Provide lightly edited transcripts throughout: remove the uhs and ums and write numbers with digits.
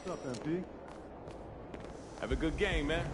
What's up, MP? Have a good game, man.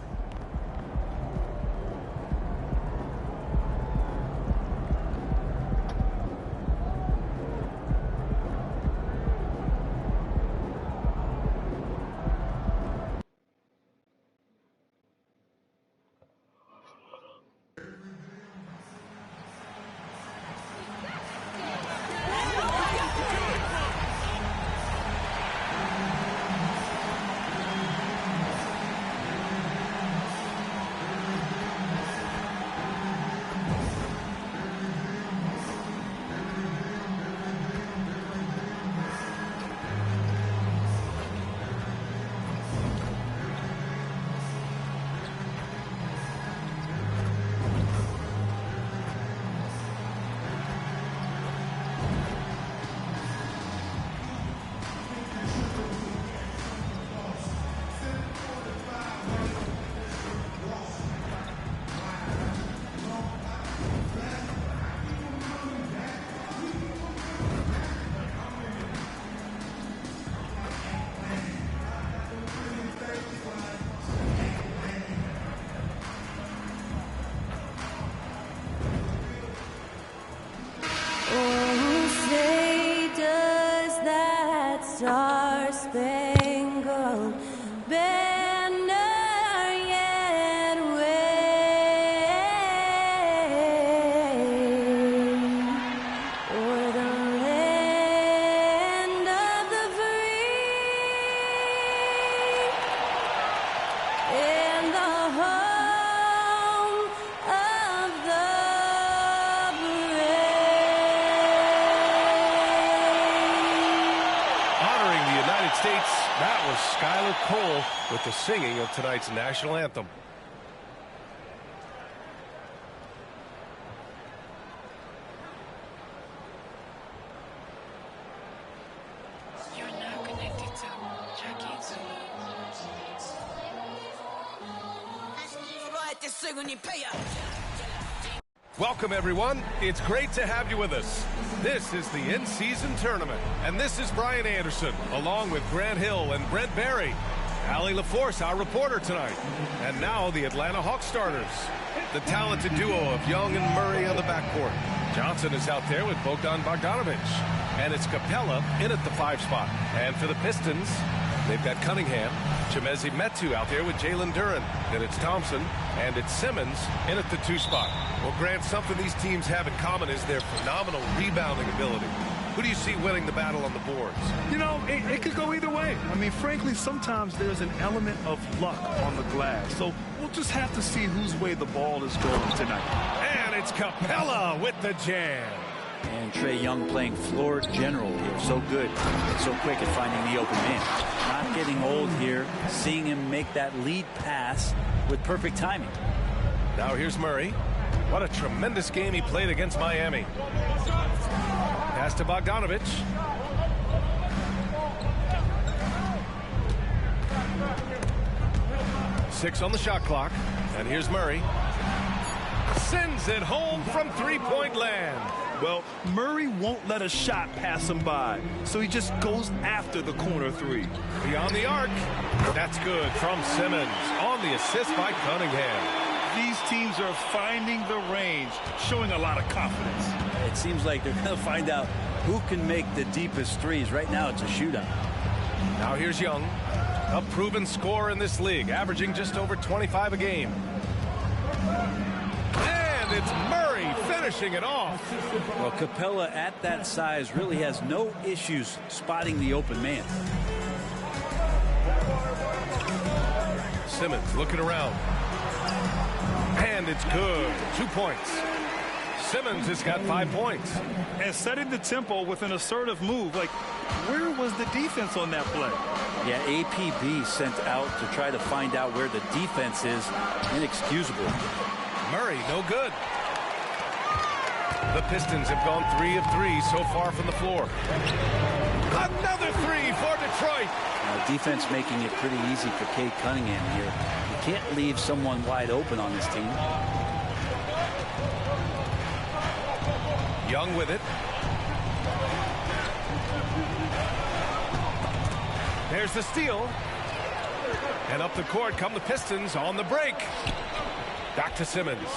Star-spangled banner yet wave o'er the land of the free and the home of the States, that was Skylar Cole with the singing of tonight's national anthem. You're now connected to Jackie Zulu. Welcome, everyone. It's great to have you with us. This is the in-season tournament, and this is Brian Anderson, along with Grant Hill and Brent Barry. Allie LaForce, our reporter tonight. And now the Atlanta Hawks starters. The talented duo of Young and Murray on the backcourt. Johnson is out there with Bogdan Bogdanovic. And it's Capella in at the 5 spot. And for the Pistons, they've got Cunningham, Chemezi Metu out there with Jalen Duren. Then it's Thompson, and it's Simmons in at the 2 spot. Well, Grant, something these teams have in common is their phenomenal rebounding ability. Who do you see winning the battle on the boards? You know, it could go either way. I mean, frankly, sometimes there's an element of luck on the glass. So we'll just have to see whose way the ball is going tonight. And it's Capella with the jam. And Trae Young playing floor general here. So good and so quick at finding the open man. Not getting old here. Seeing him make that lead pass with perfect timing. Now here's Murray. What a tremendous game he played against Miami. Pass to Bogdanovic. Six on the shot clock. And here's Murray. Sends it home from three-point land. Well, Murray won't let a shot pass him by, so he just goes after the corner 3. Beyond the arc. That's good from Simmons on the assist by Cunningham. These teams are finding the range, showing a lot of confidence. It seems like they're going to find out who can make the deepest threes. Right now, it's a shootout. Now here's Young, a proven scorer in this league, averaging just over 25 a game. And it's Murray finishing it off. Well, Capella at that size really has no issues spotting the open man. Simmons looking around. And it's good. 2 points. Simmons has got 5 points. And setting the tempo with an assertive move. Like, where was the defense on that play? Yeah, APB sent out to try to find out where the defense is. Inexcusable. Murray, no good. The Pistons have gone 3 of 3 so far from the floor. Another 3 for Detroit. Now, defense making it pretty easy for Cade Cunningham here. You can't leave someone wide open on this team. Young with it. There's the steal. And up the court come the Pistons on the break. Back to Simmons.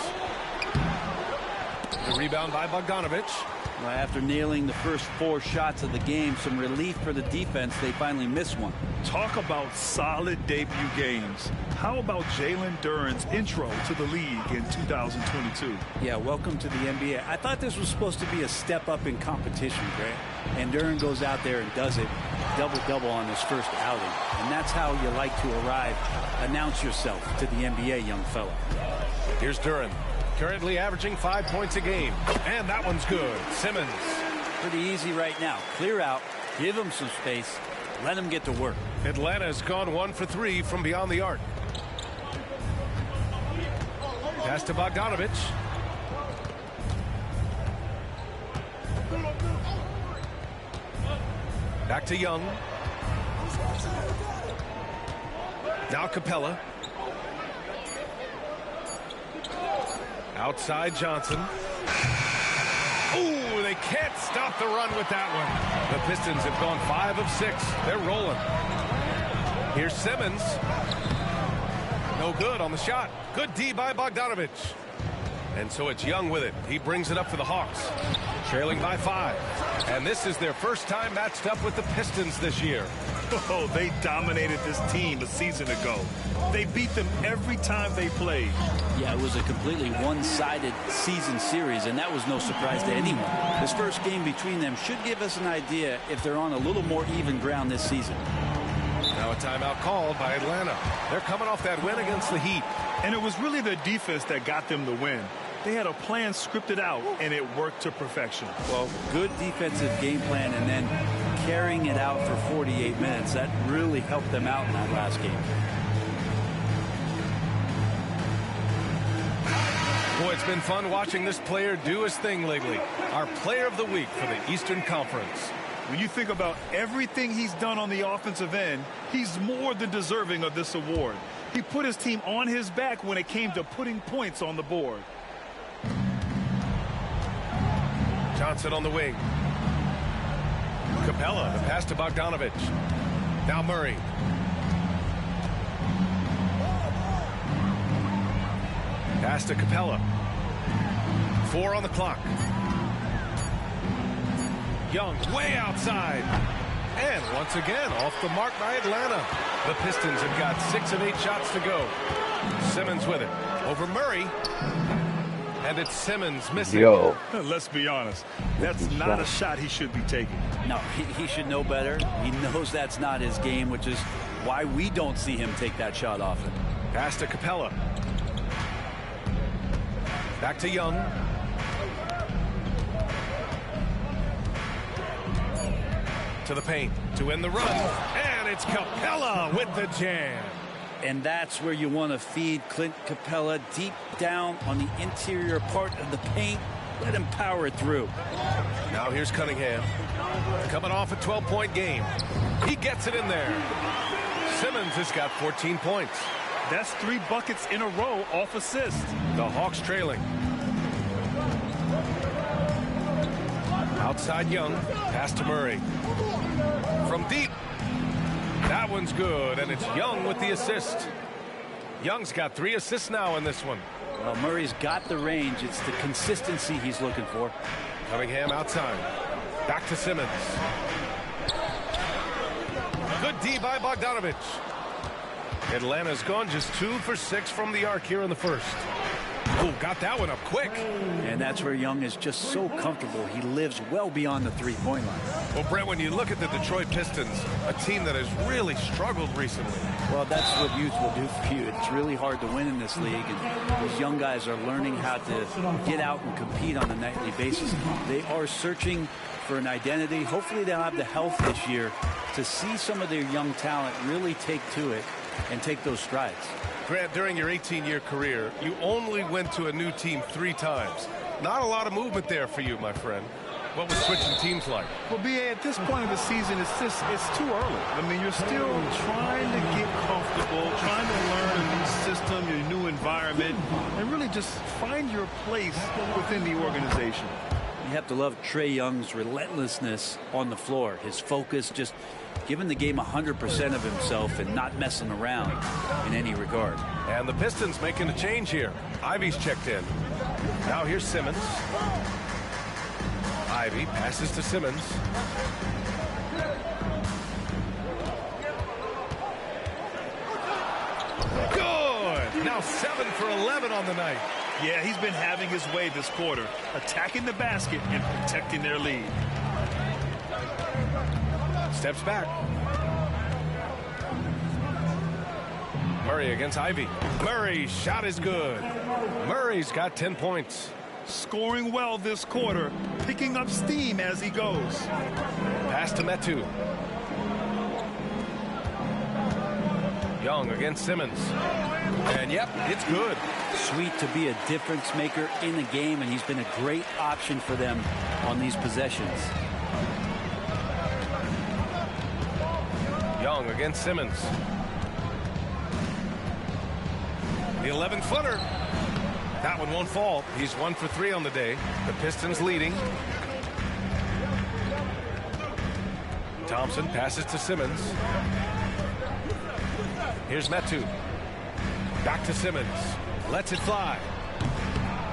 The rebound by Bogdanovich. Well, after nailing the first 4 shots of the game, some relief for the defense. They finally missed one. Talk about solid debut games. How about Jalen Duren's intro to the league in 2022? Yeah, welcome to the NBA. I thought this was supposed to be a step up in competition, Grant. And Duren goes out there and does it. Double-double on his first outing. And that's how you like to arrive. Announce yourself to the NBA, young fella. Here's Duren. Currently averaging 5 points a game. And that one's good. Simmons. Pretty easy right now. Clear out. Give him some space. Let him get to work. Atlanta's gone 1 for 3 from beyond the arc. Pass to Bogdanovich. Back to Young. Now Capella. Outside Johnson. Ooh, they can't stop the run with that one. The Pistons have gone 5 of 6. They're rolling. Here's Simmons. No good on the shot. Good D by Bogdanovich. And so it's Young with it. He brings it up for the Hawks. Trailing by 5. And this is their first time matched up with the Pistons this year. Oh, they dominated this team a season ago. They beat them every time they played. Yeah, it was a completely one-sided season series, and that was no surprise to anyone. This first game between them should give us an idea if they're on a little more even ground this season. Now a timeout called by Atlanta. They're coming off that win against the Heat. And it was really their defense that got them the win. They had a plan scripted out, and it worked to perfection. Well, good defensive game plan, and then carrying it out for 48 minutes. That really helped them out in that last game. Boy, it's been fun watching this player do his thing lately. Our player of the week for the Eastern Conference. When you think about everything he's done on the offensive end, he's more than deserving of this award. He put his team on his back when it came to putting points on the board. Johnson on the wing. Capella, the pass to Bogdanovich. Now Murray. Pass to Capella. 4 on the clock. Young way outside. And once again off the mark by Atlanta. The Pistons have got 6 of 8 shots to go. Simmons with it. Over Murray. And it's Simmons missing. Yo. Let's be honest. That's not a shot he should be taking. No, he should know better. He knows that's not his game, which is why we don't see him take that shot often. Pass to Capella. Back to Young. To the paint to end the run. And it's Capella with the jam. And that's where you want to feed Clint Capella, deep down on the interior part of the paint. Let him power it through. Now here's Cunningham. Coming off a 12-point game. He gets it in there. Simmons has got 14 points. That's 3 buckets in a row off assist. The Hawks trailing. Outside Young. Pass to Murray. From deep. That one's good, and it's Young with the assist. Young's got 3 assists now in this one. Well, Murray's got the range. It's the consistency he's looking for. Cunningham outside. Back to Simmons. Good D by Bogdanovich. Atlanta's gone just 2 for 6 from the arc here in the first. Oh, got that one up quick. And that's where Young is just so comfortable. He lives well beyond the three-point line. Well, Brent, when you look at the Detroit Pistons, a team that has really struggled recently. Well, that's what youth will do for you. It's really hard to win in this league, and these young guys are learning how to get out and compete on a nightly basis. They are searching for an identity. Hopefully they'll have the health this year to see some of their young talent really take to it and take those strides. Grant, during your 18-year career, you only went to a new team 3 times. Not a lot of movement there for you, my friend. What was switching teams like? Well, B.A., at this point of the season, it's too early. I mean, you're still trying to get comfortable, trying to learn a new system, your new environment, and really just find your place within the organization. You have to love Trae Young's relentlessness on the floor. His focus, just giving the game 100% of himself and not messing around in any regard. And the Pistons making a change here. Ivy's checked in. Now here's Simmons. Ivy passes to Simmons. Good! Now 7 for 11 on the night. Yeah, he's been having his way this quarter, attacking the basket and protecting their lead. Steps back. Murray against Ivy. Murray's shot is good. Murray's got 10 points. Scoring well this quarter, picking up steam as he goes. Pass to Metu. Young against Simmons. And yep, it's good. Sweet to be a difference maker in the game, and he's been a great option for them on these possessions. Young against Simmons. The 11-footer. That one won't fall. He's 1 for 3 on the day. The Pistons leading. Thompson passes to Simmons. Here's Metu. Back to Simmons. Lets it fly.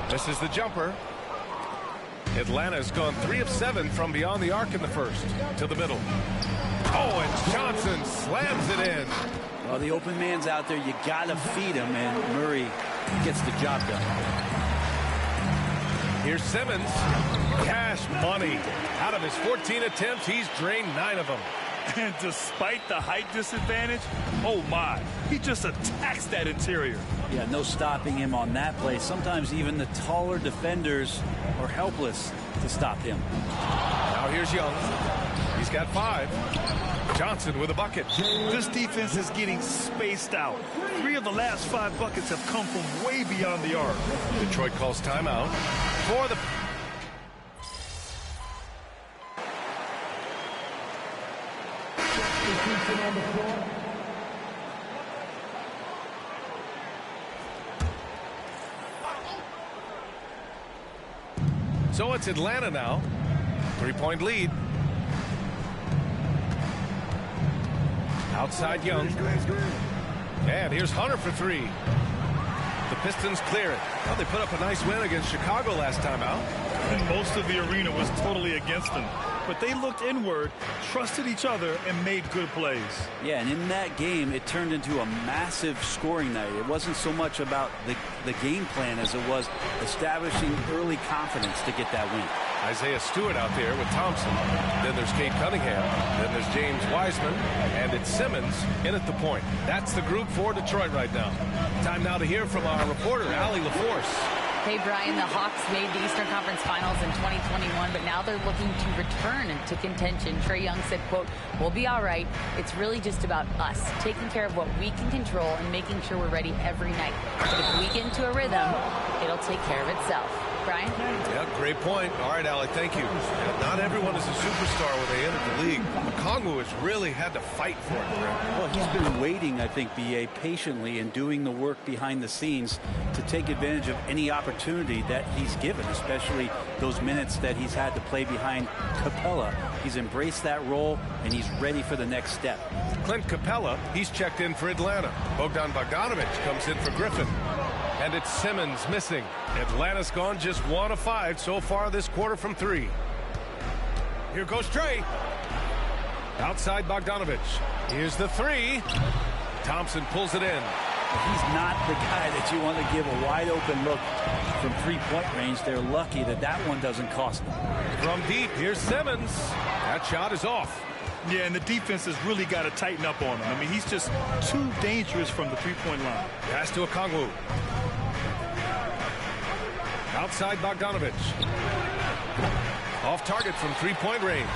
Misses the jumper. Atlanta's gone 3 of 7 from beyond the arc in the first. To the middle. Oh, and Johnson slams it in. Well, the open man's out there. You got to feed him, and Murray gets the job done. Here's Simmons. Cash money. Out of his 14 attempts, he's drained 9 of them. And despite the height disadvantage, oh my, he just attacks that interior. Yeah, no stopping him on that play. Sometimes even the taller defenders are helpless to stop him. Now here's Young. He's got 5. Johnson with a bucket. This defense is getting spaced out. 3 of the last 5 buckets have come from way beyond the arc. Detroit calls timeout for the... So it's Atlanta now. 3-point lead. Outside Young. And here's Hunter for 3. The Pistons clear it. Well, they put up a nice win against Chicago last time out. And most of the arena was totally against them. But they looked inward, trusted each other, and made good plays. Yeah, and in that game, it turned into a massive scoring night. It wasn't so much about the game plan as it was establishing early confidence to get that win. Isaiah Stewart out there with Thompson. Then there's Kate Cunningham. Then there's James Wiseman. And it's Simmons in at the point. That's the group for Detroit right now. Time now to hear from our reporter, Allie LaForce. Hey, Brian, the Hawks made the Eastern Conference Finals in 2021, but now they're looking to return to contention. Trae Young said, quote, "We'll be all right. It's really just about us, taking care of what we can control and making sure we're ready every night. If we get into a rhythm, it'll take care of itself." Brian? Yeah, great point. All right, Allie, thank you. Not everyone is a superstar when they enter the league. Okongwu has really had to fight for it, Brent. Well, he's been waiting, I think, B.A., patiently and doing the work behind the scenes to take advantage of any opportunity that he's given, especially those minutes that he's had to play behind Capella. He's embraced that role, and he's ready for the next step. Clint Capella, he's checked in for Atlanta. Bogdan Bogdanovic comes in for Griffin. And it's Simmons missing. Atlanta's gone just 1 of 5 so far this quarter from 3. Here goes Trae. Outside Bogdanovic. Here's the 3. Thompson pulls it in. He's not the guy that you want to give a wide open look from 3-point range. They're lucky that that one doesn't cost them. From deep, here's Simmons. That shot is off. Yeah, and the defense has really got to tighten up on him. I mean, he's just too dangerous from the 3-point line. Pass to Okongwu. Outside Bogdanovic. Off target from 3-point range.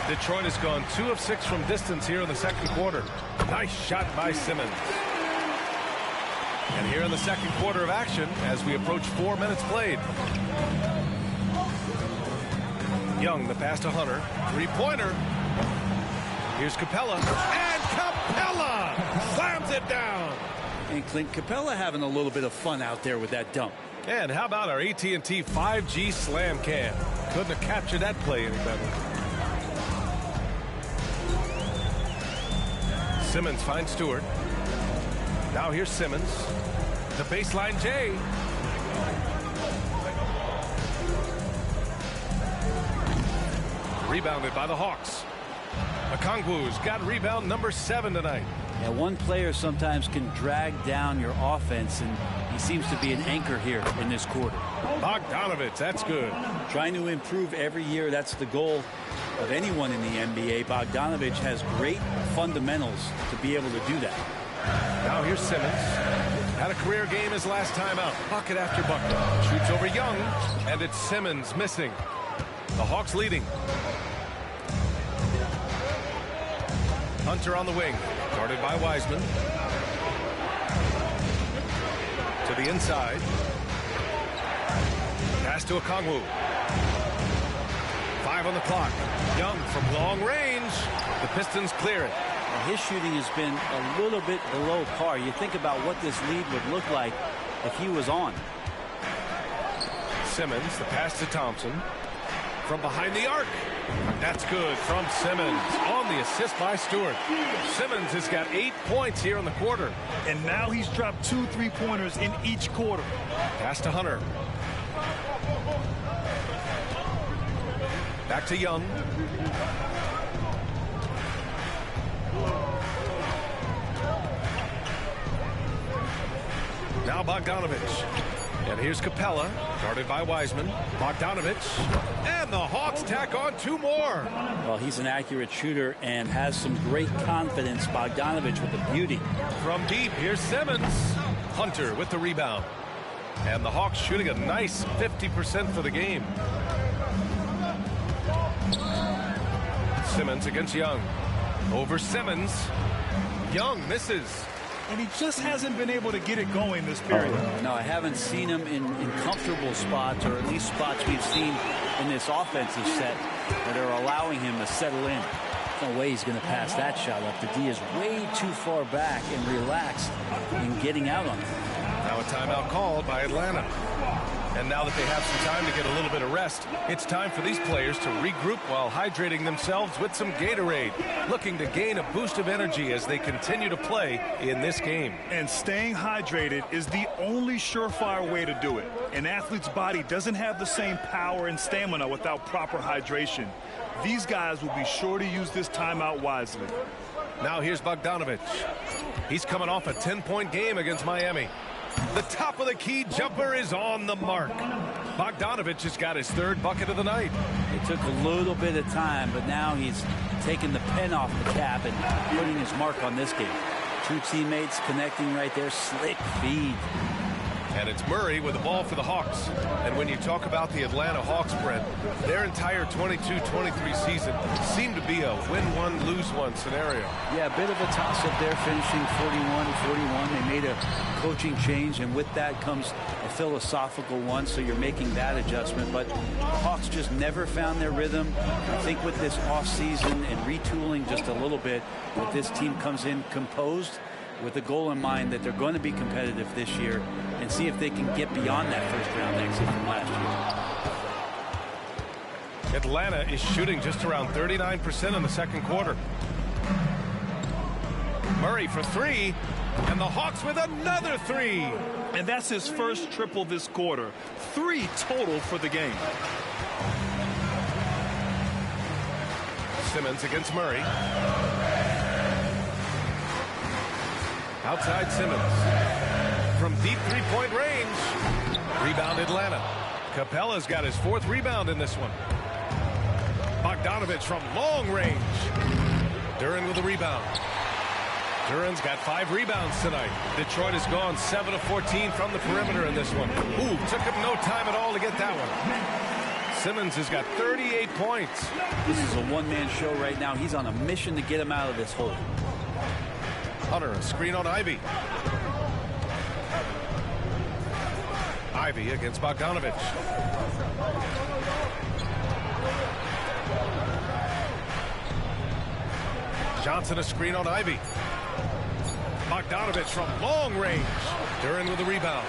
Detroit has gone 2 of 6 from distance here in the second quarter. Nice shot by Simmons. And here in the second quarter of action as we approach 4 minutes played. Young, the pass to Hunter. 3-pointer. Here's Capella. And Capella slams it down. And Clint Capella having a little bit of fun out there with that dunk. And how about our AT&T 5G Slam Cam? Couldn't have captured that play any better. Simmons finds Stewart. Now here's Simmons. The baseline J. Rebounded by the Hawks. Okongwu's got rebound number 7 tonight. Yeah, one player sometimes can drag down your offense, and he seems to be an anchor here in this quarter. Bogdanovich, that's good. Trying to improve every year, that's the goal of anyone in the NBA. Bogdanovich has great fundamentals to be able to do that. Now here's Simmons. Had a career game his last time out. Bucket after bucket. Shoots over Young, and it's Simmons missing. The Hawks leading. Hunter on the wing. Guarded by Wiseman. To the inside. Pass to Okongwu. 5 on the clock. Young from long range. The Pistons clear it. His shooting has been a little bit below par. You think about what this lead would look like if he was on. Simmons, the pass to Thompson. From behind the arc. That's good from Simmons. On the assist by Stewart. Simmons has got 8 points here in the quarter. And now he's dropped 2 3-pointers in each quarter. Pass to Hunter. Back to Young. Now Bogdanovich. And here's Capella, guarded by Wiseman. Bogdanovich. And the Hawks tack on 2 more. Well, he's an accurate shooter and has some great confidence. Bogdanovich with the beauty. From deep, here's Simmons. Hunter with the rebound. And the Hawks shooting a nice 50% for the game. Simmons against Young. Over Simmons. Young misses. And he just hasn't been able to get it going this period. No, I haven't seen him in comfortable spots, or at least spots we've seen in this offensive set that are allowing him to settle in. No way he's going to pass that shot up. The D is way too far back and relaxed in getting out on it. Now a timeout called by Atlanta. And now that they have some time to get a little bit of rest, it's time for these players to regroup while hydrating themselves with some Gatorade, looking to gain a boost of energy as they continue to play in this game. And staying hydrated is the only surefire way to do it. An athlete's body doesn't have the same power and stamina without proper hydration. These guys will be sure to use this timeout wisely. Now here's Bogdanovich. He's coming off a 10-point game against Miami. The top of the key jumper is on the mark. Bogdanovich has got his 3rd bucket of the night. It took a little bit of time, but now he's taking the pen off the cap and putting his mark on this game. 2 teammates connecting right there. Slick feed. And it's Murray with the ball for the Hawks. And when you talk about the Atlanta Hawks, Brent, their entire 22-23 season seemed to be a win-1, lose-1 scenario. Yeah, a bit of a toss-up there, finishing 41-41. They made a coaching change, and with that comes a philosophical one, so you're making that adjustment. But the Hawks just never found their rhythm. I think with this offseason and retooling just a little bit, that this team comes in composed with a goal in mind that they're going to be competitive this year and see if they can get beyond that first-round exit from last year. Atlanta is shooting just around 39% in the second quarter. Murray for 3, and the Hawks with another 3. And that's his first triple this quarter. 3 total for the game. Simmons against Murray. Outside Simmons. From deep 3-point range. Rebound Atlanta. Capella's got his 4th rebound in this one. Bogdanovich from long range. Duren with the rebound. Duren's got 5 rebounds tonight. Detroit has gone 7 of 14 from the perimeter in this one. Ooh, took him no time at all to get that one. Simmons has got 38 points. This is a one-man show right now. He's on a mission to get him out of this hole. Hunter, a screen on Ivy. Ivy against Bogdanovich. Johnson, a screen on Ivy. Bogdanovich from long range. Duren with the rebound.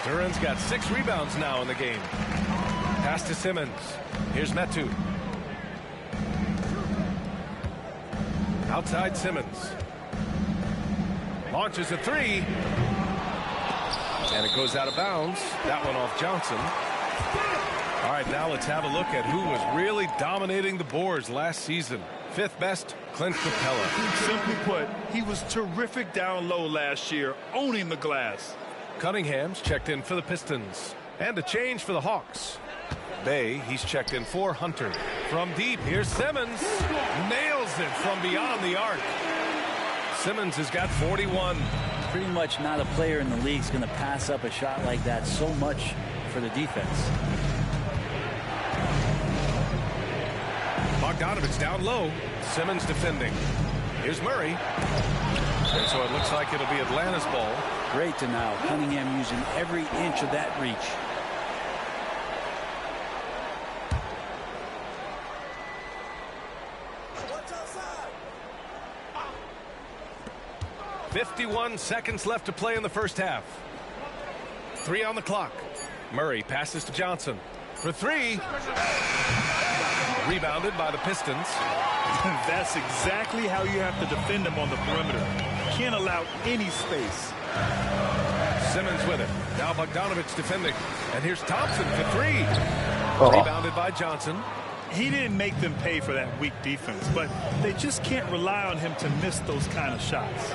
Duren's got 6 rebounds now in the game. Pass to Simmons. Here's Metu. Outside Simmons. Launches a three. And it goes out of bounds. That one off Johnson. All right, now let's have a look at who was really dominating the boards last season. Fifth best, Clint Capella. Simply put, he was terrific down low last year, owning the glass. Cunningham's checked in for the Pistons. And a change for the Hawks. Bay, he's checked in for Hunter. From deep, here's Simmons. Nails it from beyond the arc. Simmons has got 41. Pretty much not a player in the league is going to pass up a shot like that so much for the defense. Bogdanovich down low. Simmons defending. Here's Murray. And so it looks like it'll be Atlanta's ball. Great to now. Cunningham using every inch of that reach. What's outside? 51 seconds left to play in the first half. 3 on the clock. Murray passes to Johnson for 3. Rebounded by the Pistons. That's exactly how you have to defend him on the perimeter. Can't allow any space. Simmons with it. Now Bogdanovich defending. And here's Thompson for 3. Rebounded by Johnson. He didn't make them pay for that weak defense, but they just can't rely on him to miss those kind of shots.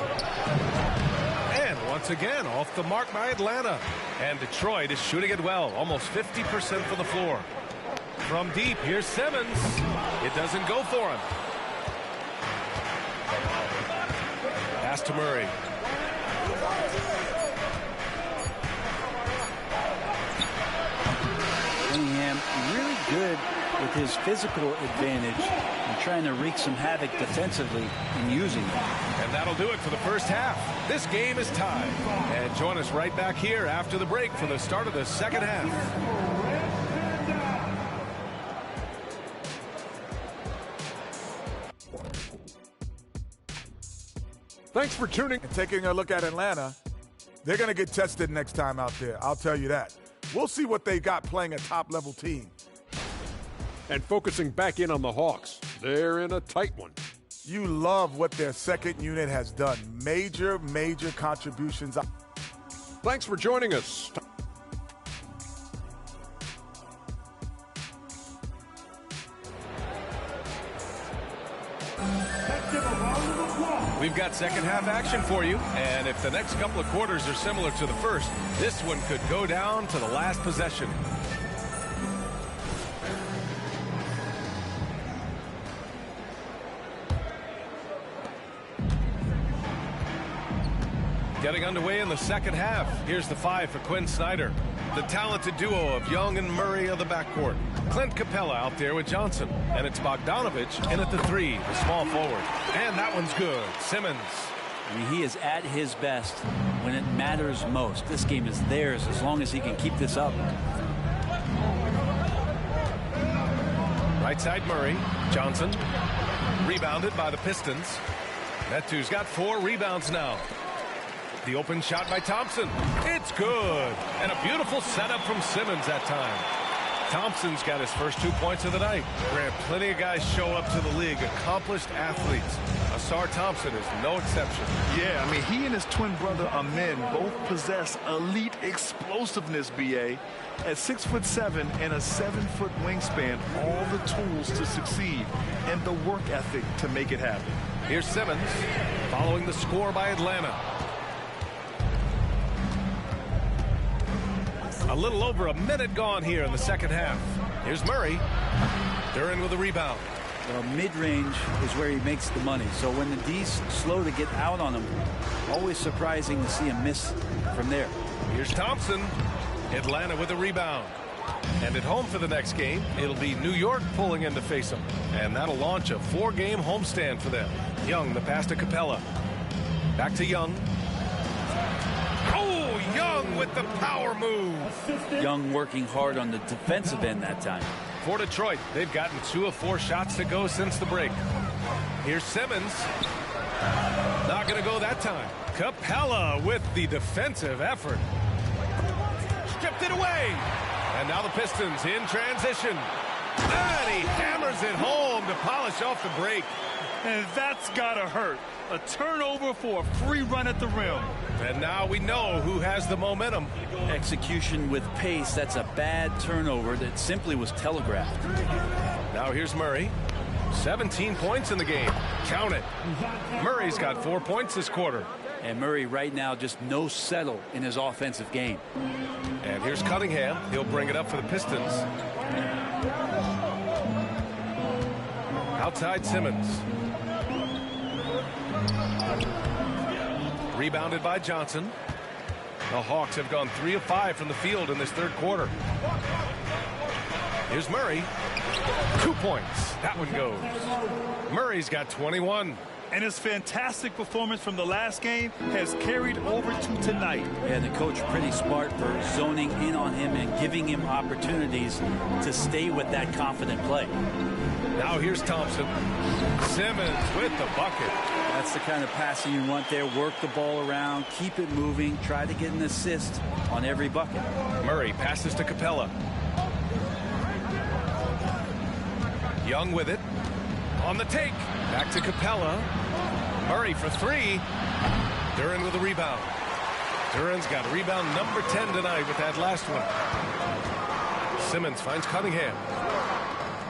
And once again, off the mark by Atlanta. And Detroit is shooting it well. Almost 50% from the floor. From deep, here's Simmons. It doesn't go for him. Pass to Murray. Cunningham really good with his physical advantage and trying to wreak some havoc defensively and using it. And that'll do it for the first half. This game is tied. And join us right back here after the break for the start of the second half. Thanks for tuning and taking a look at Atlanta. They're going to get tested next time out there. I'll tell you that. We'll see what they got playing a top-level team. And focusing back in on the Hawks. They're in a tight one. You love what their second unit has done. Major contributions. Thanks for joining us. We've got second half action for you, and if the next couple of quarters are similar to the first, this one could go down to the last possession. Getting underway in the second half. Here's the 5 for Quinn Snyder. The talented duo of Young and Murray of the backcourt. Clint Capella out there with Johnson. And it's Bogdanovich in at the 3, the small forward. And that one's good. Simmons. I mean, he is at his best when it matters most. This game is theirs as long as he can keep this up. Right side Murray. Johnson. Rebounded by the Pistons. Metu's got 4 rebounds now. The open shot by Thompson. It's good. And a beautiful setup from Simmons that time. Thompson's got his first 2 points of the night. Grant, plenty of guys show up to the league, accomplished athletes. Asar Thompson is no exception. Yeah, I mean, he and his twin brother Amin both possess elite explosiveness, B.A. At 6'7" and a 7-foot wingspan, all the tools to succeed and the work ethic to make it happen. Here's Simmons following the score by Atlanta. A little over a minute gone here in the second half. Here's Murray. They're in with a rebound. Well, mid-range is where he makes the money. So when the D's slow to get out on him, always surprising to see him miss from there. Here's Thompson. Atlanta with a rebound. And at home for the next game, it'll be New York pulling in to face them. And that'll launch a 4-game homestand for them. Young, the pass to Capella. Back to Young. Oh, Young with the power move. Young working hard on the defensive end that time. For Detroit, they've gotten 2 of 4 shots to go since the break. Here's Simmons. Not going to go that time. Capella with the defensive effort. Stripped it away. And now the Pistons in transition. And he hammers it home to polish off the break. And that's gotta hurt. A turnover for a free run at the rim. And now we know who has the momentum. Execution with pace. That's a bad turnover that simply was telegraphed. Now here's Murray. 17 points in the game. Count it. Murray's got 4 points this quarter. And Murray right now just no settle in his offensive game. And here's Cunningham. He'll bring it up for the Pistons. Outside Simmons. Rebounded by Johnson. The Hawks have gone 3 of 5 from the field in this third quarter. Here's Murray. 2 points. That one goes. Murray's got 21. And his fantastic performance from the last game has carried over to tonight. Yeah, the coach pretty smart for zoning in on him and giving him opportunities to stay with that confident play. Now here's Thompson. Simmons with the bucket. That's the kind of passing you want there. Work the ball around, keep it moving, try to get an assist on every bucket. Murray passes to Capella. Young with it. On the take. Back to Capella. Murray for 3. Duren with a rebound. Duren's got rebound number 10 tonight with that last one. Simmons finds Cunningham.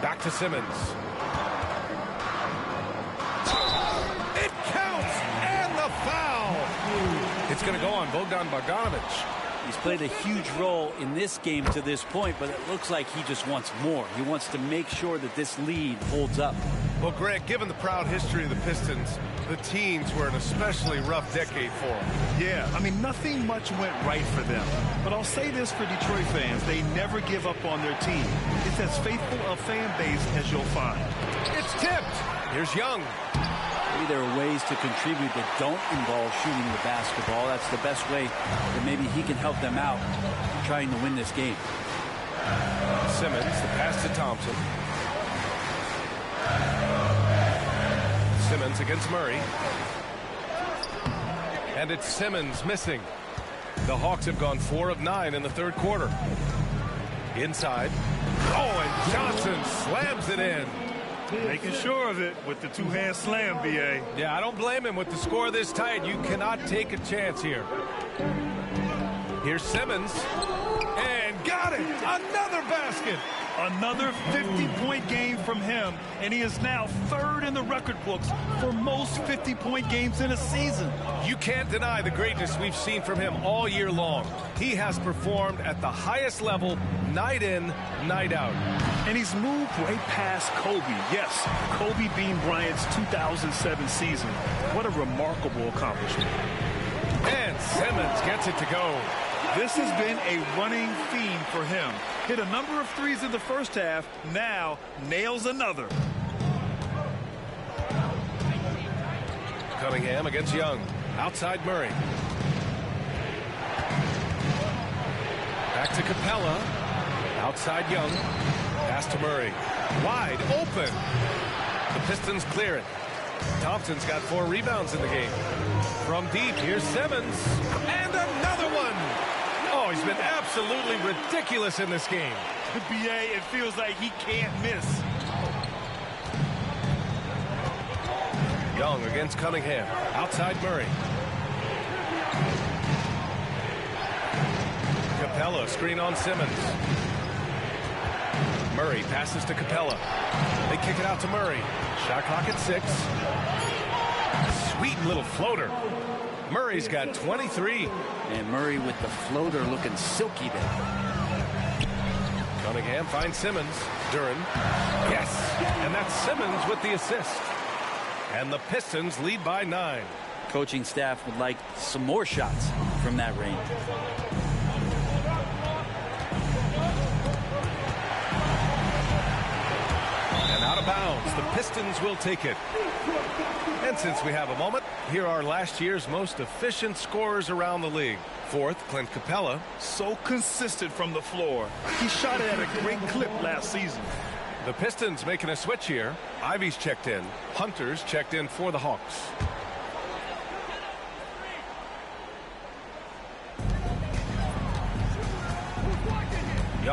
Back to Simmons. It counts! And the foul! It's going to go on Bogdan Bogdanovic. He's played a huge role in this game to this point, but it looks like he just wants more. He wants to make sure that this lead holds up. Well, Greg, given the proud history of the Pistons, the teens were an especially rough decade for them. Yeah, I mean, nothing much went right for them. But I'll say this for Detroit fans, they never give up on their team. It's as faithful a fan base as you'll find. It's tipped. Here's Young. Maybe there are ways to contribute that don't involve shooting the basketball. That's the best way that maybe he can help them out trying to win this game. Simmons, the pass to Thompson. Simmons against Murray. And it's Simmons missing. The Hawks have gone 4 of 9 in the third quarter. Inside. Oh, and Johnson slams it in. Making sure of it with the two-hand slam, B.A. Yeah, I don't blame him. With the score this tight, you cannot take a chance here. Here's Simmons. And got it! Another basket! Another 50-point game from him, and he is now 3rd in the record books for most 50-point games in a season. You can't deny the greatness we've seen from him all year long. He has performed at the highest level, night in, night out. And he's moved way past Kobe. Yes, Kobe being Bryant's 2007 season. What a remarkable accomplishment. And Simmons gets it to go. This has been a running theme for him. Hit a number of threes in the first half, now nails another. Cunningham against Young. Outside Murray. Back to Capella. Outside Young. Pass to Murray. Wide open. The Pistons clear it. Thompson's got 4 rebounds in the game. From deep, here's Simmons. And another one. Oh, he's been absolutely ridiculous in this game. The BA, it feels like he can't miss. Young against Cunningham. Outside Murray. Capella, screen on Simmons. Murray passes to Capella. They kick it out to Murray. Shot clock at 6. Sweet little floater. Murray's got 23. And Murray with the floater looking silky there. Cunningham finds Simmons. Duren. Yes. And that's Simmons with the assist. And the Pistons lead by 9. Coaching staff would like some more shots from that range. And out of bounds, the Pistons will take it. And since we have a moment, here are last year's most efficient scorers around the league. 4th, Clint Capella. So consistent from the floor. He shot it at a great clip last season. The Pistons making a switch here. Ivy's checked in. Hunter's checked in for the Hawks.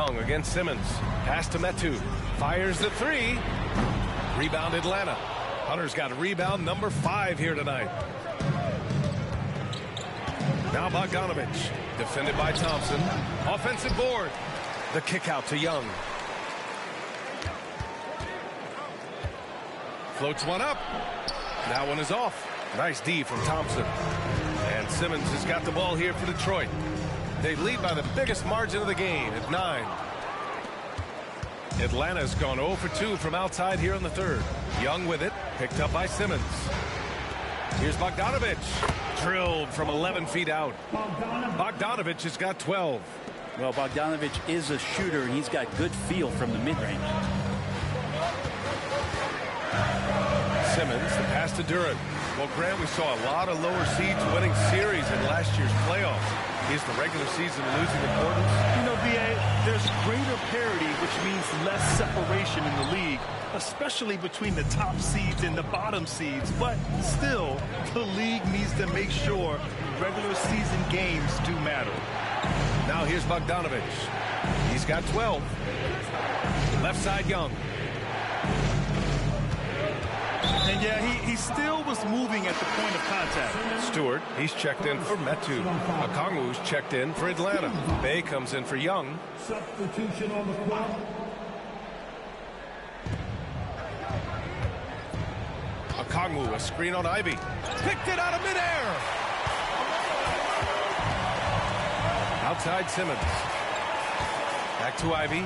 Young against Simmons. Pass to Metu. Fires the three. Rebound Atlanta. Hunter's got rebound number 5 here tonight. Now Bogdanovich. Defended by Thompson. Offensive board. The kick out to Young. Floats one up. That one is off. Nice D from Thompson. And Simmons has got the ball here for Detroit. They lead by the biggest margin of the game at 9. Atlanta's gone 0 for 2 from outside here in the third. Young with it. Picked up by Simmons. Here's Bogdanovich. Drilled from 11 feet out. Bogdanovich has got 12. Well, Bogdanovich is a shooter, and he's got good feel from the mid-range. Simmons, the pass to Duran. Well, Grant, we saw a lot of lower seeds winning series in last year's playoffs. Is the regular season losing importance? You know, B.A., there's greater parity, which means less separation in the league, especially between the top seeds and the bottom seeds. But still, the league needs to make sure regular season games do matter. Now here's Bogdanovich. He's got 12. Left side Young. And yeah, he still was moving at the point of contact. Stewart, he's checked in for Metu. Okongwu's checked in for Atlanta. Bay comes in for Young. Substitution on the clock. Okongwu, a screen on Ivy. Picked it out of midair. Outside Simmons. Back to Ivy.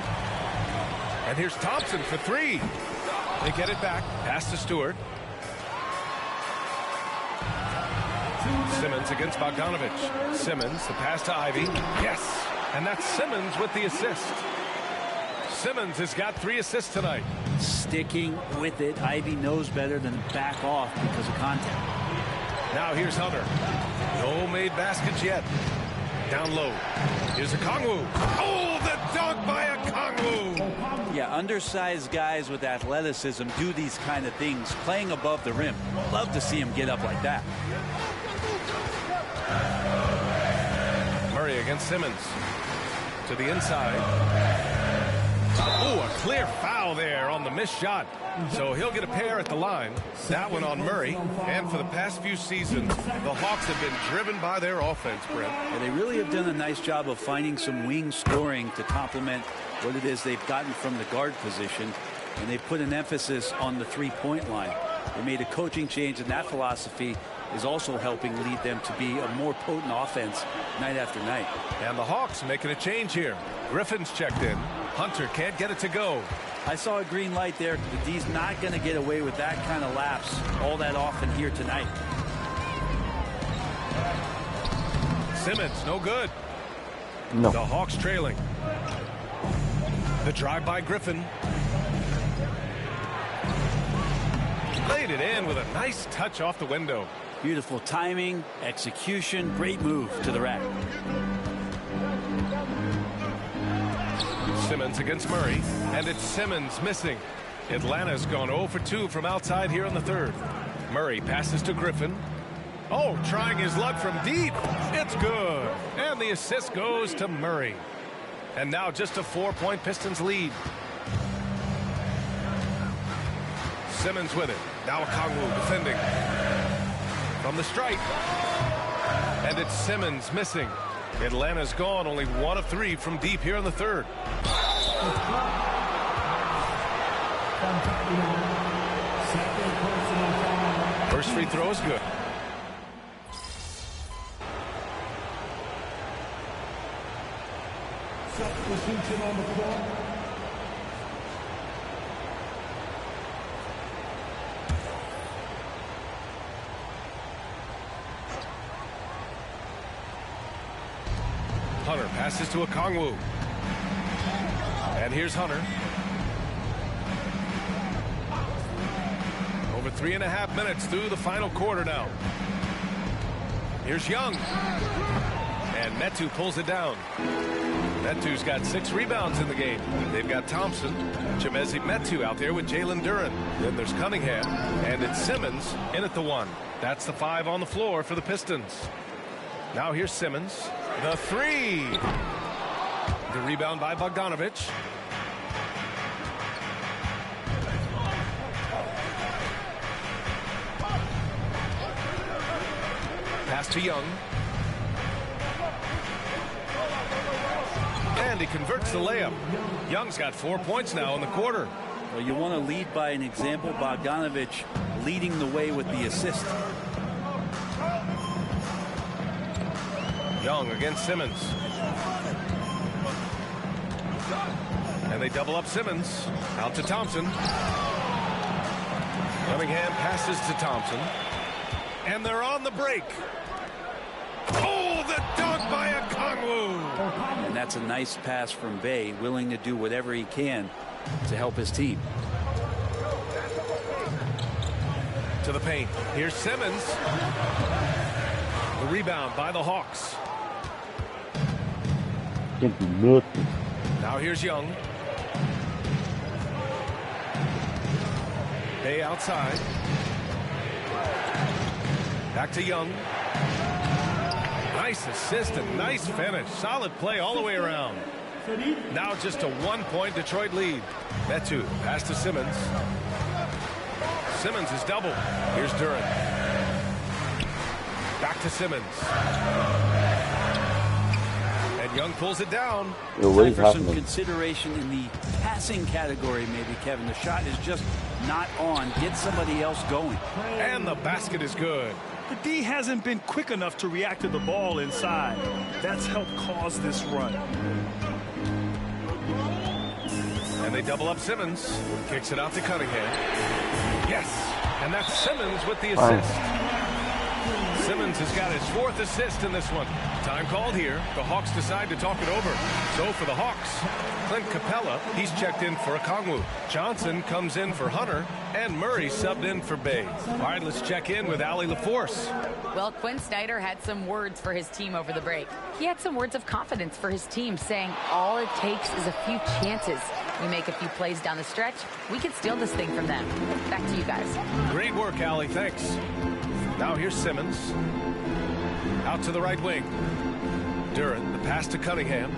And here's Thompson for 3. They get it back. Pass to Stewart. Simmons against Bogdanovich. Simmons, the pass to Ivy. Yes! And that's Simmons with the assist. Simmons has got 3 assists tonight. Sticking with it. Ivy knows better than to back off because of contact. Now here's Hunter. No made baskets yet. Down low. Here's Okongwu. Oh, the dunk by Okongwu! Yeah, undersized guys with athleticism do these kind of things, playing above the rim. Love to see him get up like that. Murray against Simmons. To the inside. Oh, a clear foul there on the missed shot. So he'll get a pair at the line. That one on Murray. And for the past few seasons, the Hawks have been driven by their offense, Brent. And they really have done a nice job of finding some wing scoring to complement what it is they've gotten from the guard position. And they put an emphasis on the three-point line. They made a coaching change, and that philosophy is also helping lead them to be a more potent offense night after night. And the Hawks making a change here. Griffin's checked in. Hunter can't get it to go. I saw a green light there. The D's not going to get away with that kind of lapse all that often here tonight. Simmons, no good. No. The Hawks trailing. The drive by Griffin. Laid it in with a nice touch off the window. Beautiful timing, execution, great move to the rack. Simmons against Murray, and it's Simmons missing. Atlanta's gone 0 for 2 from outside here in the third. Murray passes to Griffin. Oh, trying his luck from deep. It's good. And the assist goes to Murray. And now just a 4-point Pistons lead. Simmons with it. Now Okongwu defending. From the stripe. And it's Simmons missing. Atlanta's gone only 1 of 3 from deep here in the third. First free throw is good. Substitution on the clock. Hunter passes to Okongwu. And here's Hunter. Over 3.5 minutes through the final quarter now. Here's Young. And Metu pulls it down. Metu's got 6 rebounds in the game. They've got Thompson, Chimezie Metu out there with Jalen Duran. Then there's Cunningham. And it's Simmons in at the 1. That's the 5 on the floor for the Pistons. Now here's Simmons. The 3. The rebound by Bogdanovich. Pass to Young. And he converts the layup. Young's got 4 points now in the quarter. Well, you want to lead by an example. Bogdanovich leading the way with the assist. Young against Simmons. And they double up Simmons. Out to Thompson. Cunningham passes to Thompson. And they're on the break. Oh, the dunk by Okongwu. And that's a nice pass from Bay, willing to do whatever he can to help his team. To the paint. Here's Simmons. The rebound by the Hawks. Now here's Young. Bay outside. Back to Young. Nice assist and nice finish. Solid play all the way around. Now just a 1-point Detroit lead. Metu pass to Simmons. Simmons is double. Here's Durant. Back to Simmons. And Young pulls it down. Time for some consideration in the passing category, maybe, Kevin. The shot is just not on. Get somebody else going. And the basket is good. The D hasn't been quick enough to react to the ball inside. That's helped cause this run. And they double up Simmons. Kicks it out to Cunningham. Yes. And that's Simmons with the assist. Simmons has got his 4th assist in this one. Time called here. The Hawks decide to talk it over. So for the Hawks, Clint Capella, he's checked in for Okongwu. Johnson comes in for Hunter, and Murray subbed in for Bay. All right, let's check in with Allie LaForce. Well, Quinn Snyder had some words for his team over the break. He had some words of confidence for his team, saying all it takes is a few chances. We make a few plays down the stretch, we can steal this thing from them. Back to you guys. Great work, Allie. Thanks. Now here's Simmons. Out to the right wing. Durant, the pass to Cunningham.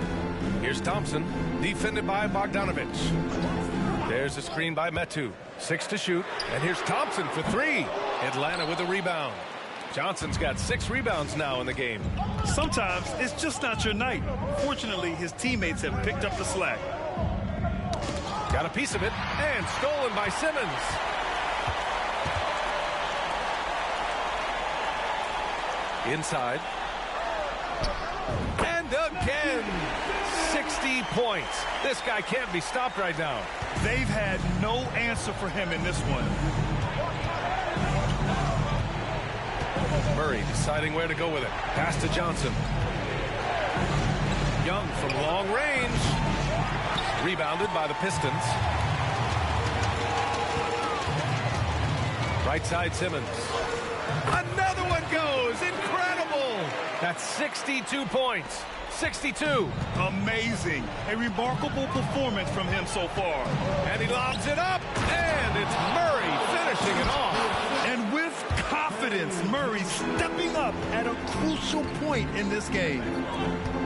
Here's Thompson, defended by Bogdanovich. There's a screen by Metu. 6 to shoot. And here's Thompson for 3. Atlanta with a rebound. Johnson's got 6 rebounds now in the game. Sometimes it's just not your night. Fortunately, his teammates have picked up the slack. Got a piece of it, and stolen by Simmons. Inside. And again, 60 points. This guy can't be stopped right now. They've had no answer for him in this one. Murray deciding where to go with it. Pass to Johnson. Young from long range. Rebounded by the Pistons. Right side Simmons. Another one goes. Incredible. That's 62 points. 62. Amazing. A remarkable performance from him so far. And he lobs it up. And it's Murray finishing it off. And with confidence, Murray stepping up at a crucial point in this game.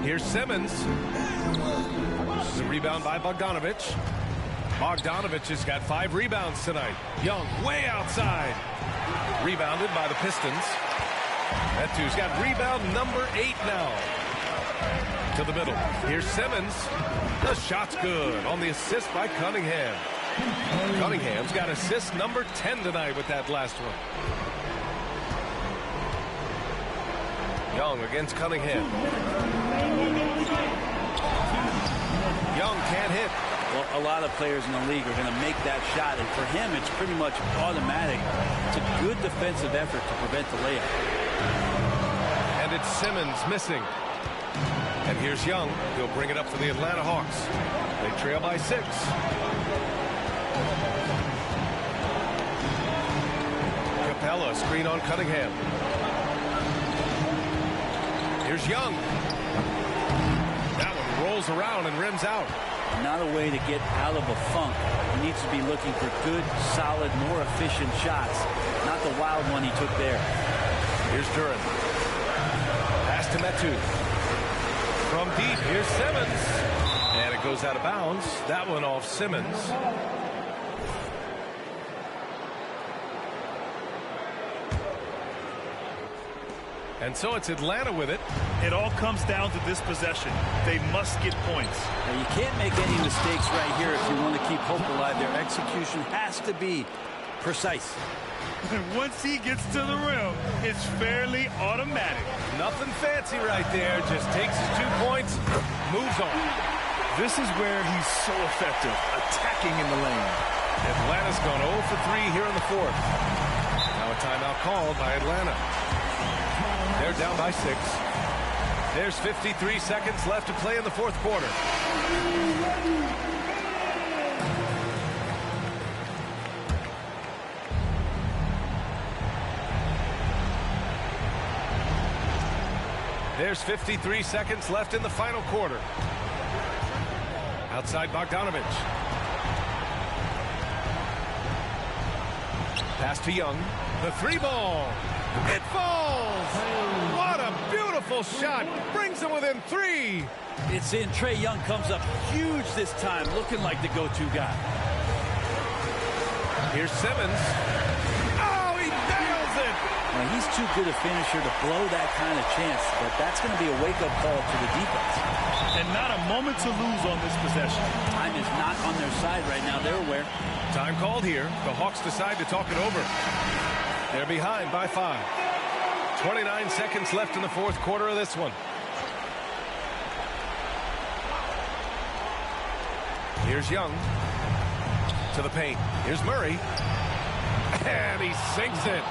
Here's Simmons. This is a rebound by Bogdanovich. Bogdanovich has got 5 rebounds tonight. Young way outside. Rebounded by the Pistons. Metu's got rebound number 8 now. To the middle. Here's Simmons. The shot's good on the assist by Cunningham. Cunningham's got assist number 10 tonight with that last one. Young against Cunningham. Young can't hit. Well, a lot of players in the league are going to make that shot, and for him, it's pretty much automatic. It's a good defensive effort to prevent the layup. And it's Simmons missing. And here's Young. He'll bring it up for the Atlanta Hawks. They trail by 6. Capella, screen on Cunningham. Here's Young. That one rolls around and rims out. Not a way to get out of a funk. He needs to be looking for good, solid, more efficient shots. Not the wild one he took there. Here's Durant. Pass to Metu. From deep, here's Simmons. goes out of bounds. That one off Simmons. And so it's Atlanta with it. It all comes down to this possession. They must get points. Now, you can't make any mistakes right here if you want to keep hope alive. Their execution has to be precise. Once he gets to the rim, it's fairly automatic. Nothing fancy right there. Just takes his 2 points, moves on. This is where he's so effective, attacking in the lane. Atlanta's gone 0 for 3 here in the fourth. Now a timeout called by Atlanta. They're down by 6. There's 53 seconds left to play in the fourth quarter. There's 53 seconds left in the final quarter. Outside Bogdanovich. Pass to Young. The 3-ball. It falls! What a beautiful shot! Brings him within 3. It's in. Trae Young comes up huge this time, looking like the go-to guy. Here's Simmons. Oh, he nails it! Now, he's too good a finisher to blow that kind of chance, but that's going to be a wake-up call to the defense. And not a moment to lose on this possession. Time is not on their side right now. They're aware. Time called here. The Hawks decide to talk it over. They're behind by 5. 29 seconds left in the fourth quarter of this one. Here's Young to the paint. Here's Murray. And he sinks it.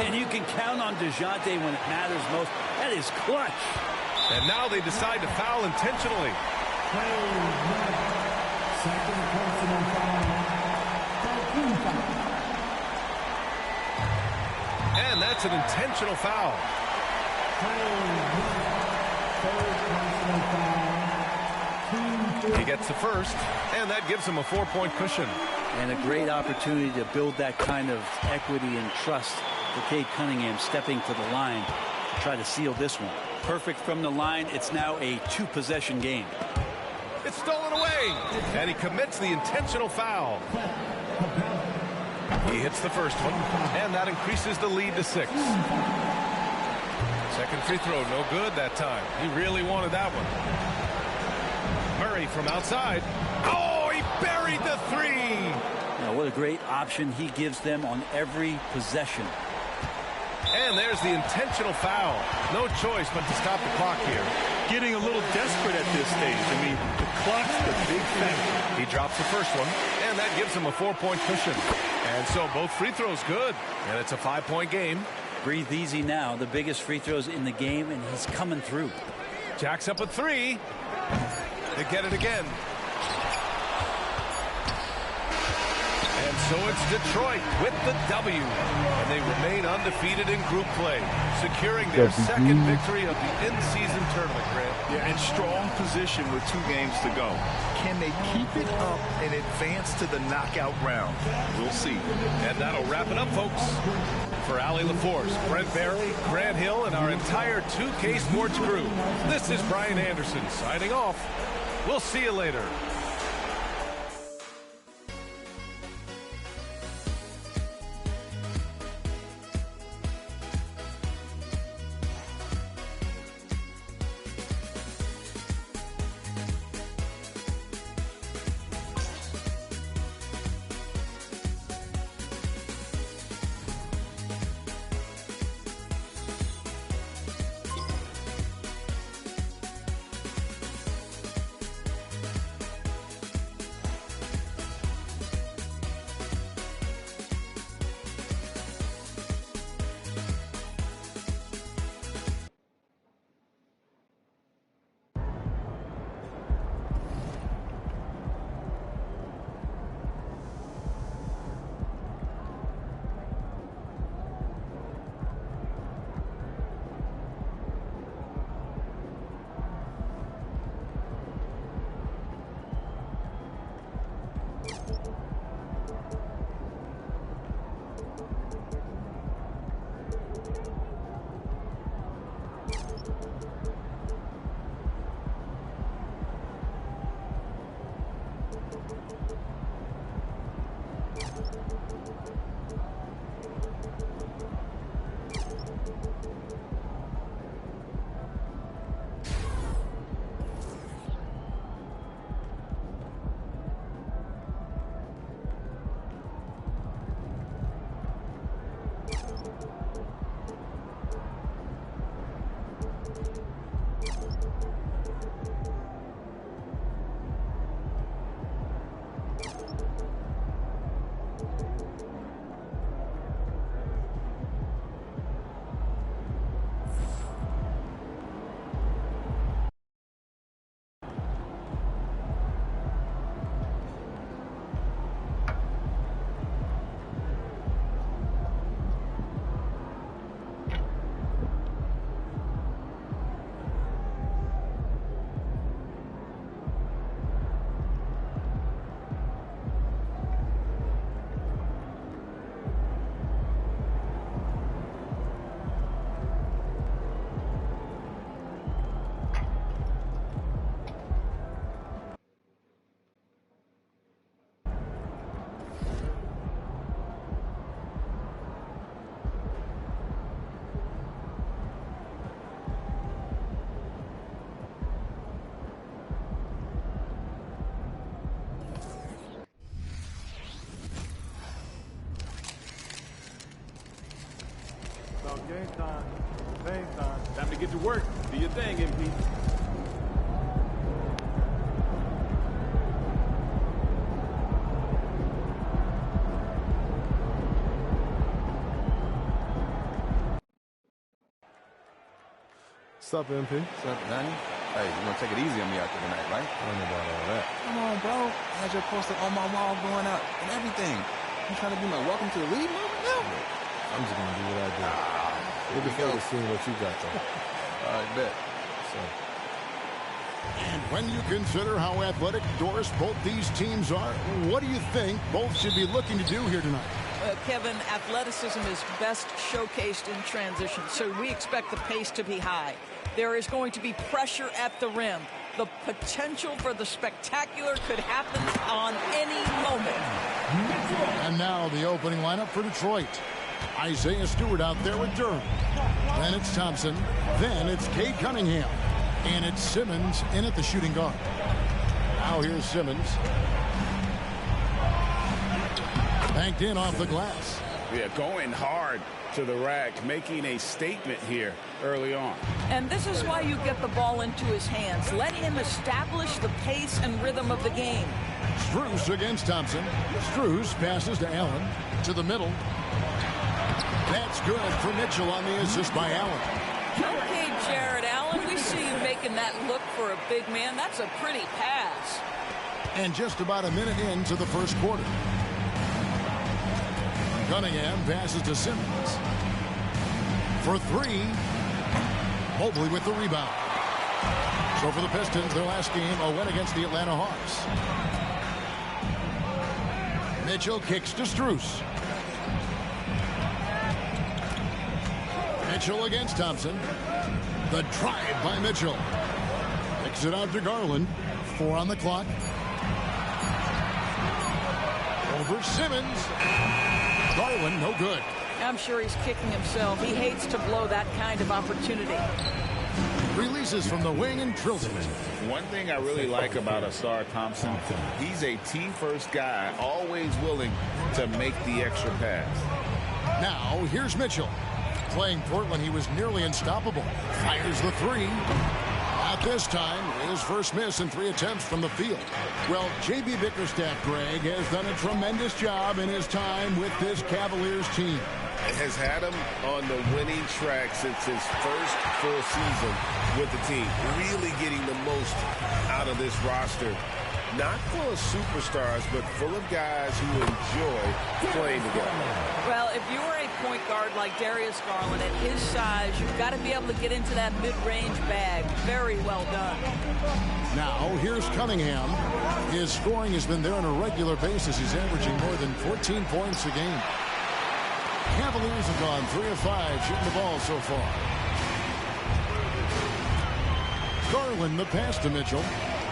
And you can count on DeJounte when it matters most. That is clutch. And now they decide to foul intentionally. Second personal foul. And that's an intentional foul. He gets the first, and that gives him a 4-point cushion. And a great opportunity to build that kind of equity and trust for Cade Cunningham stepping to the line to try to seal this one. Perfect from the line. It's now a 2-possession game. It's stolen away, and he commits the intentional foul. He hits the first one, and that increases the lead to 6. Second free throw, no good that time. He really wanted that one. Murray from outside. Oh, he buried the 3. Now, what a great option he gives them on every possession. And there's the intentional foul. No choice but to stop the clock here. Getting a little desperate at this stage. I mean, the clock's the big factor. He drops the first one, and that gives him a 4-point cushion. And so both free throws good, and it's a 5-point game. Breathe easy now. The biggest free throws in the game, and he's coming through. Jacks up a 3. They get it again. And so it's Detroit with the W. And they remain undefeated in group play, securing their second victory of the in-season tournament, Grant. Yeah, in strong position with 2 games to go. Can they keep it up and advance to the knockout round? We'll see. And that'll wrap it up, folks. For Allie LaForce, Brent Barry, Grant Hill, and our entire 2K Sports crew, this is Brian Anderson signing off. We'll see you later. Game time. Time to get to work. Do your thing, MP. What's up, MP? What's up, Donnie? Hey, you gonna take it easy on me out there tonight, right? I don't know about all that. Come on, bro. I had your poster on my wall going up and everything. You trying to be my welcome to the league moment now? I'm just gonna do what I do. Looking forward to seeing what you got though. All right, bet. So. And when you consider how athletic Doris both these teams are, what do you think both should be looking to do here tonight? Kevin, athleticism is best showcased in transition, so we expect the pace to be high. There is going to be pressure at the rim. The potential for the spectacular could happen on any moment. And now the opening lineup for Detroit. Isaiah Stewart out there with Durham. Then it's Thompson. Then it's Cade Cunningham. And it's Simmons in at the shooting guard. Now here's Simmons. Banked in off the glass. Yeah, going hard to the rack, making a statement here early on. And this is why you get the ball into his hands, letting him establish the pace and rhythm of the game. Strus against Thompson. Strus passes to Allen. To the middle. That's good for Mitchell on the assist by Allen. Okay, Jared Allen, we see you making that look for a big man. That's a pretty pass. And just about a minute into the first quarter. Cunningham passes to Simmons. For three. Mobley with the rebound. So for the Pistons, their last game, a win against the Atlanta Hawks. Mitchell kicks to Strus. Mitchell against Thompson. The drive by Mitchell. Kicks it out to Garland. 4 on the clock. Over Simmons. Garland, no good. I'm sure he's kicking himself. He hates to blow that kind of opportunity. Releases from the wing and drills it. One thing I really like about Asar Thompson, he's a team-first guy, always willing to make the extra pass. Now, here's Mitchell. Playing Portland, he was nearly unstoppable. Fires the three. Not this time. His first miss in 3 attempts from the field. Well, J.B. Bickerstaff, Greg, has done a tremendous job in his time with this Cavaliers team. Has had him on the winning track since his first full season with the team. Really getting the most out of this roster. Not full of superstars, but full of guys who enjoy playing together. Well, if you are a point guard like Darius Garland at his size, you've got to be able to get into that mid-range bag. Very well done. Now, here's Cunningham. His scoring has been there on a regular basis. He's averaging more than 14 points a game. Cavaliers have gone 3 of 5 shooting the ball so far. Garland the pass to Mitchell.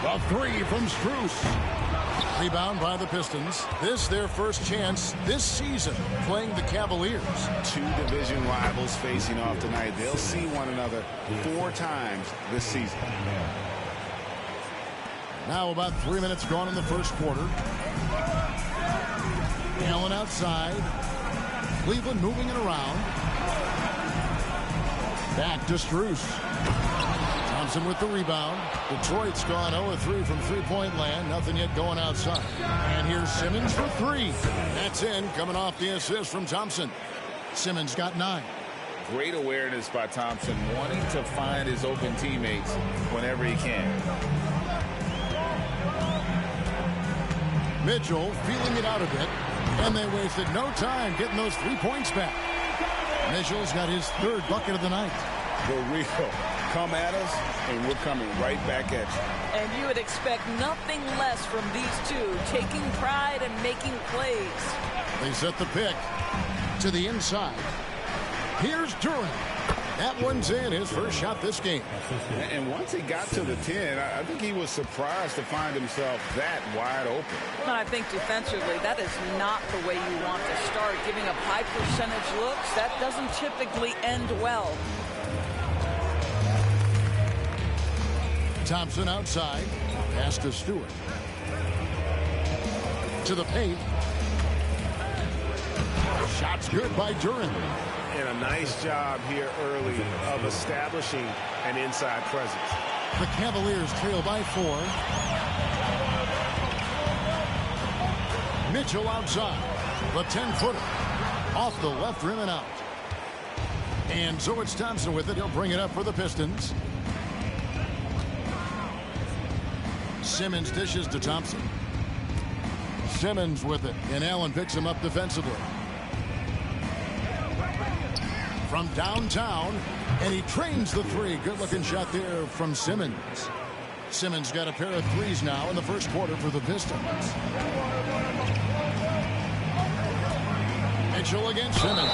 A three from Strus. Rebound by the Pistons. This their first chance this season playing the Cavaliers. 2 division rivals facing off tonight. They'll see one another 4 times this season. Now about 3 minutes gone in the first quarter. Allen outside. Cleveland moving it around. Back to Strus. Thompson with the rebound. Detroit's gone 0-3 from three-point land. Nothing yet going outside. And here's Simmons for 3. That's in, coming off the assist from Thompson. Simmons got 9. Great awareness by Thompson, wanting to find his open teammates whenever he can. Mitchell feeling it out a bit. And they wasted no time getting those 3 points back. Mitchell's got his 3rd bucket of the night. The real. Come at us, and we're coming right back at you. And you would expect nothing less from these two, taking pride and making plays. They set the pick to the inside. Here's Durham. That one's in, his first shot this game. And once he got to the 10, I think he was surprised to find himself that wide open. And I think defensively, that is not the way you want to start. Giving up high percentage looks, that doesn't typically end well. Thompson outside. Pass to Stewart. To the paint. Shots good by Duran. And a nice job here early of establishing an inside presence. The Cavaliers trail by 4. Mitchell outside. The 10-footer. Off the left rim and out. And so it's Thompson with it. He'll bring it up for the Pistons. Simmons dishes to Thompson. Simmons with it. And Allen picks him up defensively. From downtown. And he trains the three. Good-looking shot there from Simmons. Simmons got a pair of threes now in the first quarter for the Pistons. Mitchell against Simmons.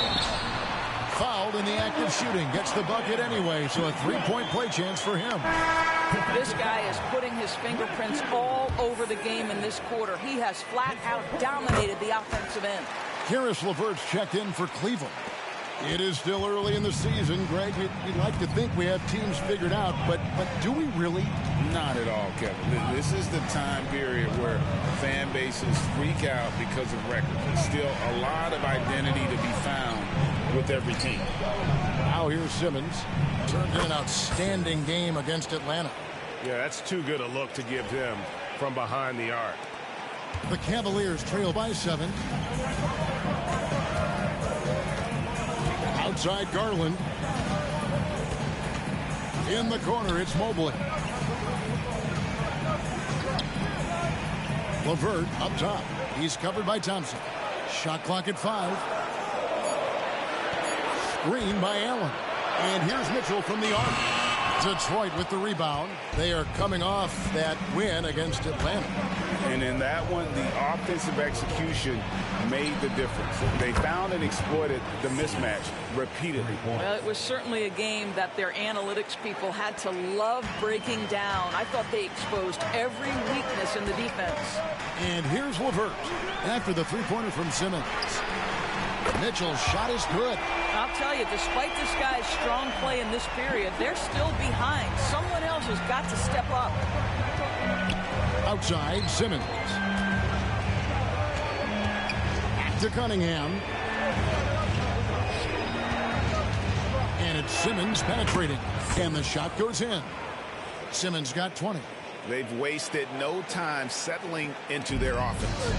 Fouled in the act of shooting. Gets the bucket anyway, so a three-point play chance for him. This guy is putting his fingerprints all over the game in this quarter. He has flat-out dominated the offensive end. Karis LeVert's checked in for Cleveland. It is still early in the season, Greg. We'd like to think we have teams figured out, but do we really? Not at all, Kevin. This is the time period where fan bases freak out because of records. There's still a lot of identity to be found with every team. Now here's Simmons. Turned in an outstanding game against Atlanta. Yeah, that's too good a look to give him from behind the arc. The Cavaliers trail by 7. Outside Garland. In the corner, it's Mobley. LeVert up top. He's covered by Thompson. Shot clock at 5. Screen by Allen. And here's Mitchell from the arc. Detroit with the rebound. They are coming off that win against Atlanta. And in that one, the offensive execution made the difference. They found and exploited the mismatch repeatedly. Well, it was certainly a game that their analytics people had to love breaking down. I thought they exposed every weakness in the defense. And here's LeVert after the three-pointer from Simmons. Mitchell's shot is good. I'll tell you, despite this guy's strong play in this period, they're still behind. Someone else has got to step up. Outside, Simmons. Back to Cunningham. And it's Simmons penetrating. And the shot goes in. Simmons got 20. They've wasted no time settling into their offense.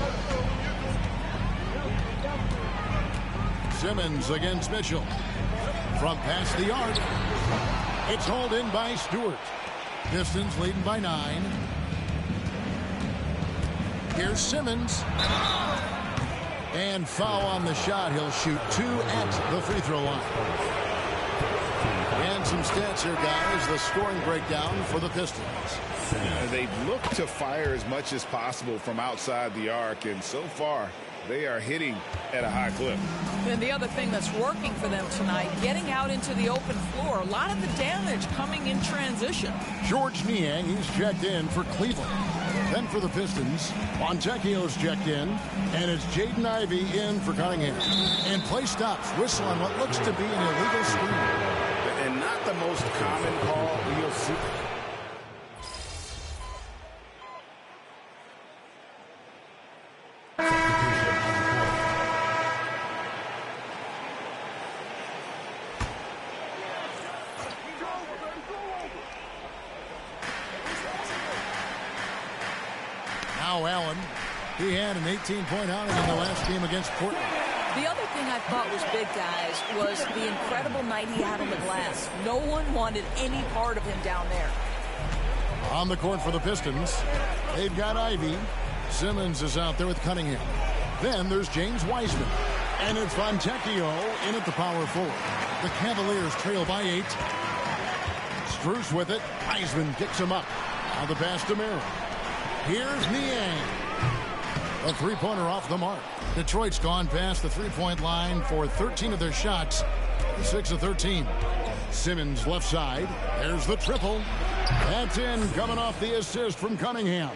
Simmons against Mitchell. From past the arc. It's hauled in by Stewart. Pistons leading by 9. Here's Simmons. And foul on the shot. He'll shoot 2 at the free throw line. And some stats here, guys. The scoring breakdown for the Pistons. They've looked to fire as much as possible from outside the arc, and so far they are hitting at a high clip. And the other thing that's working for them tonight, getting out into the open floor. A lot of the damage coming in transition. George Niang, he's checked in for Cleveland. Then for the Pistons, Fontecchio's checked in, and it's Jaden Ivey in for Cunningham. And play stops. Whistle on what looks to be an illegal screen. And not the most common call you'll see. Now Allen, he had an 18-point outing in the last game against Portland. The other thing I thought was big, guys, was the incredible night he had on the glass. No one wanted any part of him down there. On the court for the Pistons, they've got Ivey. Simmons is out there with Cunningham. Then there's James Wiseman. And it's Fontecchio in at the power forward. The Cavaliers trail by 8. Strus with it. Wiseman kicks him up. Now the pass to Merrill. Here's Niang. A three-pointer off the mark. Detroit's gone past the three-point line for 13 of their shots. 6 of 13. Simmons left side. There's the triple. That's in, coming off the assist from Cunningham.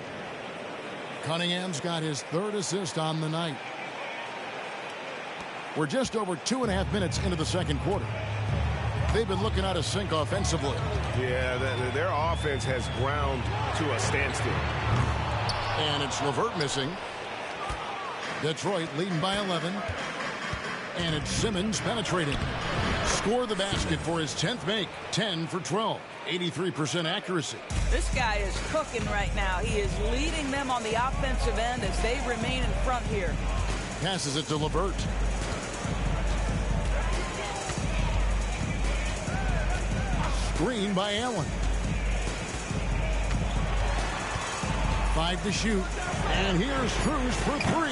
Cunningham's got his 3rd assist on the night. We're just over 2.5 minutes into the second quarter. They've been looking out of sync offensively. Yeah, their offense has ground to a standstill. And it's LeVert missing. Detroit leading by 11. And it's Simmons penetrating. Score the basket for his 10th make. 10 for 12. 83% accuracy. This guy is cooking right now. He is leading them on the offensive end as they remain in front here. Passes it to LeVert. Screen by Allen. 5 to shoot. And here's Cruz for 3.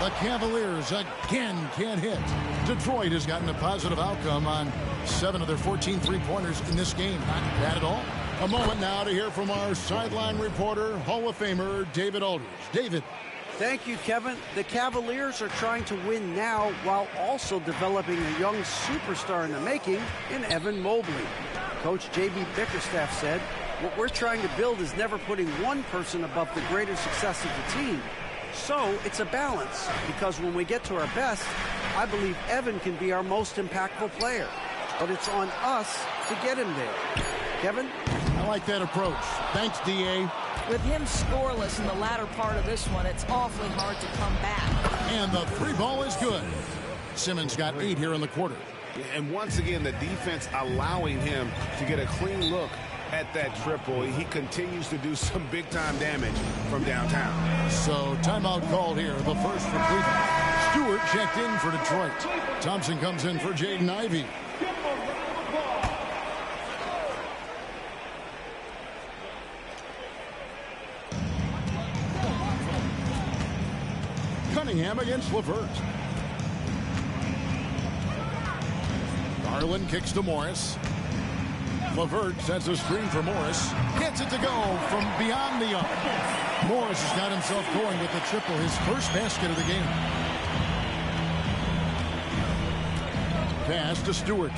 The Cavaliers again can't hit. Detroit has gotten a positive outcome on 7 of their 14 three-pointers in this game. Not bad at all. A moment now to hear from our sideline reporter, Hall of Famer David Aldridge. David. Thank you, Kevin. The Cavaliers are trying to win now while also developing a young superstar in the making in Evan Mobley. Coach J.B. Bickerstaff said, "What we're trying to build is never putting one person above the greater success of the team. So it's a balance, because when we get to our best, I believe Evan can be our most impactful player. But it's on us to get him there." Kevin? I like that approach. Thanks, D.A. With him scoreless in the latter part of this one, it's awfully hard to come back. And the 3 ball is good. Simmons got 8 here in the quarter. And once again, the defense allowing him to get a clean look at that triple. He continues to do some big-time damage from downtown. So timeout called here, the first for Cleveland. Stewart checked in for Detroit. Thompson comes in for Jaden Ivey. Cunningham against LeVert. Garland kicks to Morris. LeVert sets a screen for Morris. Gets it to go from beyond the arc. Morris has got himself going with the triple, his first basket of the game. Pass to Stewart.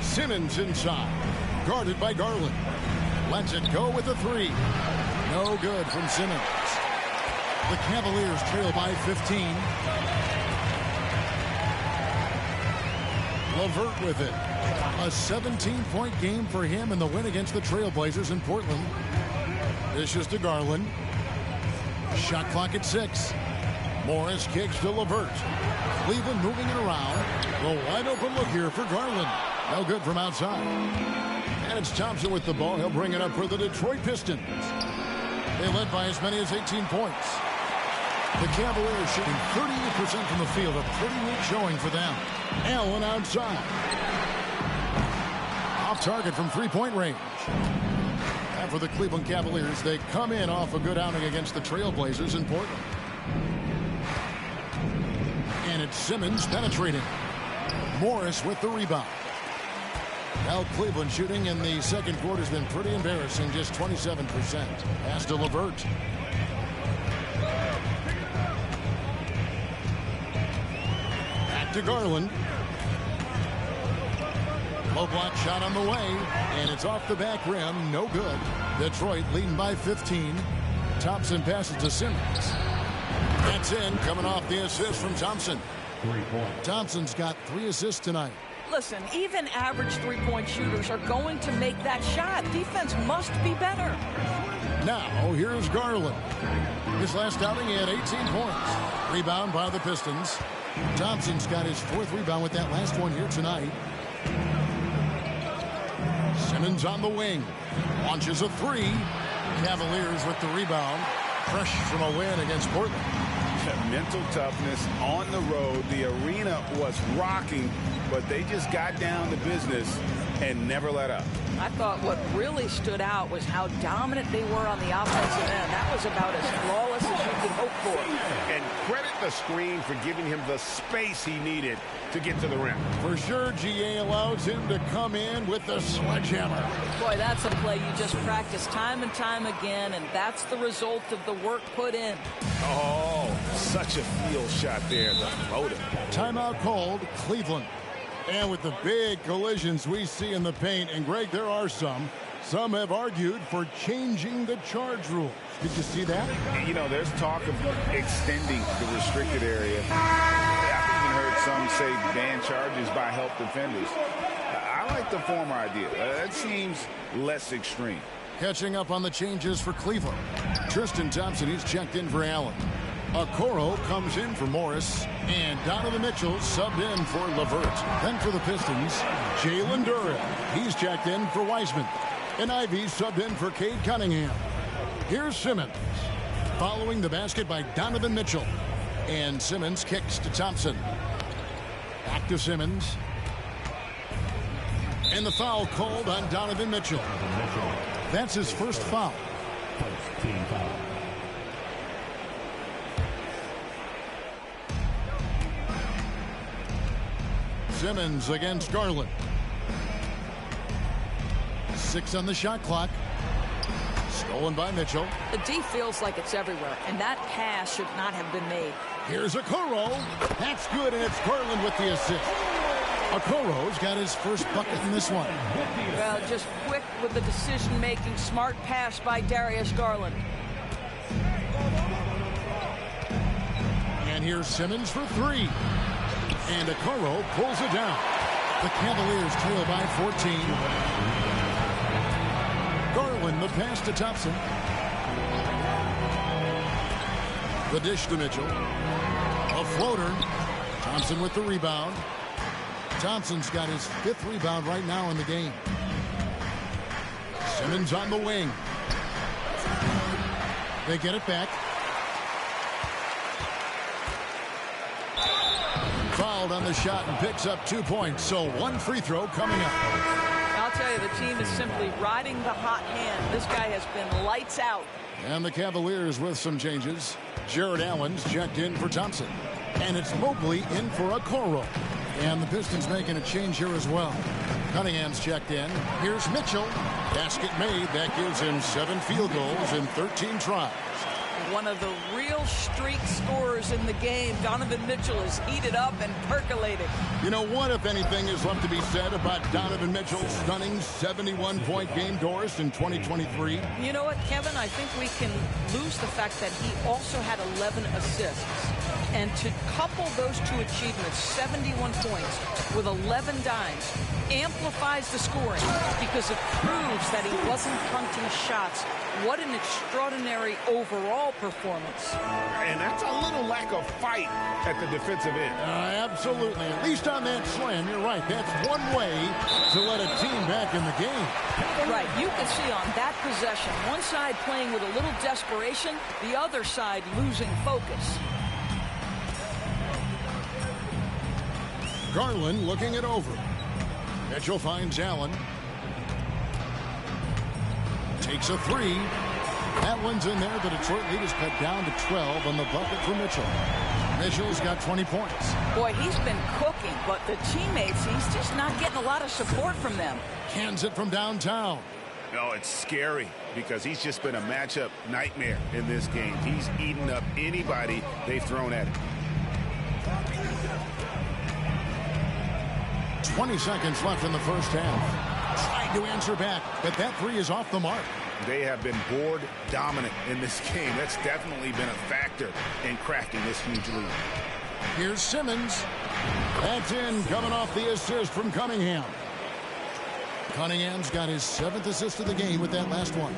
Simmons inside. Guarded by Garland. Lets it go with a 3. No good from Simmons. The Cavaliers trail by 15. LeVert with it. A 17-point game for him in the win against the Trailblazers in Portland. Dishes to Garland. Shot clock at 6. Morris kicks to LeVert. Cleveland moving it around. The wide open look here for Garland. No good from outside. And it's Thompson with the ball. He'll bring it up for the Detroit Pistons. They led by as many as 18 points. The Cavaliers shooting 38% from the field. A pretty weak showing for them. Allen outside. Off target from three-point range. And for the Cleveland Cavaliers, they come in off a good outing against the Trailblazers in Portland. And it's Simmons penetrating. Morris with the rebound. Now Cleveland shooting in the second quarter has been pretty embarrassing, just 27%. Pass to LeVert. Back to Garland. Low block shot on the way, and it's off the back rim. No good. Detroit leading by 15. Thompson passes to Simmons. That's in, coming off the assist from Thompson. Thompson's got 3 assists tonight. Listen, even average three-point shooters are going to make that shot. Defense must be better. Now, here's Garland. His last outing, he had 18 points. Rebound by the Pistons. Thompson's got his 4th rebound with that last one here tonight. Simmons on the wing. Launches a 3. Cavaliers with the rebound. Fresh from a win against Portland. Mental toughness on the road. The arena was rocking, but they just got down to business and never let up. I thought what really stood out was how dominant they were on the offensive end. That was about as flawless as you could hope for. And credit the screen for giving him the space he needed to get to the rim. For sure, GA allows him to come in with the sledgehammer. Boy, that's a play you just practice time and time again, and that's the result of the work put in. Oh, such a field shot there, the motor. Timeout called, Cleveland. And with the big collisions we see in the paint, and Greg, there are some have argued for changing the charge rule. Did you see that? You know, there's talk of extending the restricted area. I've even heard some say ban charges by help defenders. I like the former idea. That seems less extreme. Catching up on the changes for Cleveland. Tristan Thompson, he's checked in for Allen. Okoro comes in for Morris, and Donovan Mitchell subbed in for LeVert. Then for the Pistons, Jalen Duren. He's checked in for Wiseman. And Ivy subbed in for Cade Cunningham. Here's Simmons. Following the basket by Donovan Mitchell. And Simmons kicks to Thompson. Back to Simmons. And the foul called on Donovan Mitchell. That's his first foul. Team foul. Simmons against Garland. 6 on the shot clock. Stolen by Mitchell. The D feels like it's everywhere, and that pass should not have been made. Here's Okoro. That's good, and it's Garland with the assist. Okoro's got his first bucket in this one. Well, just quick with the decision-making. Smart pass by Darius Garland. And here's Simmons for 3. And Okoro pulls it down. The Cavaliers trail by 14. Garland, the pass to Thompson. The dish to Mitchell. A floater. Thompson with the rebound. Thompson's got his 5th rebound right now in the game. Simmons on the wing. They get it back. Fouled on the shot and picks up 2 points. So 1 free throw coming up. I'll tell you, the team is simply riding the hot hand. This guy has been lights out. And the Cavaliers with some changes. Jared Allen's checked in for Thompson. And it's Mobley in for Okoro. And the Pistons making a change here as well. Cunningham's checked in. Here's Mitchell. Basket made. That gives him 7 field goals in 13 tries. One of the real streak scorers in the game. Donovan Mitchell is heated up and percolated. You know, what, if anything, is left to be said about Donovan Mitchell's stunning 71-point game, Doris, in 2023? You know what, Kevin? I think we can lose the fact that he also had 11 assists. And to couple those 2 achievements, 71 points with 11 dimes, amplifies the scoring because it proves that he wasn't punting shots. What an extraordinary overall performance. And that's a little lack of fight at the defensive end. Absolutely. At least on that slam, you're right. That's one way to let a team back in the game. Right. You can see on that possession, one side playing with a little desperation, the other side losing focus. Garland looking it over. Mitchell finds Allen. Takes a 3. That one's in there. The Detroit lead is cut down to 12 on the bucket for Mitchell. Mitchell's got 20 points. Boy, he's been cooking, but the teammates, he's just not getting a lot of support from them. Cans it from downtown. No, it's scary because he's just been a matchup nightmare in this game. He's eaten up anybody they've thrown at him. 20 seconds left in the first half. Trying to answer back, but that 3 is off the mark. They have been board dominant in this game. That's definitely been a factor in cracking this huge lead. Here's Simmons. That's in, coming off the assist from Cunningham. Cunningham's got his 7th assist of the game with that last one.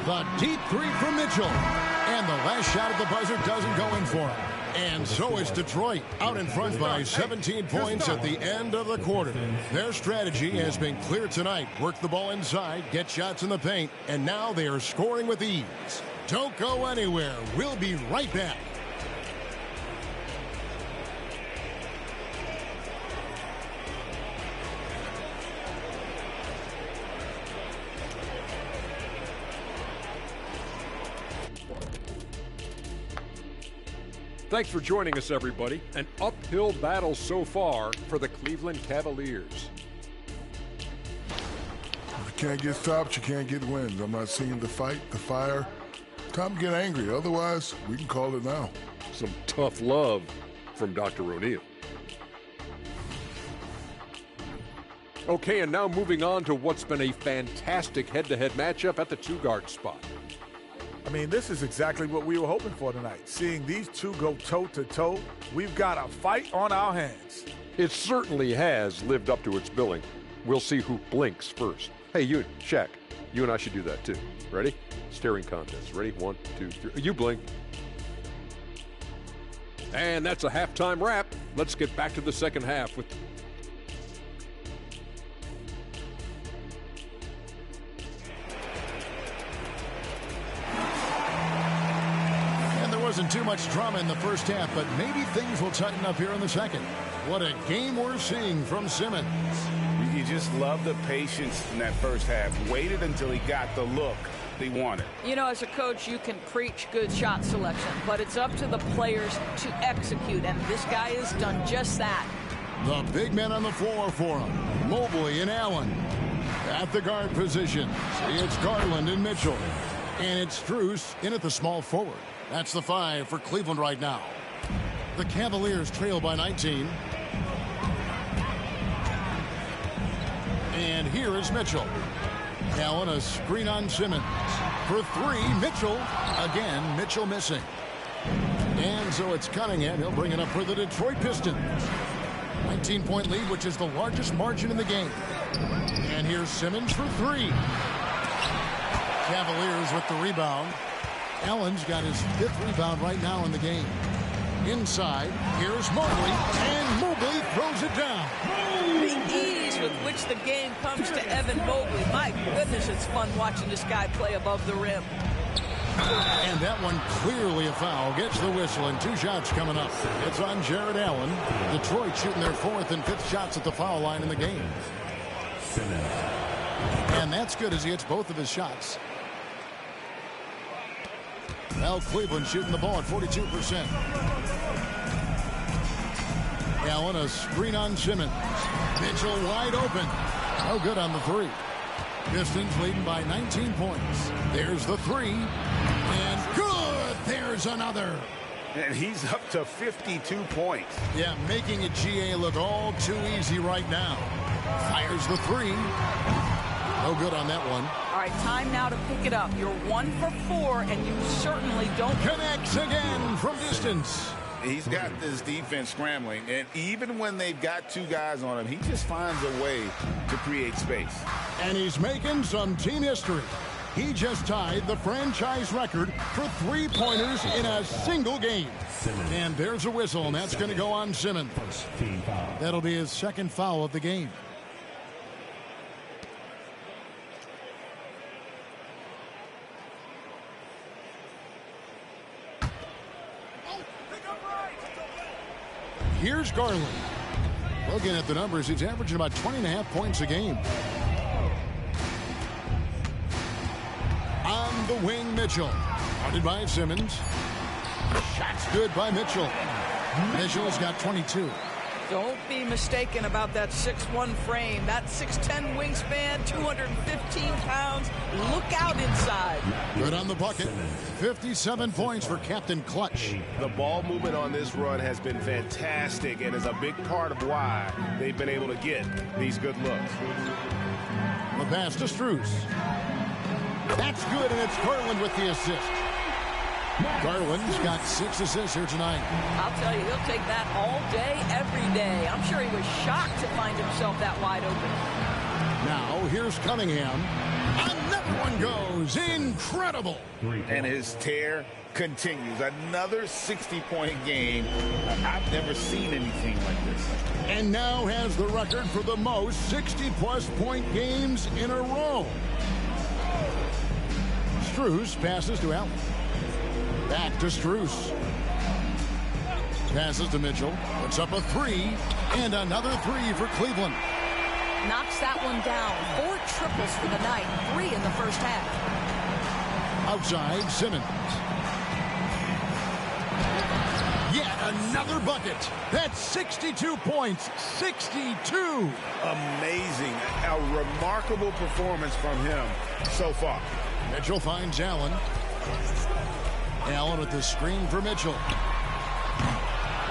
The deep 3 from Mitchell. And the last shot at the buzzer doesn't go in for him. And so is Detroit, out in front by 17 points at the end of the quarter. Their strategy has been clear tonight. Work the ball inside, get shots in the paint, and now they are scoring with ease. Don't go anywhere. We'll be right back. Thanks for joining us, everybody. An uphill battle so far for the Cleveland Cavaliers. If you can't get stops, you can't get wins. I'm not seeing the fight, the fire. Time to get angry. Otherwise, we can call it now. Some tough love from Dr. O'Neill. Okay, and now moving on to what's been a fantastic head-to-head matchup at the 2-guard spot. I mean, this is exactly what we were hoping for tonight. Seeing these two go toe-to-toe, we've got a fight on our hands. It certainly has lived up to its billing. We'll see who blinks first. Hey, you, Shaq, You and I should do that too. Ready? Staring contest. Ready? 1, 2, 3. You blink. And that's a halftime wrap. Let's get back to the second half with wasn't too much drama in the first half, but maybe things will tighten up here in the second. What a game we're seeing from Simmons. You just love the patience in that first half. Waited until he got the look he wanted. You know, as a coach, you can preach good shot selection, but it's up to the players to execute, and this guy has done just that. The big men on the floor for him. Mobley and Allen. At the guard position, it's Garland and Mitchell. And it's Strus in at the small forward. That's the 5 for Cleveland right now. The Cavaliers trail by 19. And here is Mitchell. Allen, a screen on Simmons. For 3, Mitchell. Again, Mitchell missing. And so it's Cunningham. He'll bring it up for the Detroit Pistons. 19-point lead, which is the largest margin in the game. And here's Simmons for 3. Cavaliers with the rebound. Allen's got his 5th rebound right now in the game. Inside, here's Mobley, and Mobley throws it down. The ease with which the game comes to Evan Mobley. My goodness, it's fun watching this guy play above the rim. And that one clearly a foul. Gets the whistle, and 2 shots coming up. It's on Jared Allen. Detroit shooting their 4th and 5th shots at the foul line in the game. And that's good as he hits both of his shots. Now Cleveland shooting the ball at 42%. Allen, a screen on Simmons. Mitchell wide open. No good on the 3. Pistons leading by 19 points. There's the 3. And good! There's another. And he's up to 52 points. Yeah, making it GA look all too easy right now. Fires the 3. No good on that one. All right, time now to pick it up. You're 1 for 4, and you certainly don't... Connects again from distance. He's got this defense scrambling, and even when they've got 2 guys on him, he just finds a way to create space. And he's making some team history. He just tied the franchise record for 3-pointers in a single game. And there's a whistle, and that's going to go on Simmons. That'll be his 2nd foul of the game. Here's Garland. Looking at the numbers, he's averaging about 20.5 points a game. On the wing, Mitchell. Guarded by Simmons. Shot's good by Mitchell. Mitchell's got 22. Don't be mistaken about that 6'1 frame. That 6'10 wingspan, 215 pounds. Look out inside. Good on the bucket. 57 points for Captain Clutch. The ball movement on this run has been fantastic and is a big part of why they've been able to get these good looks. The pass to Strus. That's good, and it's Garland with the assist. Garland's got 6 assists here tonight. I'll tell you, he'll take that all day, every day. I'm sure he was shocked to find himself that wide open. Now, here's Cunningham. Another one goes. Incredible. And his tear continues. Another 60-point game. I've never seen anything like this. And now has the record for the most 60-plus point games in a row. Strus passes to Allen. Back to Strus. Passes to Mitchell. Puts up a 3. And another 3 for Cleveland. Knocks that one down. 4 triples for the night. 3 in the first half. Outside, Simmons. Yet another bucket. That's 62 points. 62. Amazing. A remarkable performance from him so far. Mitchell finds Allen. Allen with the screen for Mitchell.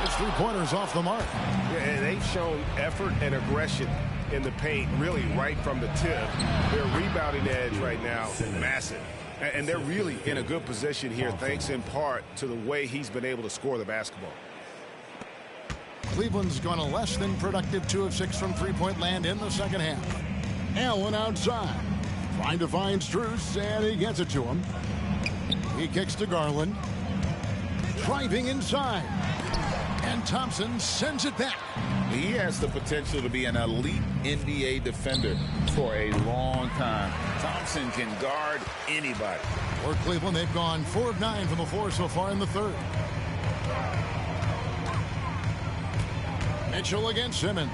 His 3-pointers off the mark. Yeah, they've shown effort and aggression in the paint, really right from the tip. Their rebounding edge right now, massive. And they're really in a good position here, thanks in part to the way he's been able to score the basketball. Cleveland's gone a less than productive 2 of 6 from 3-point land in the second half. Allen outside. Trying to find Strus, and he gets it to him. He kicks to Garland. Driving inside. And Thompson sends it back. He has the potential to be an elite NBA defender for a long time. Thompson can guard anybody. For Cleveland, they've gone 4 of 9 from the floor so far in the third. Mitchell against Simmons.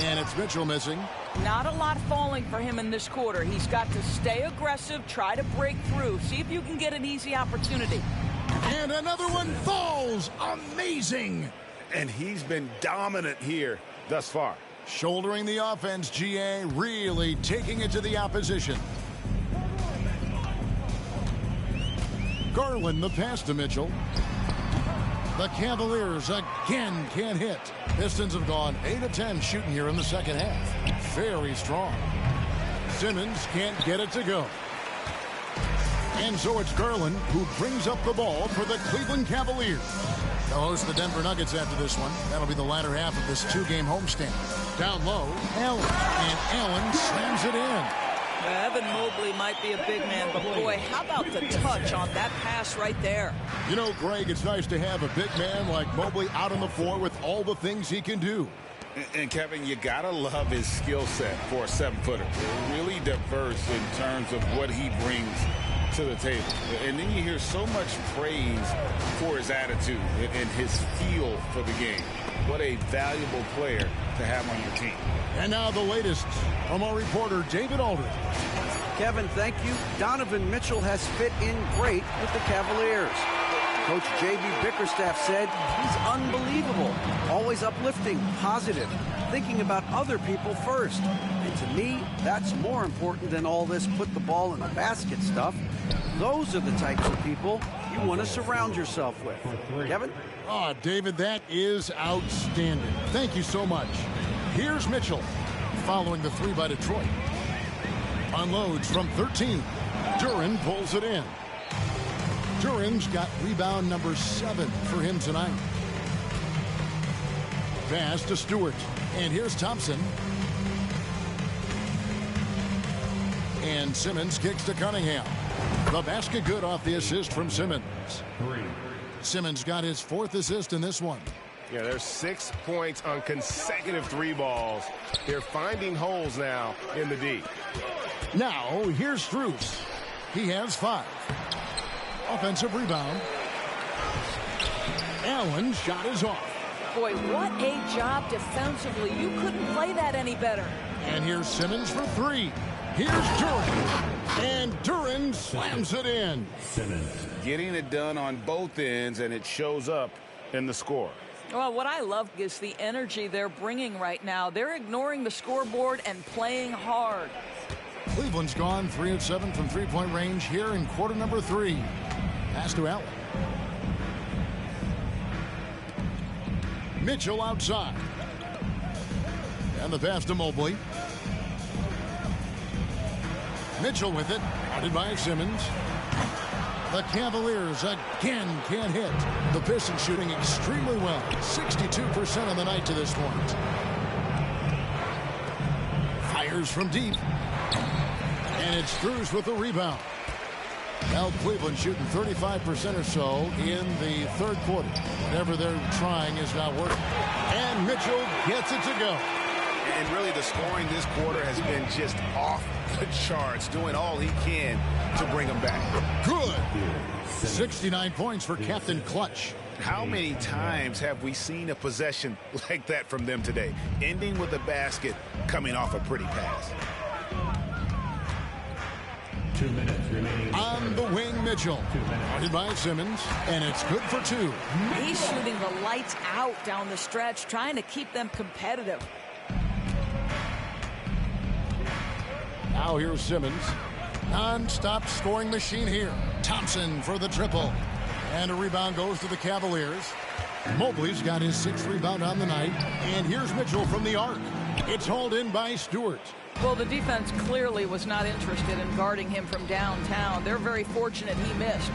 And it's Mitchell missing. Not a lot falling for him in this quarter. He's got to stay aggressive, try to break through, see if you can get an easy opportunity. And another one falls. Amazing. And he's been dominant here thus far. Shouldering the offense, GA, really taking it to the opposition. Garland the pass to Mitchell. The Cavaliers again can't hit. Pistons have gone 8 of 10 shooting here in the second half. Very strong. Simmons can't get it to go. And so it's Garland who brings up the ball for the Cleveland Cavaliers. They'll host the Denver Nuggets after this one. That'll be the latter half of this 2-game homestand. Down low, Allen. And Allen slams it in. Evan Mobley might be a big man, but boy, how about the touch on that pass right there? You know, Greg, it's nice to have a big man like Mobley out on the floor with all the things he can do. And Kevin, you gotta love his skill set for a 7-footer. Really diverse in terms of what he brings to the table. And then you hear so much praise for his attitude and his feel for the game. What a valuable player to have on your team. And now the latest from our reporter, David Aldridge. Kevin, thank you. Donovan Mitchell has fit in great with the Cavaliers. Coach J.B. Bickerstaff said he's unbelievable, always uplifting, positive, thinking about other people first. And to me, that's more important than all this put the ball in the basket stuff. Those are the types of people you want to surround yourself with. Kevin? Oh, David, that is outstanding. Thank you so much. Here's Mitchell following the 3 by Detroit. Unloads from 13. Duren pulls it in. Duren's got rebound number 7 for him tonight. Pass to Stewart. And here's Thompson. And Simmons kicks to Cunningham. The basket good off the assist from Simmons. Simmons got his 4th assist in this one. Yeah, there's 6 points on consecutive 3 balls. They're finding holes now in the D. Now, here's Strus. He has 5. Offensive rebound. Allen's shot is off. Boy, what a job defensively. You couldn't play that any better. And here's Simmons for 3. Here's Duren. And Duren slams it in. Simmons getting it done on both ends, and it shows up in the score. Well, what I love is the energy they're bringing right now. They're ignoring the scoreboard and playing hard. Cleveland's gone 3 of 7 from three-point range here in quarter number 3. Pass to Allen. Mitchell outside. And the pass to Mobley. Mitchell with it. Guarded by Simmons. The Cavaliers again can't hit. The Pistons shooting extremely well. 62% on the night to this point. Fires from deep. And it's Strus with the rebound. Now Cleveland shooting 35% or so in the third quarter. Whatever they're trying is not working. And Mitchell gets it to go. And really the scoring this quarter has been just off the charts, doing all he can to bring them back. Good. 69 points for Captain Clutch. How many times have we seen a possession like that from them today? Ending with a basket, coming off a pretty pass. 2 minutes remaining. On the wing, Mitchell. Guarded by Simmons, and it's good for 2. He's shooting the lights out down the stretch, trying to keep them competitive. Now here's Simmons. Non-stop scoring machine here. Thompson for the triple. And a rebound goes to the Cavaliers. Mobley's got his 6th rebound on the night. And here's Mitchell from the arc. It's hauled in by Stewart. Well, the defense clearly was not interested in guarding him from downtown. They're very fortunate he missed.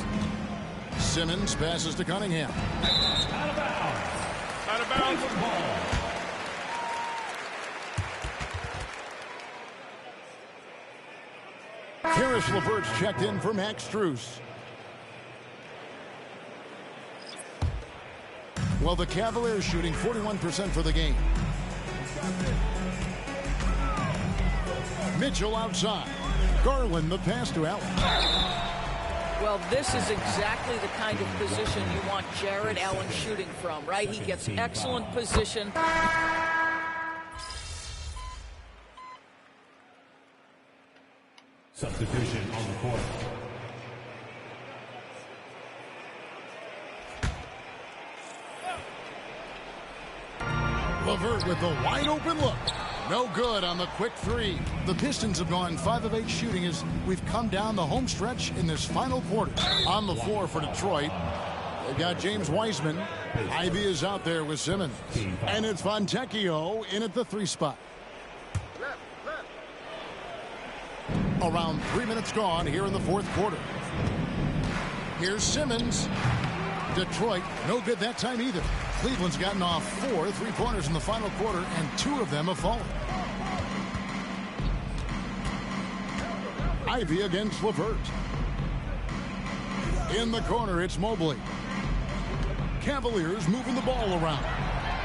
Simmons passes to Cunningham. Out of bounds. Out of bounds. Ball. Karis LeVert's checked in for Max Strus. Well, the Cavaliers shooting 41% for the game. Mitchell outside. Garland the pass to Allen. Well, this is exactly the kind of position you want Jared Allen shooting from, right? He gets excellent position. Substitution on the court. LeVert with the wide open look. No good on the quick three. The Pistons have gone 5 of 8 shooting as we've come down the home stretch in this final quarter. On the floor for Detroit, they've got James Wiseman. Ivy is out there with Simmons. And it's Fontecchio in at the 3 spot. Around 3 minutes gone here in the fourth quarter. Here's Simmons. Detroit, no good that time either. Cleveland's gotten off 4 3-pointers in the final quarter, and 2 of them have fallen. Ivy against LeVert. In the corner, it's Mobley. Cavaliers moving the ball around.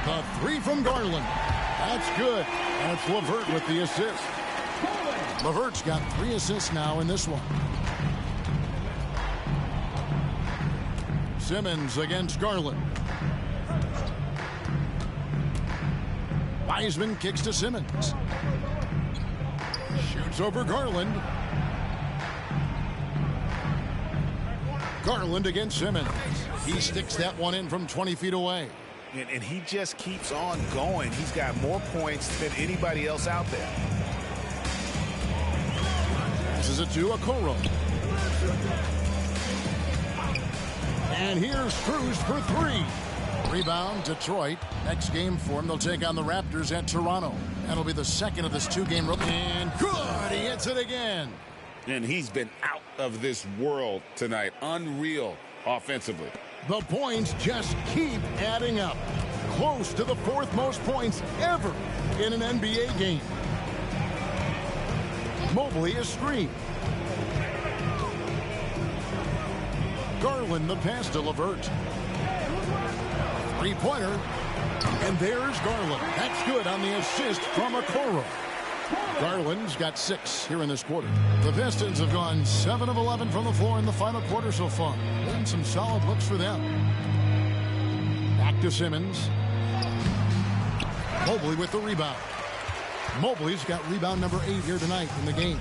The 3 from Garland. That's good. That's LeVert with the assist. LeVert's got 3 assists now in this one. Simmons against Garland. Wiseman kicks to Simmons. Shoots over Garland. Garland against Simmons. He sticks that one in from 20 feet away. And he just keeps on going. He's got more points than anybody else out there. Passes it to Okoro. And here's Strus for 3. Rebound, Detroit. Next game for them, they'll take on the Raptors at Toronto. That'll be the second of this 2-game road. And good, he hits it again. And he's been out of this world tonight. Unreal offensively. The points just keep adding up. Close to the 4th most points ever in an NBA game. Mobley is screened. Garland the pass to LeVert. 3-pointer. And there's Garland. That's good on the assist from Okoro. Garland's got 6 here in this quarter. The Pistons have gone 7 of 11 from the floor in the final quarter so far. And some solid looks for them. Back to Simmons. Mobley with the rebound. Mobley's got rebound number 8 here tonight in the game.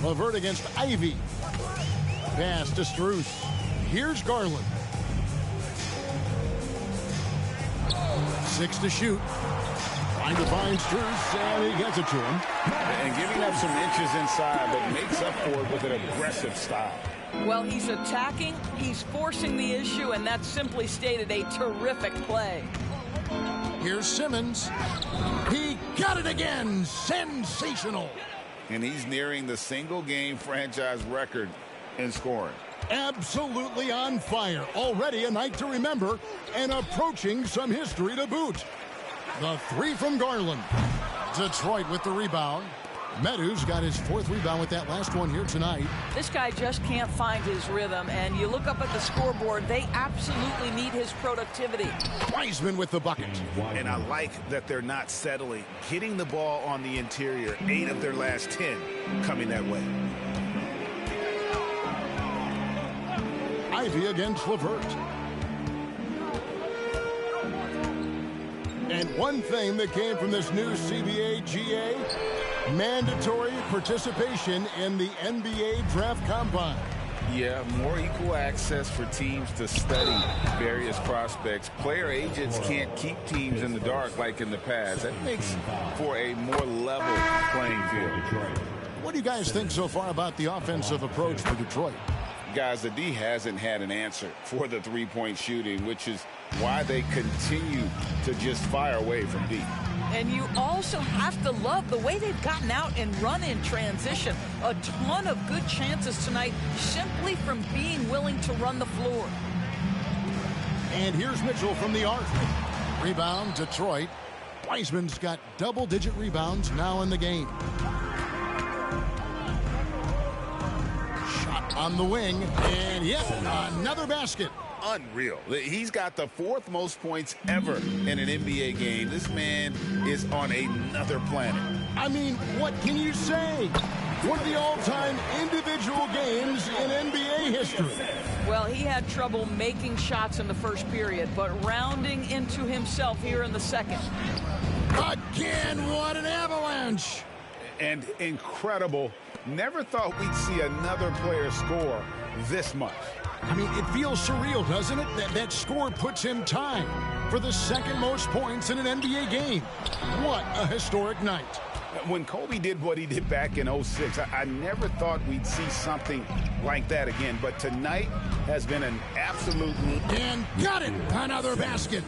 LeVert against Ivy. Pass to Strus. Here's Garland. 6 to shoot. Trying to find Strus, and he gets it to him. And giving up some inches inside, but makes up for it with an aggressive style. Well, he's attacking, he's forcing the issue, and that's simply stated a terrific play. Here's Simmons. He got it again. Sensational. And he's nearing the single-game franchise record in scoring. Absolutely on fire. Already a night to remember and approaching some history to boot. The 3 from Garland. Detroit with the rebound. Meadows got his 4th rebound with that last one here tonight. This guy just can't find his rhythm, and you look up at the scoreboard, they absolutely need his productivity. Wiseman with the bucket. And I like that they're not settling. Hitting the ball on the interior, 8 of their last 10 coming that way. Ivy against LeVert. And one thing that came from this new CBA GA, mandatory participation in the NBA Draft Combine. Yeah, more equal access for teams to study various prospects. Player agents can't keep teams in the dark like in the past. That makes for a more level playing field. What do you guys think so far about the offensive approach for Detroit? Guys, the D hasn't had an answer for the three-point shooting, which is why they continue to just fire away from deep. And you also have to love the way they've gotten out and run in transition. A ton of good chances tonight simply from being willing to run the floor. And here's Mitchell from the arc. Rebound, Detroit. Wiseman's got double-digit rebounds now in the game. Shot on the wing, and yet another basket. Unreal. He's got the 4th most points ever in an NBA game. This man is on another planet. I mean, what can you say? One of the all-time individual games in NBA history. Well, he had trouble making shots in the first period, but rounding into himself here in the second. Again, what an avalanche! And incredible. Never thought we'd see another player score this much. I mean, it feels surreal, doesn't it? That score puts him tied for the 2nd most points in an NBA game. What a historic night. When Kobe did what he did back in 06, I never thought we'd see something like that again. But tonight has been an absolute... And got it! Another basket!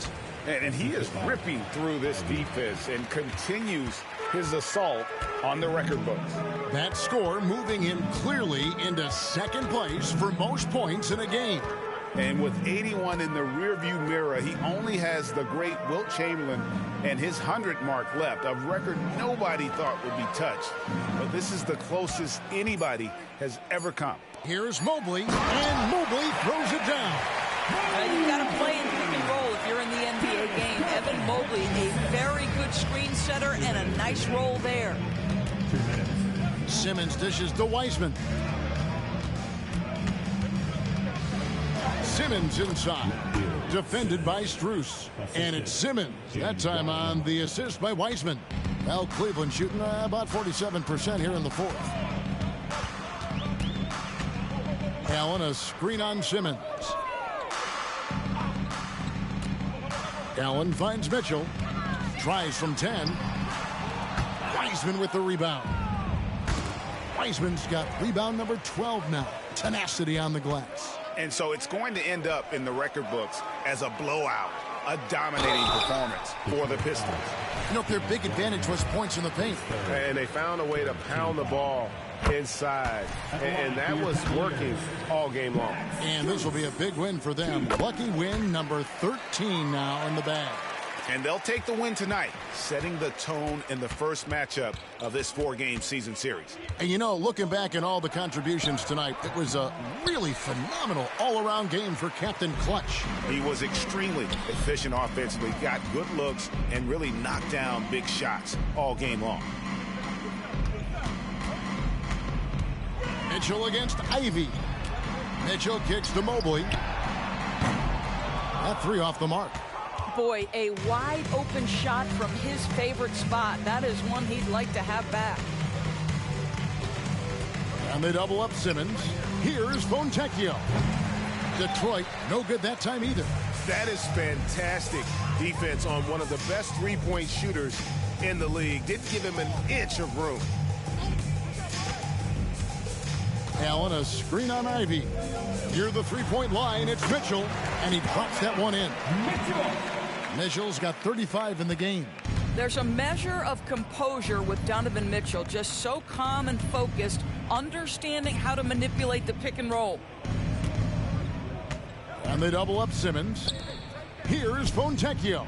And he is ripping through this defense and continues his assault on the record books. That score moving him clearly into 2nd place for most points in a game. And with 81 in the rearview mirror, he only has the great Wilt Chamberlain and his 100 mark left, a record nobody thought would be touched. But this is the closest anybody has ever come. Here's Mobley, and Mobley throws it down. You've got to play in pick and roll if you're in the NBA game. Evan Mobley, a very good screen setter and a nice roll there. Simmons dishes to Wiseman. Simmons inside, defended by Strus. And it's Simmons, that time on the assist by Wiseman. Well, Cleveland shooting about 47% here in the 4th. Allen, a screen on Simmons. Allen finds Mitchell. Tries from 10. Wiseman with the rebound. Wiseman's got rebound number 12 now. Tenacity on the glass. And so it's going to end up in the record books as a blowout, a dominating performance for the Pistons. You know, their big advantage was points in the paint. And they found a way to pound the ball inside. And that was working all game long. And this will be a big win for them. Lucky win number 13 now in the bag. And they'll take the win tonight, setting the tone in the first matchup of this 4-game season series. And you know, looking back at all the contributions tonight, it was a really phenomenal all-around game for Captain Clutch. He was extremely efficient offensively, got good looks, and really knocked down big shots all game long. Mitchell against Ivy. Mitchell kicks to Mobley. That 3 off the mark. Boy, a wide open shot from his favorite spot. That is one he'd like to have back. And they double up Simmons. Here's Fontecchio. Detroit, no good that time either. That is fantastic defense on one of the best three-point shooters in the league. Didn't give him an inch of room. Allen, a screen on Ivy. Near the three-point line, it's Mitchell, and he drops that one in. Mitchell's got 35 in the game. There's a measure of composure with Donovan Mitchell, just so calm and focused, understanding how to manipulate the pick and roll. And they double up Simmons. Here's Fontecchio.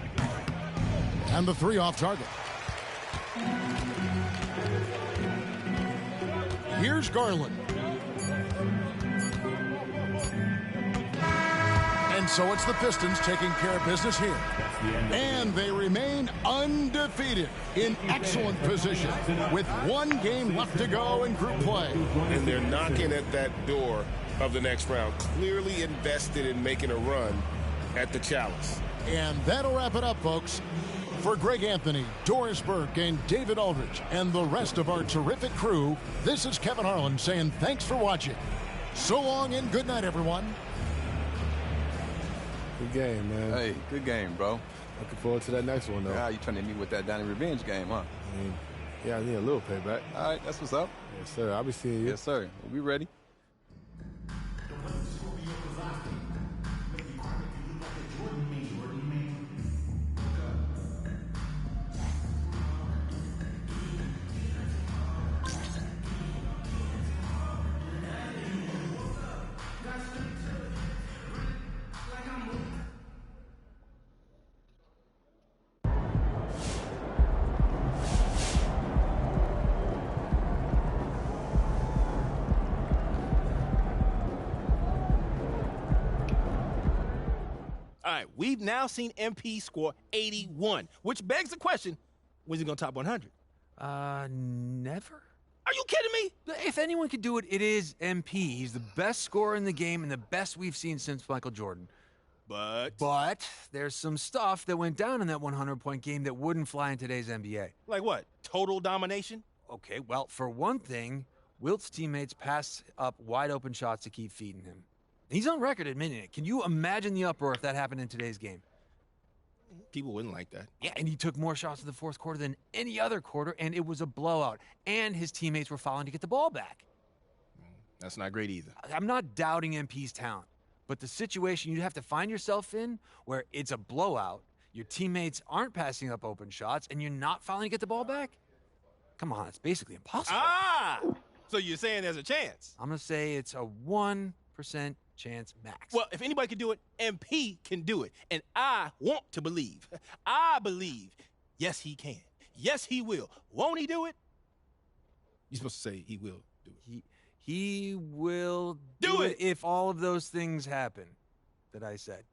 And the 3 off target. Here's Garland. And so it's the Pistons taking care of business here. And they remain undefeated in excellent position with 1 game left to go in group play. And they're knocking at that door of the next round, clearly invested in making a run at the Chalice. And that'll wrap it up, folks. For Greg Anthony, Doris Burke, and David Aldridge, and the rest of our terrific crew, this is Kevin Harlan saying thanks for watching. So long and good night, everyone. Good game, man. Hey, good game, bro. Looking forward to that next one, though. Yeah, you trying to hit me with that Donnie revenge game, huh? I mean, yeah, I need a little payback. All right, that's what's up. Yes, sir. I'll be seeing you. Yes, sir. We'll be ready. All right, we've now seen MP score 81, which begs the question, when's he going to top 100? Never. Are you kidding me? If anyone could do it, it is MP. He's the best scorer in the game and the best we've seen since Michael Jordan. But there's some stuff that went down in that 100-point game that wouldn't fly in today's NBA. Like what? Total domination? Okay, well, for one thing, Wilt's teammates passed up wide-open shots to keep feeding him. He's on record admitting it. Can you imagine the uproar if that happened in today's game? People wouldn't like that. Yeah, and he took more shots in the fourth quarter than any other quarter, and it was a blowout. And his teammates were fouling to get the ball back. That's not great either. I'm not doubting MP's talent, but the situation you have to find yourself in where it's a blowout, your teammates aren't passing up open shots, and you're not fouling to get the ball back? Come on, it's basically impossible. So you're saying there's a chance? I'm going to say it's a 1% chance max. Well, if anybody can do it, MP can do it. And I want to believe. I believe, yes, he can. Yes, he will. Won't he do it? You're supposed to say he will do it. He will do it if all of those things happen that I said.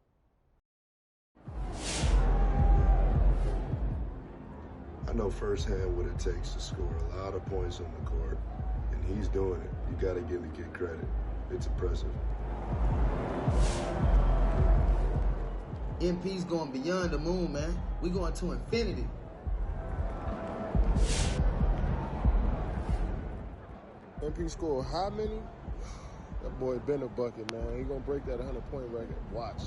I know firsthand what it takes to score a lot of points on the court, and he's doing it. You got to give the kid credit. It's impressive. MP's going beyond the moon, man. We going to infinity. MP scored how many? That boy been a bucket, man. He gonna break that 100-point record. Watch.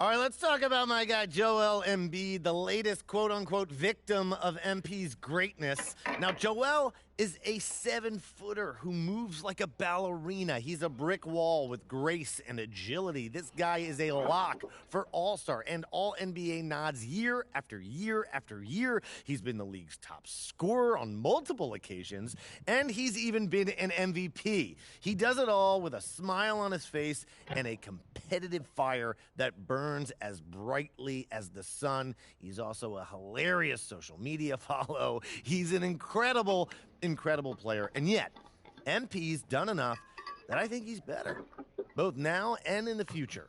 All right, let's talk about my guy Joel Embiid, the latest quote-unquote victim of MP's greatness. Now, Joel is a 7-footer who moves like a ballerina. He's a brick wall with grace and agility. This guy is a lock for All-Star and All-NBA nods year after year after year. He's been the league's top scorer on multiple occasions, and he's even been an MVP. He does it all with a smile on his face and a competitive fire that burns as brightly as the sun. He's also a hilarious social media follow. He's an incredible player, and yet MP's done enough that I think he's better, both now and in the future.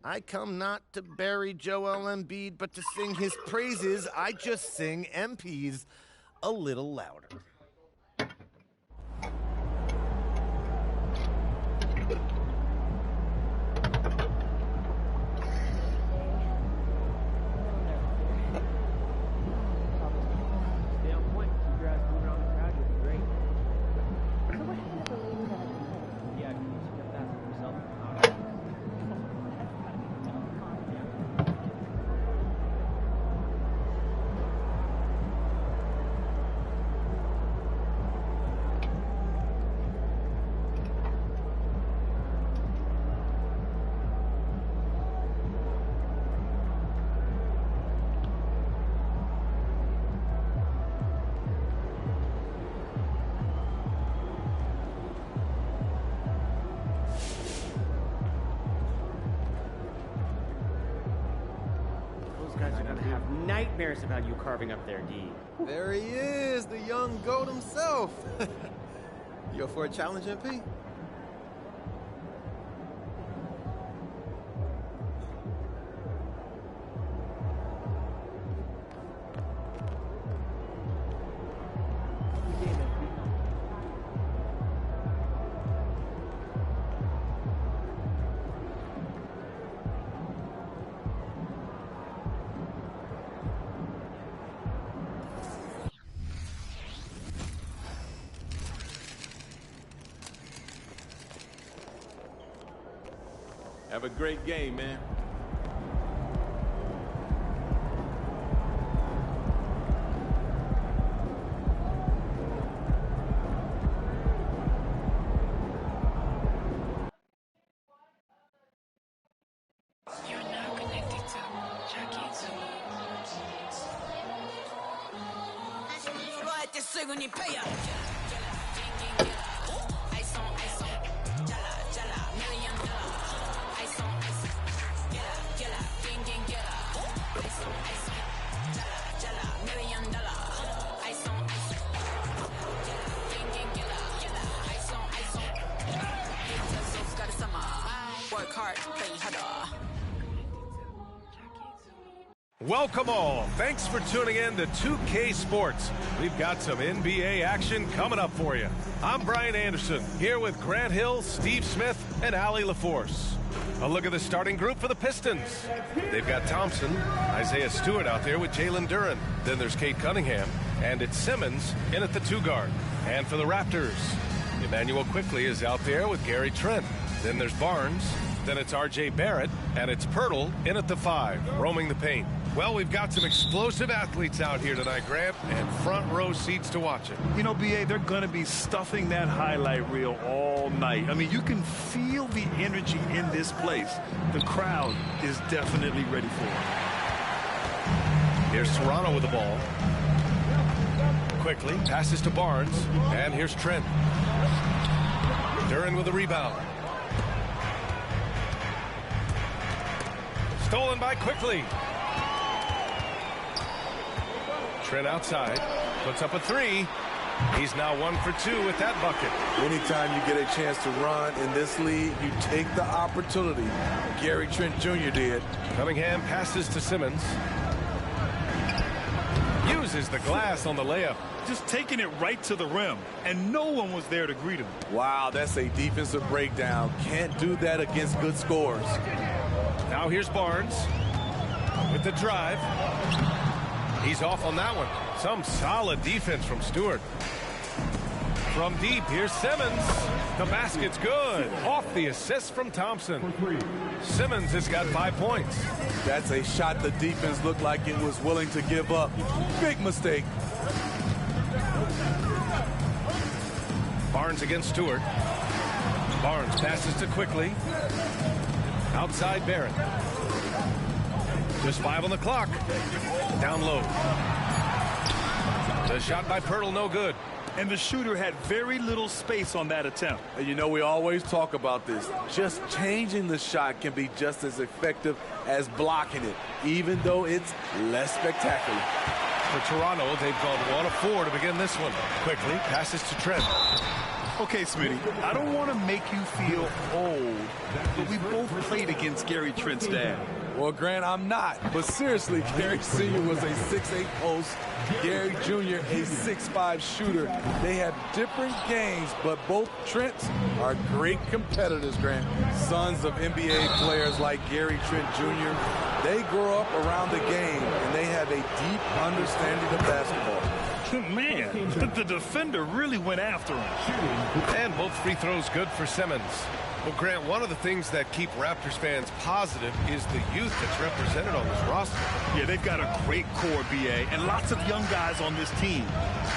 I come not to bury Joel Embiid, but to sing his praises. I just sing MP's a little louder. Nightmares about you carving up their D. There he is, the young GOAT himself. You up for a challenge, MP? Have a great game, man. You're now connected to Jackie Zulu. part, play harder. Welcome all. Thanks for tuning in to 2K Sports. We've got some NBA action coming up for you. I'm Brian Anderson, here with Grant Hill, Steve Smith, and Allie LaForce. A look at the starting group for the Pistons. They've got Thompson, Isaiah Stewart out there with Jalen Duren. Then there's Kate Cunningham, and it's Simmons in at the 2 guard. And for the Raptors, Emmanuel Quickley is out there with Gary Trent. Then there's Barnes, then it's R.J. Barrett, and it's Pirtle in at the 5, roaming the paint. Well, we've got some explosive athletes out here tonight, Grant, and front row seats to watch it. You know, B.A., they're going to be stuffing that highlight reel all night. I mean, you can feel the energy in this place. The crowd is definitely ready for it. Here's Toronto with the ball. Quickly passes to Barnes, and here's Trent. Duren with the rebound. Stolen by Quickley. Trent outside, puts up a 3. He's now 1 for 2 with that bucket. Anytime you get a chance to run in this league, you take the opportunity. Gary Trent Jr. did. Cunningham passes to Simmons. Uses the glass on the layup. Just taking it right to the rim, and no one was there to greet him. Wow, that's a defensive breakdown. Can't do that against good scores. Now here's Barnes with the drive. He's off on that one. Some solid defense from Stewart. From deep, here's Simmons. The basket's good. Off the assist from Thompson. Simmons has got 5 points. That's a shot the defense looked like it was willing to give up. Big mistake. Barnes against Stewart. Barnes passes to Quickley. Outside Barrett. Just 5 on the clock. Down low. The shot by Pirtle, no good. And the shooter had very little space on that attempt. And you know, we always talk about this. Just changing the shot can be just as effective as blocking it, even though it's less spectacular. For Toronto, they've gone 1 of 4 to begin this one. Quickly passes to Trent. Okay, Smitty, I don't want to make you feel old, but we both played against Gary Trent's dad. Well, Grant, I'm not. But seriously, Gary Sr. was a 6'8 post. Gary Jr. a 6'5 shooter. They have different games, but both Trents are great competitors, Grant. Sons of NBA players like Gary Trent Jr. They grow up around the game, and they have a deep understanding of basketball. Man, the defender really went after him. And both free throws good for Simmons. Well, Grant, one of the things that keep Raptors fans positive is the youth that's represented on this roster. Yeah, they've got a great core, B.A., and lots of young guys on this team.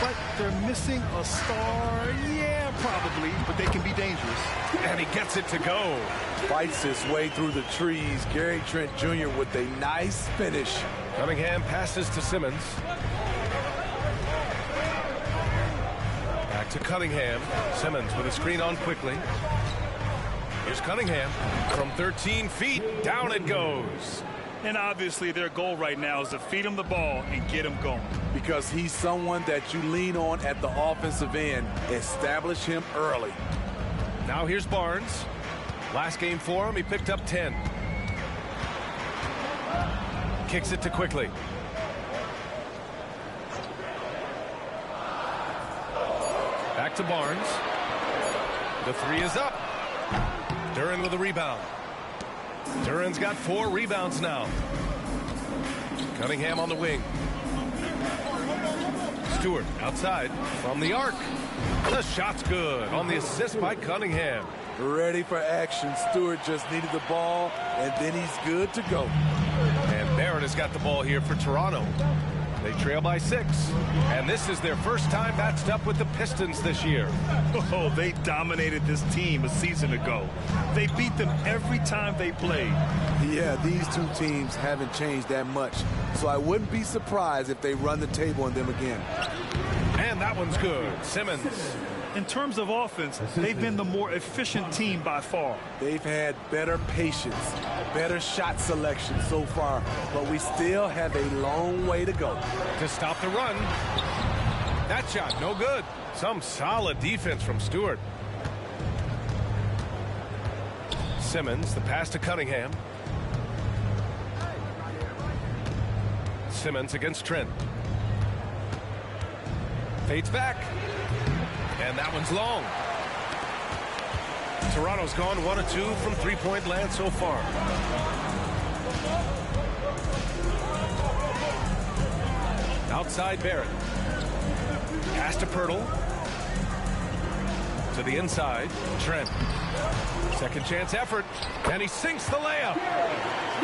But they're missing a star. Yeah, probably, but they can be dangerous. And he gets it to go. Fights his way through the trees. Gary Trent Jr. with a nice finish. Cunningham passes to Simmons. Back to Cunningham. Simmons with a screen on Quickley. Here's Cunningham from 13 feet. Down it goes. And obviously their goal right now is to feed him the ball and get him going. Because he's someone that you lean on at the offensive end. Establish him early. Now here's Barnes. Last game for him, he picked up 10. Kicks it to Quickley. Back to Barnes. The 3 is up. Duren with a rebound. Duren's got 4 rebounds now. Cunningham on the wing. Stewart outside from the arc. The shot's good on the assist by Cunningham. Ready for action. Stewart just needed the ball, and then he's good to go. And Barrett has got the ball here for Toronto. They trail by 6, and this is their first time matched up with the Pistons this year. Oh, they dominated this team a season ago. They beat them every time they played. Yeah, these two teams haven't changed that much, so I wouldn't be surprised if they run the table on them again. And that one's good. Simmons. In terms of offense, they've been the more efficient team by far. They've had better patience, better shot selection so far, but we still have a long way to go. To stop the run. That shot, no good. Some solid defense from Stewart. Simmons, the pass to Cunningham. Simmons against Trent. Fades back. And that one's long. Toronto's gone 1 of 2 from three-point land so far. Outside Barrett. Pass to Pirtle. To the inside. Trent. Second chance effort. And he sinks the layup.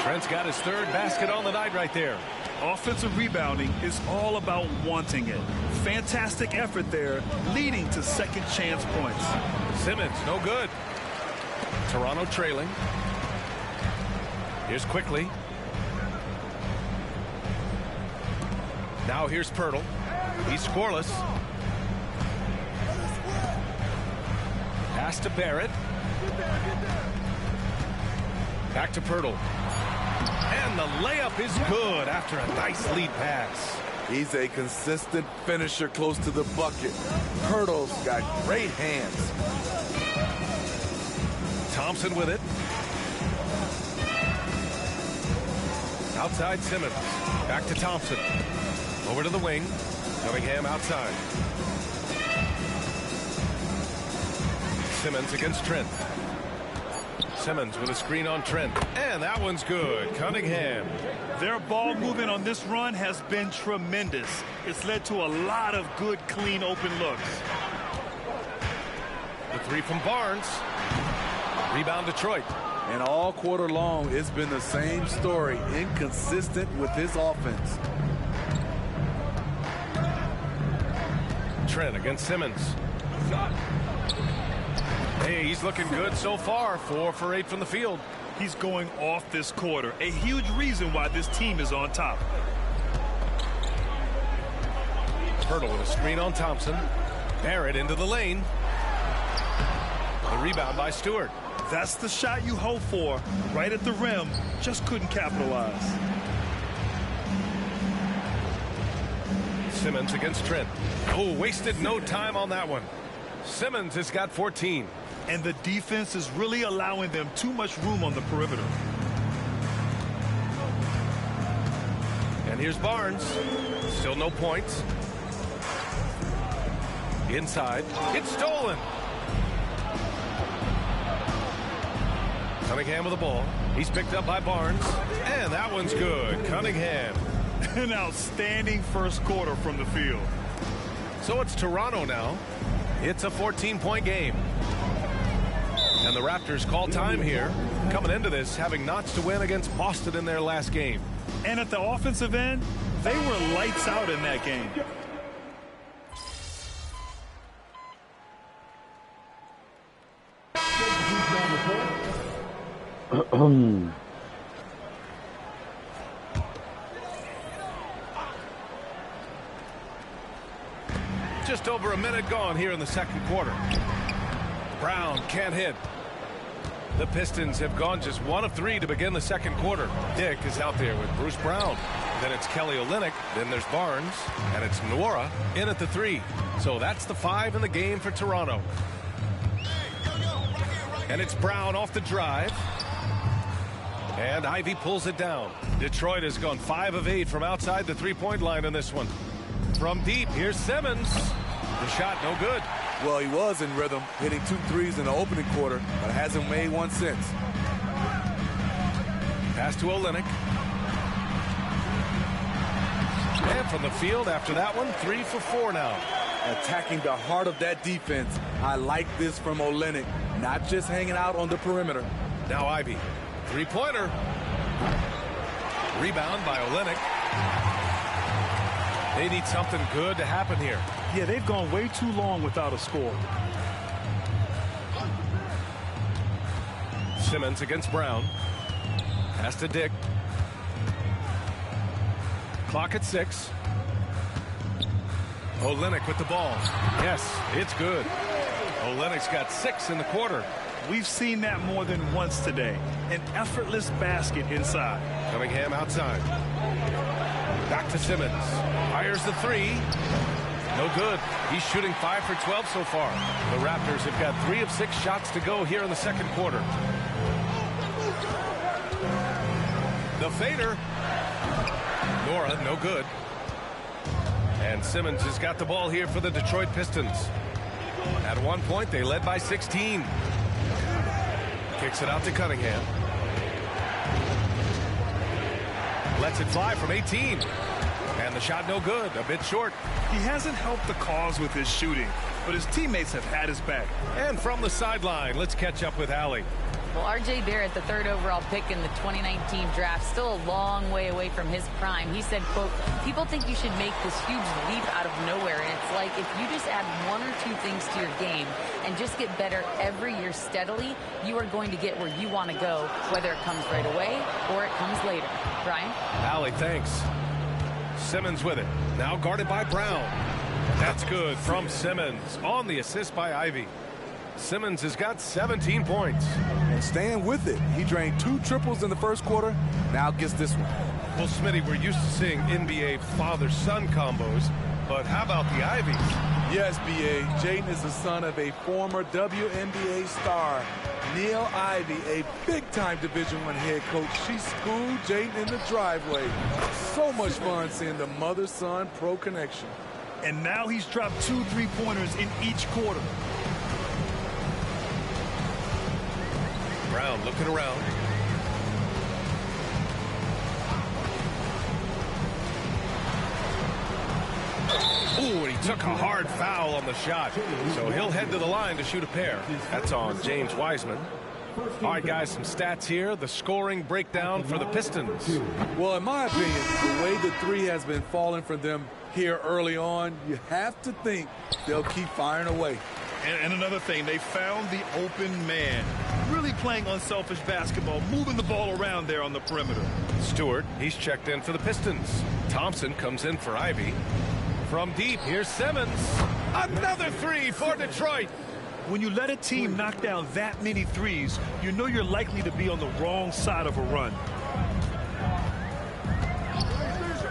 Trent's got his third basket on the night right there. Offensive rebounding is all about wanting it. Fantastic effort there, leading to second chance points. Simmons, no good. Toronto trailing. Here's Quickly. Now here's Pirtle. He's scoreless. Pass to Barrett. Back to Pirtle. And the layup is good after a nice lead pass. He's a consistent finisher close to the bucket. Pirtle's got great hands. Thompson with it. Outside Simmons. Back to Thompson. Over to the wing. Cunningham outside. Simmons against Trent. Simmons with a screen on Trent. And that one's good. Cunningham. Their ball movement on this run has been tremendous. It's led to a lot of good, clean, open looks. The three from Barnes. Rebound Detroit. And all quarter long, it's been the same story. Inconsistent with his offense. Trent against Simmons. Hey, he's looking good so far. 4 for 8 from the field. He's going off this quarter. A huge reason why this team is on top. Pirtle with a screen on Thompson. Barrett into the lane. The rebound by Stewart. That's the shot you hope for. Right at the rim. Just couldn't capitalize. Simmons against Trent. Oh, wasted no time on that one. Simmons has got 14. And the defense is really allowing them too much room on the perimeter. And here's Barnes. Still no points. Inside. It's stolen. Cunningham with the ball. He's picked up by Barnes. And that one's good. Cunningham. An outstanding first quarter from the field. So it's Toronto now. It's a 14-point game. And the Raptors call time here. Coming into this, having notched to win against Boston in their last game. And at the offensive end, they were lights out in that game. Just over a minute gone here in the second quarter. Brown can't hit. The Pistons have gone just 1 of 3 to begin the second quarter. Dick is out there with Bruce Brown. Then it's Kelly Olynyk. Then there's Barnes. And it's Nwora in at the 3. So that's the 5 in the game for Toronto. And it's Brown off the drive. And Ivy pulls it down. Detroit has gone 5 of 8 from outside the three-point line in this one. From deep, here's Simmons. The shot no good. Well, he was in rhythm, hitting 2 threes in the opening quarter, but hasn't made one since. Pass to Olynyk. And from the field after that one, 3 for 4 now. Attacking the heart of that defense. I like this from Olynyk, not just hanging out on the perimeter. Now Ivy. Three-pointer. Rebound by Olynyk. They need something good to happen here. Yeah, they've gone way too long without a score. Simmons against Brown. Pass to Dick. Clock at 6. Olynyk with the ball. Yes, it's good. Olynyk's got 6 in the quarter. We've seen that more than once today. An effortless basket inside. Cunningham outside. Back to Simmons. Fires the 3. No good. He's shooting 5 for 12 so far. The Raptors have got 3 of 6 shots to go here in the second quarter. The fader. Nora, no good. And Simmons has got the ball here for the Detroit Pistons. At one point, they led by 16. Kicks it out to Cunningham. Lets it fly from 18. And the shot no good, a bit short. He hasn't helped the cause with his shooting, but his teammates have had his back. And from the sideline, let's catch up with Allie. Well, R.J. Barrett, the third overall pick in the 2019 draft, still a long way away from his prime. He said, quote, people think you should make this huge leap out of nowhere. And it's like if you just add one or two things to your game and just get better every year steadily, you are going to get where you want to go, whether it comes right away or it comes later. Brian? Allie, thanks. Simmons with it. Now guarded by Brown. That's good from Simmons on the assist by Ivy. Simmons has got 17 points. And staying with it. He drained 2 triples in the first quarter. Now gets this one. Well, Smitty, we're used to seeing NBA father-son combos, but how about the Ivies? Yes, B.A. Jaden is the son of a former WNBA star, Neil Ivy, a big-time Division I head coach. She schooled Jaden in the driveway. So much fun seeing the mother-son pro connection. And now he's dropped 2 3-pointers in each quarter. Brown looking around. Ooh, and he took a hard foul on the shot. So he'll head to the line to shoot a pair. That's on James Wiseman. All right, guys, some stats here. The scoring breakdown for the Pistons. Well, in my opinion, the way the three has been falling for them here early on, you have to think they'll keep firing away. And another thing, they found the open man. Really playing unselfish basketball, moving the ball around there on the perimeter. Stewart, he's checked in for the Pistons. Thompson comes in for Ivy. From deep, here's Simmons. Another three for Detroit. When you let a team knock down that many threes, you know you're likely to be on the wrong side of a run.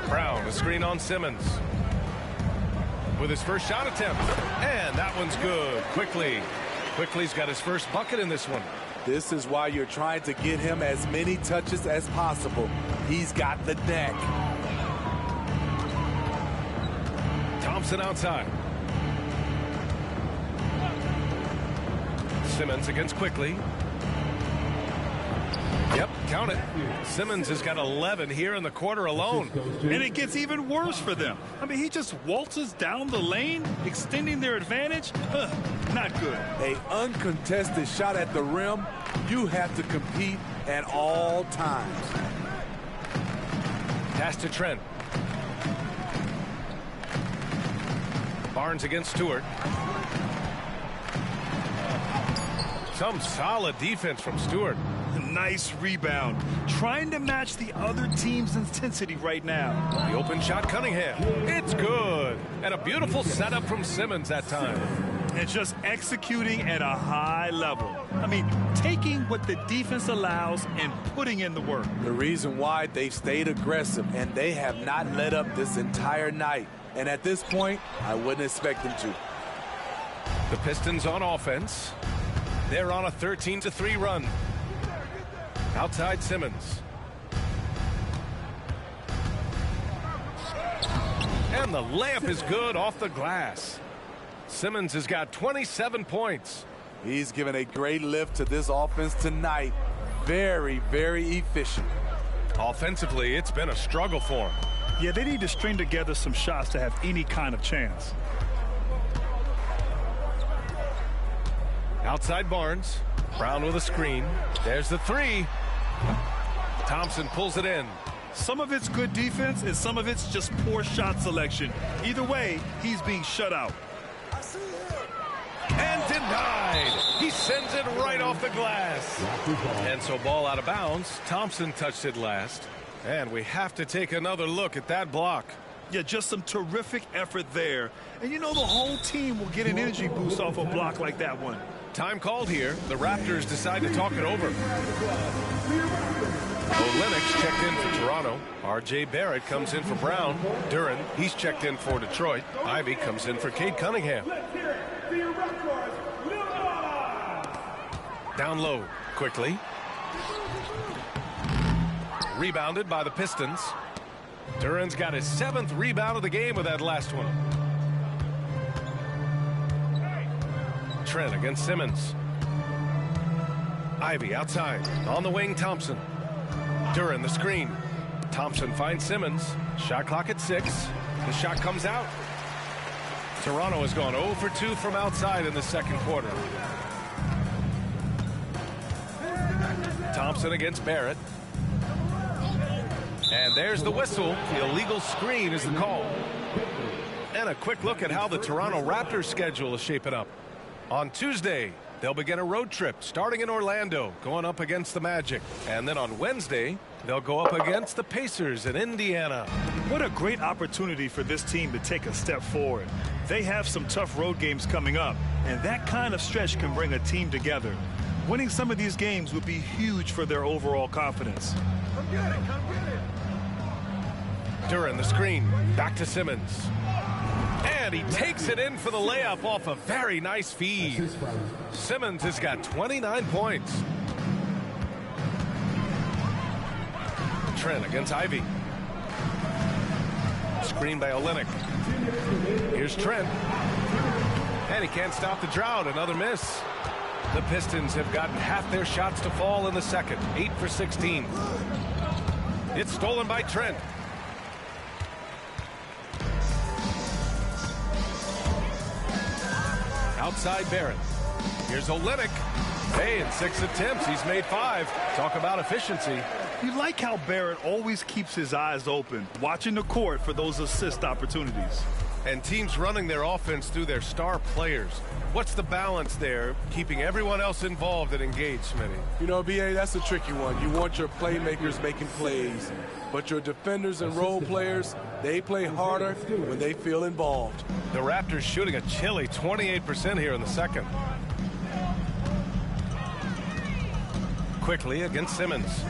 Brown, a screen on Simmons. With his first shot attempt. And that one's good. Quickly's got his first bucket in this one. This is why you're trying to get him as many touches as possible. He's got the deck. Thompson outside. Simmons against Quickly. Yep, count it. Simmons has got 11 here in the quarter alone. And it gets even worse for them. I mean, he just waltzes down the lane, extending their advantage. Not good. An uncontested shot at the rim. You have to compete at all times. Pass to Trent. Barnes against Stewart. Some solid defense from Stewart. Nice rebound. Trying to match the other team's intensity right now. The open shot, Cunningham. It's good. And a beautiful setup from Simmons that time. And just executing at a high level. I mean, taking what the defense allows and putting in the work. The reason why they've stayed aggressive and they have not let up this entire night. And at this point, I wouldn't expect them to. The Pistons on offense. They're on a 13-3 run. Outside Simmons. And the layup is good off the glass. Simmons has got 27 points. He's given a great lift to this offense tonight. Very, very efficient. Offensively, it's been a struggle for him. Yeah, they need to string together some shots to have any kind of chance. Outside Barnes. Brown with a screen. There's the three. Thompson pulls it in. Some of it's good defense and some of it's just poor shot selection. Either way, he's being shut out. And denied. He sends it right off the glass. And so ball out of bounds. Thompson touched it last. And we have to take another look at that block. Yeah, just some terrific effort there. And you know the whole team will get an energy boost off a block like that one. Time called here. The Raptors decide to talk it over. Olenek's checked in for Toronto. R.J. Barrett comes in for Brown. Duren, he's checked in for Detroit. Ivy comes in for Cade Cunningham. Down low, Quickly. Rebounded by the Pistons. Duran's got his 7th rebound of the game with that last one. Trent against Simmons. Ivy outside. On the wing, Thompson. Duran the screen. Thompson finds Simmons. Shot clock at 6. The shot comes out. Toronto has gone 0 for 2 from outside in the second quarter. Thompson against Barrett. And there's the whistle. The illegal screen is the call. And a quick look at how the Toronto Raptors schedule is shaping up. On Tuesday, they'll begin a road trip starting in Orlando, going up against the Magic. And then on Wednesday, they'll go up against the Pacers in Indiana. What a great opportunity for this team to take a step forward. They have some tough road games coming up, and that kind of stretch can bring a team together. Winning some of these games would be huge for their overall confidence. Come get it, come get it. Duran the screen. Back to Simmons. And he takes it in for the layup off a very nice feed. Simmons has got 29 points. Trent against Ivy. Screen by Olynyk. Here's Trent. And he can't stop the drought. Another miss. The Pistons have gotten half their shots to fall in the second. 8 for 16. It's stolen by Trent. Outside Barrett. Here's Olynyk. Hey, in 6 attempts, he's made 5. Talk about efficiency. You like how Barrett always keeps his eyes open, watching the court for those assist opportunities. And teams running their offense through their star players. What's the balance there, keeping everyone else involved and engaged, Smitty? You know, B.A., that's a tricky one. You want your playmakers making plays, but your defenders and role players, they play harder when they feel involved. The Raptors shooting a chilly 28% here in the second. Quickly against Simmons.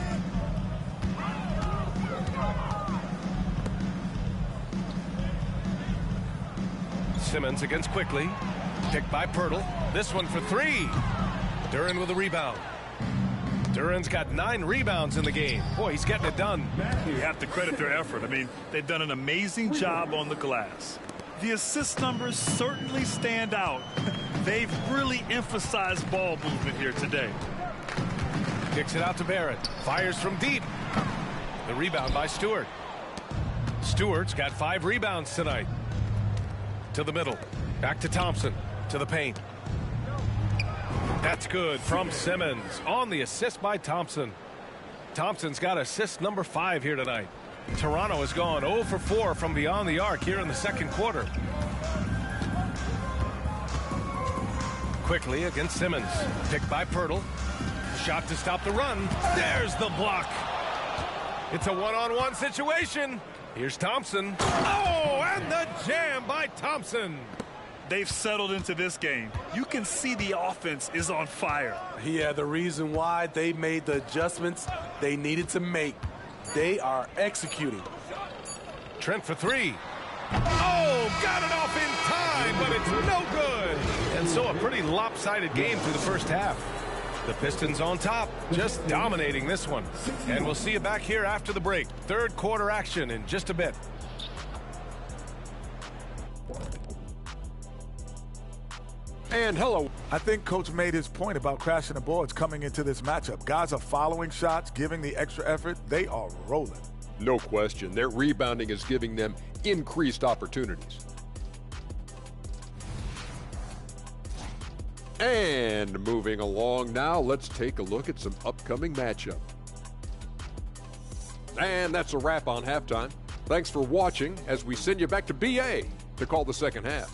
Simmons against Quickly. Picked by Pirtle. This one for 3. Duran with a rebound. Duran's got 9 rebounds in the game. Boy, he's getting it done. You have to credit their effort. I mean, they've done an amazing job on the glass. The assist numbers certainly stand out. They've really emphasized ball movement here today. Kicks it out to Barrett. Fires from deep. The rebound by Stewart. Stewart's got 5 rebounds tonight. To the middle. Back to Thompson. To the paint. That's good from Simmons on the assist by Thompson. Thompson's got assist number 5 here tonight. Toronto has gone 0 for 4 from beyond the arc here in the second quarter. Quickly against Simmons. Picked by Pirtle. Shot to stop the run. There's the block. It's a one-on-one situation. Here's Thompson. Oh, and the jam by Thompson. They've settled into this game. You can see the offense is on fire. Yeah, the reason why they made the adjustments they needed to make. They are executing. Trent for 3. Oh, got it off in time, but it's no good. And so a pretty lopsided game through the first half. The Pistons on top, just dominating this one. And we'll see you back here after the break. Third quarter action in just a bit. And hello. I think Coach made his point about crashing the boards coming into this matchup. Guys are following shots, giving the extra effort. They are rolling. No question. Their rebounding is giving them increased opportunities. And moving along now, let's take a look at some upcoming matchup. And that's a wrap on halftime. Thanks for watching as we send you back to BA to call the second half.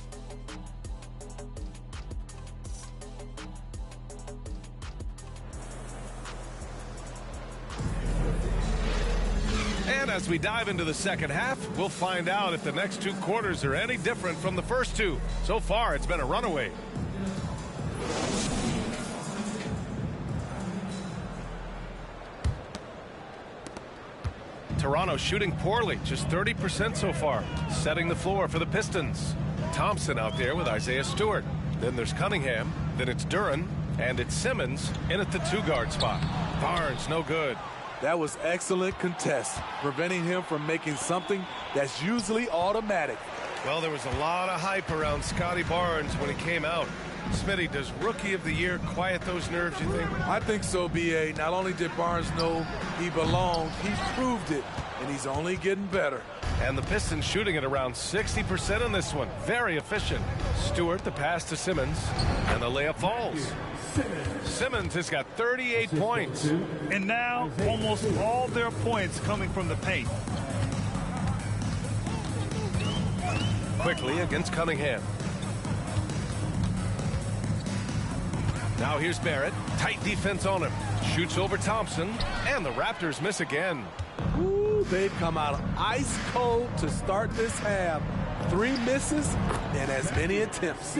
And as we dive into the second half, we'll find out if the next 2 quarters are any different from the first 2. So far, it's been a runaway. Toronto shooting poorly, just 30% so far, setting the floor for the Pistons. Thompson out there with Isaiah Stewart. Then there's Cunningham, then it's Duran, and it's Simmons in at the 2-guard spot. Barnes, no good. That was excellent contest, preventing him from making something that's usually automatic. Well, there was a lot of hype around Scotty Barnes when he came out. Smitty, does Rookie of the Year quiet those nerves, you think? I think so, B.A. Not only did Barnes know he belonged, he proved it, and he's only getting better. And the Pistons shooting at around 60% on this one. Very efficient. Stewart, the pass to Simmons, and the layup falls. Simmons has got 38 points. And now, almost all their points coming from the paint. Quickly against Cunningham. Now here's Barrett. Tight defense on him. Shoots over Thompson. And the Raptors miss again. Ooh, they've come out ice cold to start this half. 3 misses and as many attempts.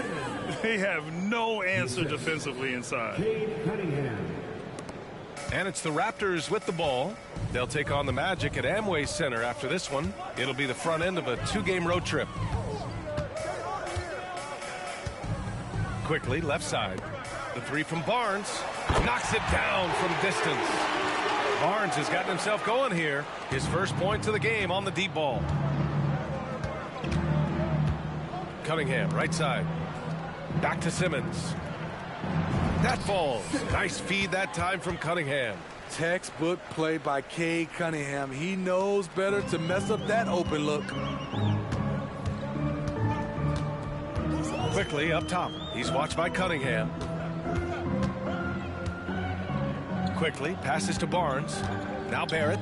They have no answer defensively inside. And it's the Raptors with the ball. They'll take on the Magic at Amway Center after this one. It'll be the front end of a 2-game road trip. Quickly, left side. The 3 from Barnes. Knocks it down from distance. Barnes has gotten himself going here. His first point to the game on the deep ball. Cunningham, right side. Back to Simmons. That falls. Nice feed that time from Cunningham. Textbook play by Cade Cunningham. He knows better to mess up that open look. Quickly up top. He's watched by Cunningham. Quickly passes to Barnes. Now Barrett.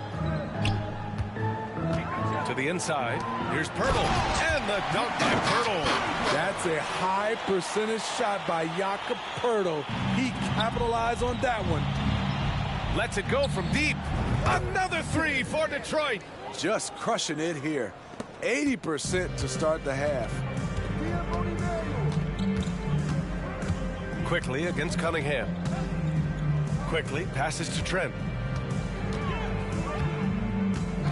To the inside. Here's Pirtle. And the dunk by Pirtle. That's a high percentage shot by Jakob Pirtle. He capitalized on that one. Lets it go from deep. Another 3 for Detroit. Just crushing it here. 80% to start the half. Quickly against Cunningham. Quickly passes to Trent.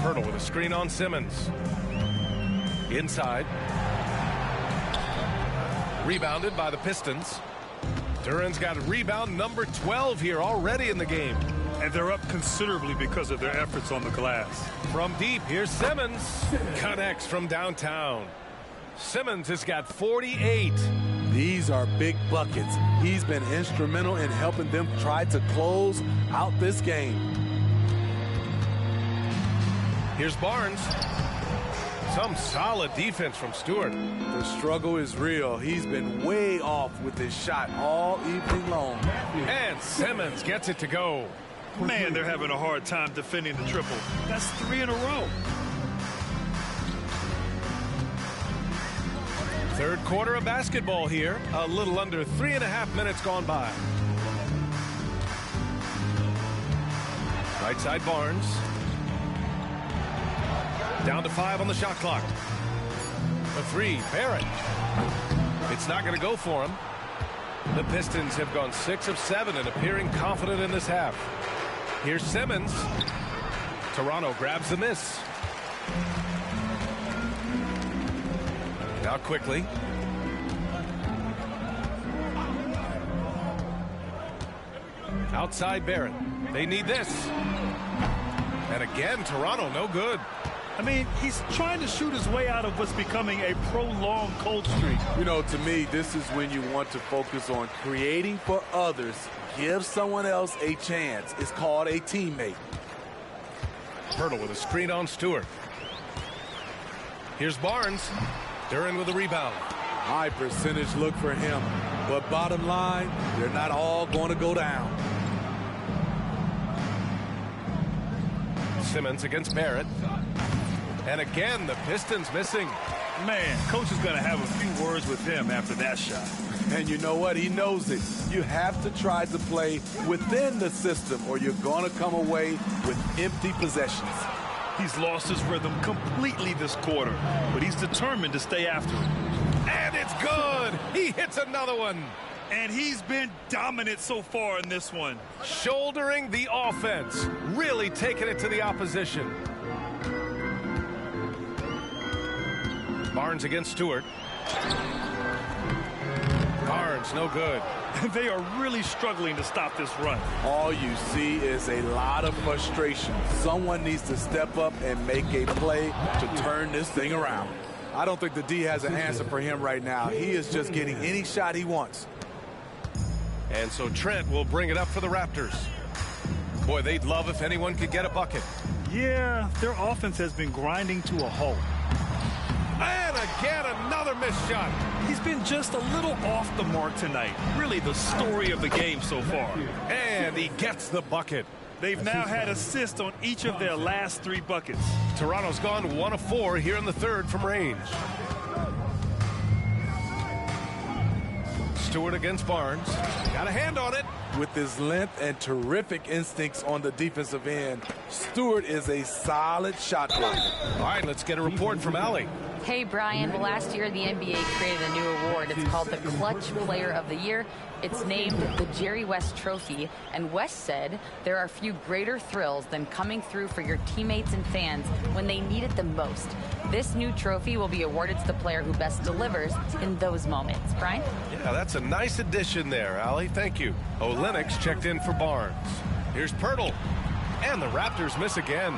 Pirtle with a screen on Simmons. Inside. Rebounded by the Pistons. Duran's got rebound number 12 here already in the game. And they're up considerably because of their efforts on the glass. From deep, here's Simmons. Connects from downtown. Simmons has got 48. These are big buckets. He's been instrumental in helping them try to close out this game. Here's Barnes. Some solid defense from Stewart. The struggle is real. He's been way off with his shot all evening long. And Simmons gets it to go. Man, they're having a hard time defending the triple. That's 3 in a row. Third quarter of basketball here. A little under 3.5 minutes gone by. Right side Barnes. Down to 5 on the shot clock. A 3, Barrett. It's not going to go for him. The Pistons have gone 6 of 7 and appearing confident in this half. Here's Simmons. Toronto grabs the miss. Now quickly. Outside Barrett. They need this. And again, Toronto no good. I mean, he's trying to shoot his way out of what's becoming a prolonged cold streak. You know, to me, this is when you want to focus on creating for others. Give someone else a chance. It's called a teammate. Pirtle with a screen on Stewart. Here's Barnes. Duran with a rebound. High percentage look for him. But bottom line, they're not all going to go down. Simmons against Barrett. And again, the Pistons missing. Man, coach is going to have a few words with him after that shot. And you know what? He knows it. You have to try to play within the system or you're going to come away with empty possessions. He's lost his rhythm completely this quarter, but he's determined to stay after it. And it's good. He hits another one. And he's been dominant so far in this one. Shouldering the offense. Really taking it to the opposition. Barnes against Stewart. Barnes, no good. They are really struggling to stop this run. All you see is a lot of frustration. Someone needs to step up and make a play to turn this thing around. I don't think the D has an answer for him right now. He is just getting any shot he wants. And so Trent will bring it up for the Raptors. Boy, they'd love if anyone could get a bucket. Yeah, their offense has been grinding to a halt. And again, another missed shot. He's been just a little off the mark tonight. Really the story of the game so far. And he gets the bucket. They've now had assists on each of their last 3 buckets. Toronto's gone 1 of 4 here in the third from range. Stewart against Barnes. Got a hand on it. With his length and terrific instincts on the defensive end, Stewart is a solid shot blocker. All right, let's get a report from Allie. Hey, Brian. Well, last year, the NBA created a new award. It's called the Clutch Player of the Year. It's named the Jerry West Trophy. And West said there are few greater thrills than coming through for your teammates and fans when they need it the most. This new trophy will be awarded to the player who best delivers in those moments. Brian? Yeah, that's a nice addition there, Allie. Thank you. Lennox checked in for Barnes. Here's Pirtle. And the Raptors miss again.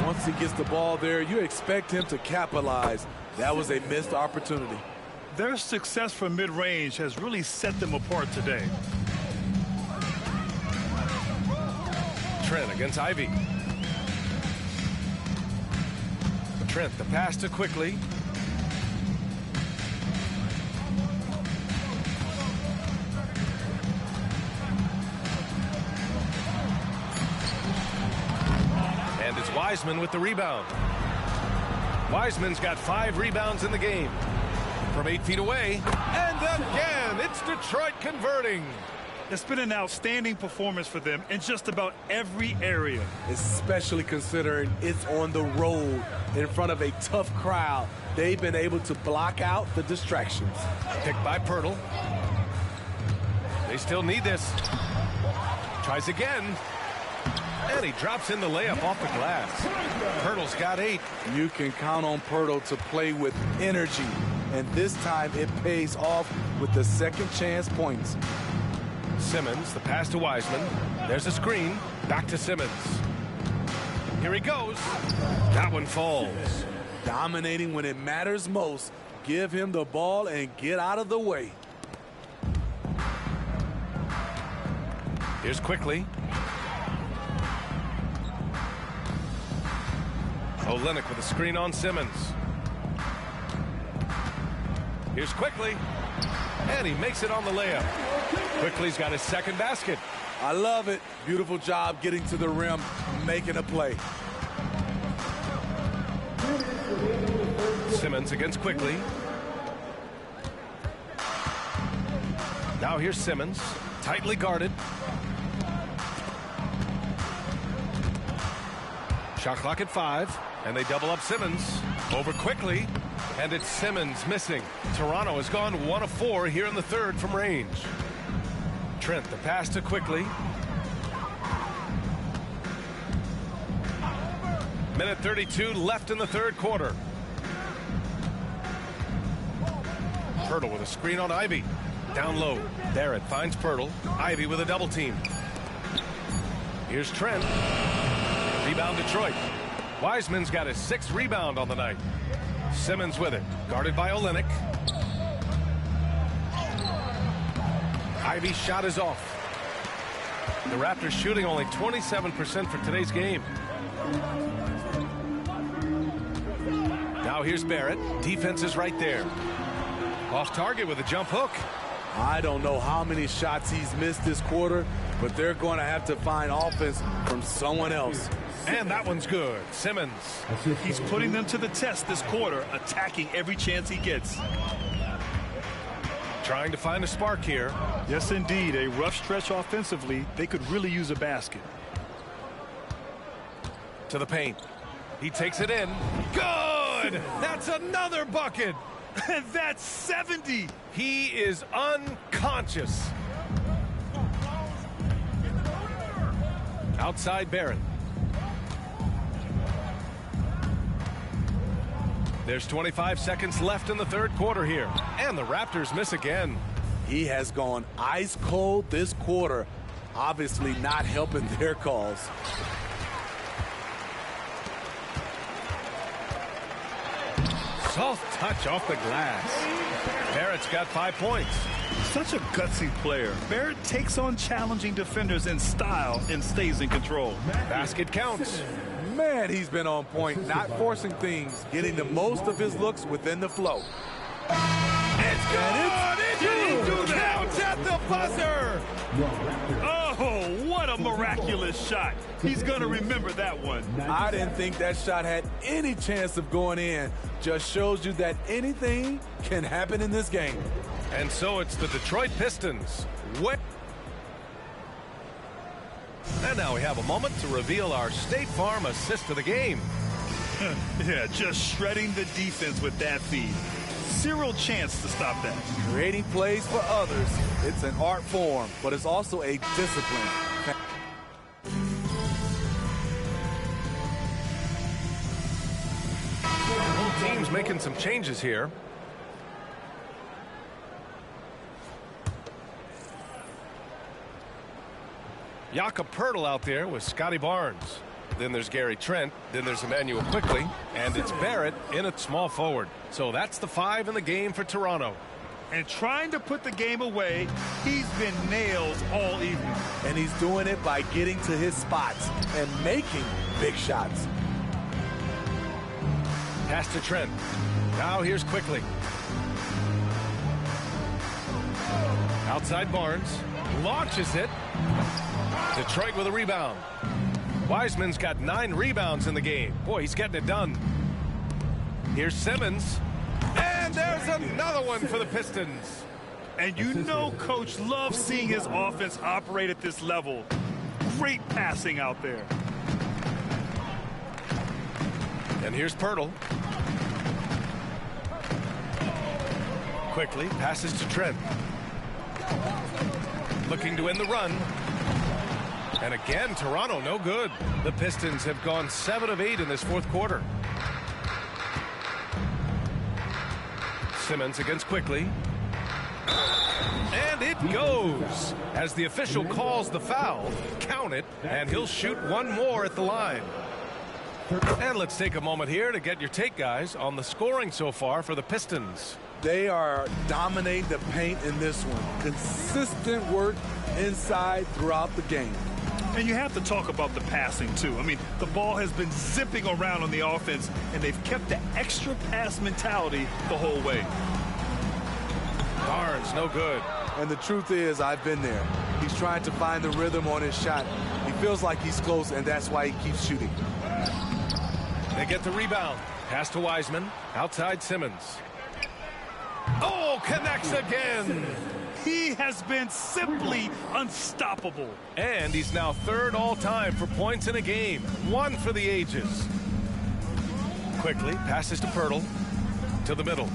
Once he gets the ball there, you expect him to capitalize. That was a missed opportunity. Their success from mid-range has really set them apart today. Trent against Ivy. Trent, the pass to Quickly. And it's Wiseman with the rebound. Wiseman's got 5 rebounds in the game. From 8 feet away. And again, it's Detroit converting. It's been an outstanding performance for them in just about every area. Especially considering it's on the road in front of a tough crowd. They've been able to block out the distractions. Picked by Pirtle. They still need this. Tries again. And he drops in the layup off the glass. Pirtle's got 8. You can count on Pirtle to play with energy. And this time it pays off with the second chance points. Simmons, the pass to Wiseman. There's a screen. Back to Simmons. Here he goes. That one falls. Dominating when it matters most. Give him the ball and get out of the way. Here's Quickly. Olenek with a screen on Simmons. Here's Quickly. And he makes it on the layup. Quickly's got his second basket. I love it. Beautiful job getting to the rim, making a play. Simmons against Quickly. Now here's Simmons, tightly guarded. Shot clock at 5, and they double up Simmons. Over Quickly, and it's Simmons missing. Toronto has gone 1 of 4 here in the third from range. Trent, the pass to Quickly. Minute 32 left in the third quarter. Pirtle with a screen on Ivy. Down low. Barrett finds Pirtle. Ivy with a double team. Here's Trent. Rebound Detroit. Wiseman's got his 6th rebound on the night. Simmons with it. Guarded by Olenek. Ivy's shot is off. The Raptors shooting only 27% for today's game. Now here's Barrett. Defense is right there. Off target with a jump hook. I don't know how many shots he's missed this quarter, but they're going to have to find offense from someone else. And that one's good. Simmons. He's putting them to the test this quarter, attacking every chance he gets. Trying to find a spark here. Yes, indeed. A rough stretch offensively. They could really use a basket. To the paint. He takes it in. Good! That's another bucket! And that's 70! He is unconscious. Outside Barrett. There's 25 seconds left in the third quarter here. And the Raptors miss again. He has gone ice cold this quarter, obviously not helping their cause. Soft touch off the glass. Barrett's got 5 points. Such a gutsy player. Barrett takes on challenging defenders in style and stays in control. Basket counts. Man, he's been on point, not forcing things, getting the most of his looks within the flow. It's good. Did he do that? Count at the buzzer. Oh, what a miraculous shot. He's going to remember that one. I didn't think that shot had any chance of going in. Just shows you that anything can happen in this game. And so it's the Detroit Pistons. And now we have a moment to reveal our State Farm assist of the game. Yeah, just shredding the defense with that feed. Zero chance to stop that. Creating plays for others, it's an art form, but it's also a discipline. Team's making some changes here. Jakob Poeltl out there with Scotty Barnes. Then there's Gary Trent. Then there's Emmanuel Quickly. And it's Barrett in at small forward. So that's the 5 in the game for Toronto. And trying to put the game away, he's been nails all evening. And he's doing it by getting to his spots and making big shots. Pass to Trent. Now here's Quickly. Outside Barnes. Launches it. Detroit with a rebound. Wiseman's got 9 rebounds in the game. Boy, he's getting it done. Here's Simmons. And there's another one for the Pistons. And you know Coach loves seeing his offense operate at this level. Great passing out there. And here's Poeltl. Quickly passes to Trent. Looking to end the run. And again, Toronto no good. The Pistons have gone 7 of 8 in this fourth quarter. Simmons against Quickly. And it goes. As the official calls the foul, count it, and he'll shoot one more at the line. And let's take a moment here to get your take, guys, on the scoring so far for the Pistons. They are dominating the paint in this one. Consistent work inside throughout the game. And you have to talk about the passing, too. I mean, the ball has been zipping around on the offense, and they've kept the extra pass mentality the whole way. Barnes, no good. And the truth is, I've been there. He's trying to find the rhythm on his shot. He feels like he's close, and that's why he keeps shooting. They get the rebound. Pass to Wiseman. Outside Simmons. Oh, connects again. He has been simply unstoppable. And he's now 3rd all-time for points in a game. 1 for the ages. Quickly passes to Poeltl. To the middle.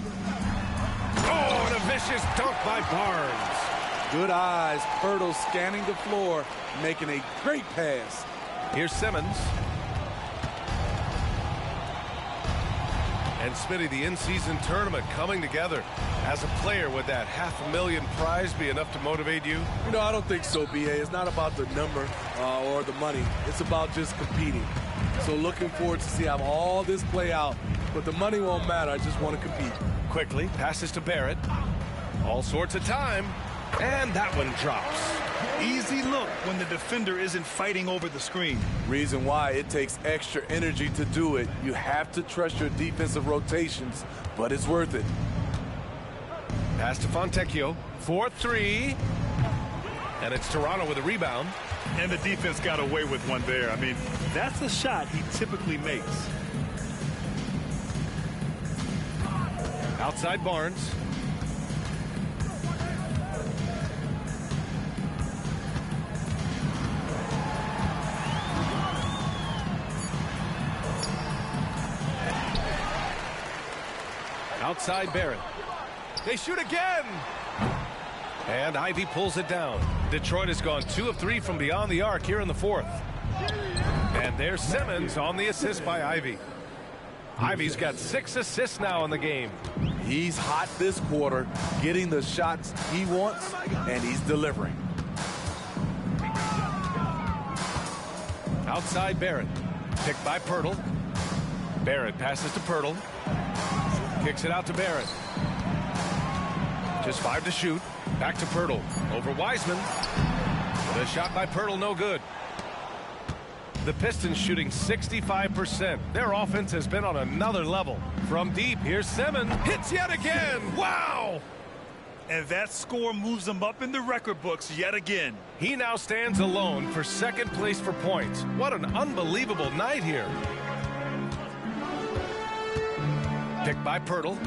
Oh, and a vicious dunk by Barnes. Good eyes. Poeltl scanning the floor, making a great pass. Here's Simmons. And Smitty, the in-season tournament coming together. As a player, would that $500,000 prize be enough to motivate you? You know, I don't think so, B.A. It's not about the number or the money. It's about just competing. So looking forward to see how all this play out. But the money won't matter. I just want to compete. Quickly passes to Barrett. All sorts of time. And that one drops. Easy look when the defender isn't fighting over the screen. Reason why it takes extra energy to do it. You have to trust your defensive rotations, but it's worth it. Pass to Fontecchio. 4-3. And it's Toronto with a rebound. And the defense got away with one there. I mean, that's a shot he typically makes. Outside Barnes. Outside Barrett. They shoot again. And Ivy pulls it down. Detroit has gone 2 of 3 from beyond the arc here in the fourth. And there's Simmons on the assist by Ivy. Ivy's got 6 assists now in the game. He's hot this quarter, getting the shots he wants, and he's delivering. Outside Barrett. Picked by Pirtle. Barrett passes to Pirtle. Kicks it out to Barrett. Just 5 to shoot. Back to Pirtle. Over Wiseman. The shot by Pirtle, no good. The Pistons shooting 65%. Their offense has been on another level. From deep, here's Simmons. Hits yet again. Wow! And that score moves him up in the record books yet again. He now stands alone for second place for points. What an unbelievable night here. Picked by Pirtle.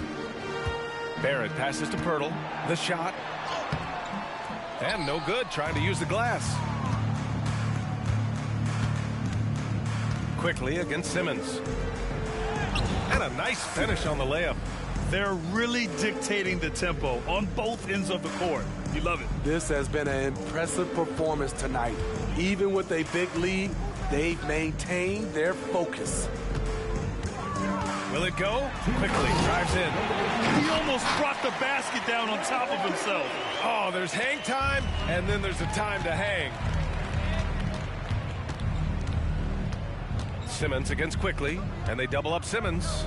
Barrett passes to Pirtle. The shot. And no good, trying to use the glass. Quickly against Simmons. And a nice finish on the layup. They're really dictating the tempo on both ends of the court. You love it. This has been an impressive performance tonight. Even with a big lead, they've maintained their focus. Will it go? Quickly drives in. He almost brought the basket down on top of himself. Oh, there's hang time, and then there's a time to hang. Simmons against Quickly, and they double up Simmons.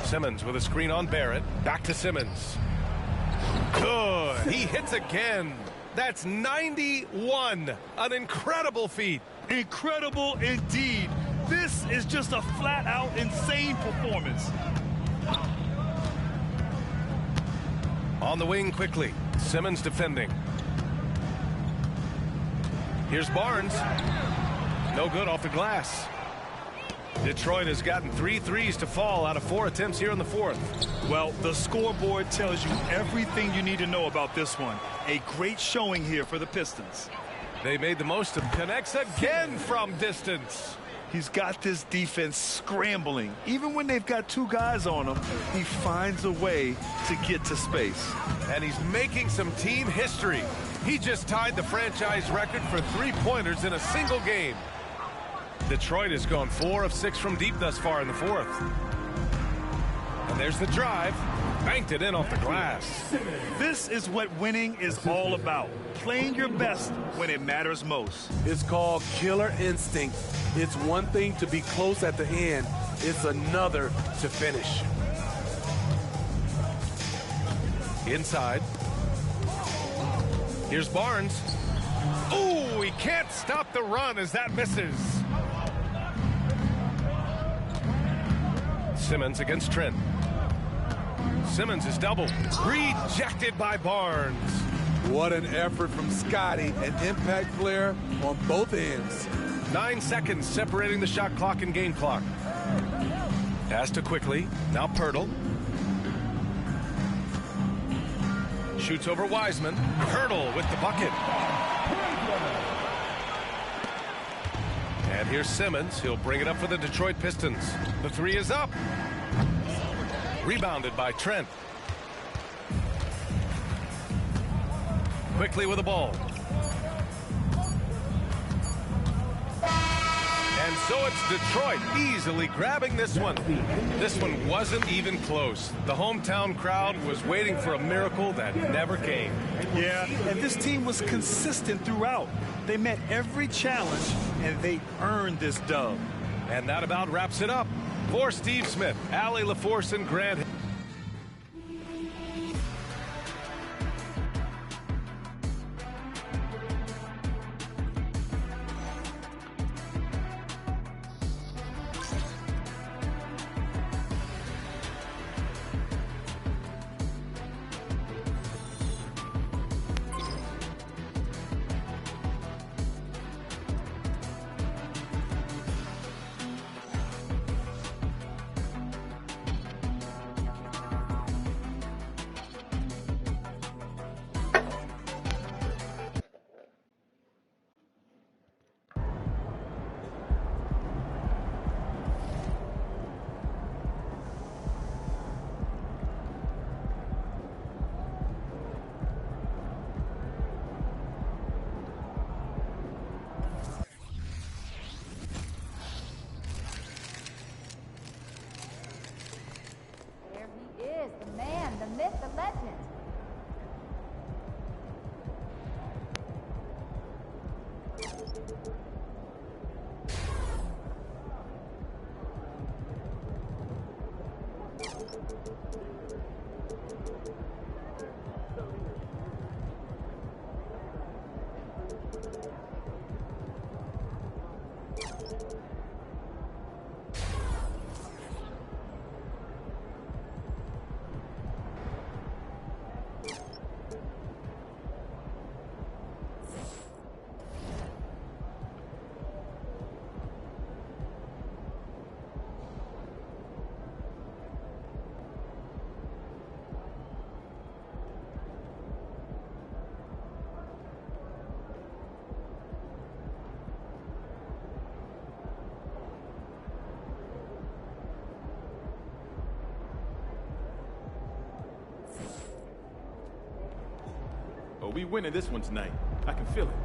Simmons with a screen on Barrett. Back to Simmons. Good. He hits again. That's 91. An incredible feat. Incredible indeed. This is just a flat-out insane performance. On the wing quickly. Simmons defending. Here's Barnes. No good off the glass. Detroit has gotten 3 threes to fall out of 4 attempts here in the fourth. Well, the scoreboard tells you everything you need to know about this one. A great showing here for the Pistons. They made the most of connects again from distance. He's got this defense scrambling. Even when they've got 2 guys on him, he finds a way to get to space. And he's making some team history. He just tied the franchise record for 3-pointers in a single game. Detroit has gone 4 of 6 from deep thus far in the fourth. And there's the drive. Banked it in off the glass. This is what winning is all about. Playing your best when it matters most. It's called killer instinct. It's one thing to be close at the end. It's another to finish. Inside. Here's Barnes. Ooh, he can't stop the run as that misses. Simmons against Trent. Simmons is doubled. Rejected by Barnes. What an effort from Scotty. An impact player on both ends. 9 seconds separating the shot clock and game clock. Pass to Quickly. Now Pirtle. Shoots over Wiseman. Pirtle with the bucket. And here's Simmons. He'll bring it up for the Detroit Pistons. The 3 is up. Rebounded by Trent. Quickly with the ball. And so it's Detroit easily grabbing this one. This one wasn't even close. The hometown crowd was waiting for a miracle that never came. Yeah, and this team was consistent throughout. They met every challenge, and they earned this dub. And that about wraps it up. For Steve Smith, Allie LaForce, and Grant Hill. Oh, we winning this one tonight. I can feel it.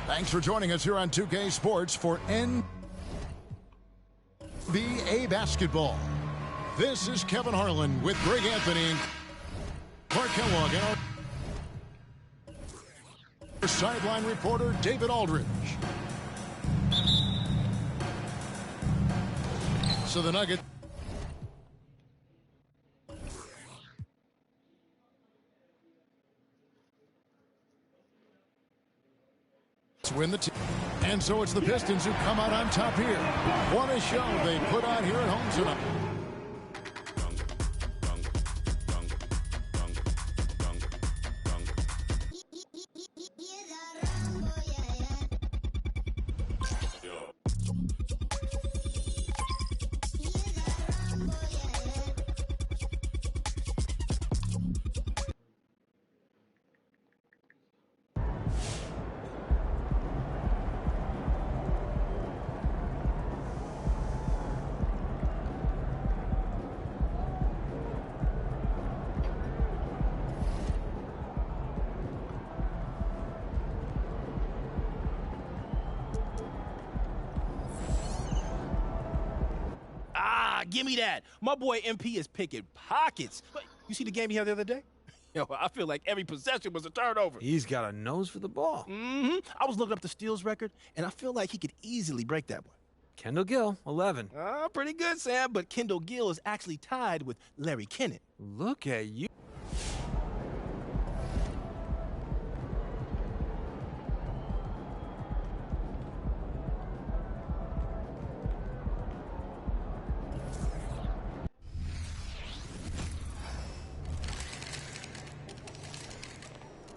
Thanks for joining us here on 2K Sports for NBA basketball. This is Kevin Harlan with Greg Anthony, Clark Kellogg, and our sideline reporter, David Aldridge. So the Nuggets win the team. And so it's the Pistons who come out on top here. What a show they put on here at home tonight. Give me that. My boy MP is picking pockets. You see the game he had the other day? Yo, I feel like every possession was a turnover. He's got a nose for the ball. I was looking up the steals record, and I feel like he could easily break that one. Kendall Gill, 11. Pretty good, Sam, but Kendall Gill is actually tied with Larry Kennett. Look at you.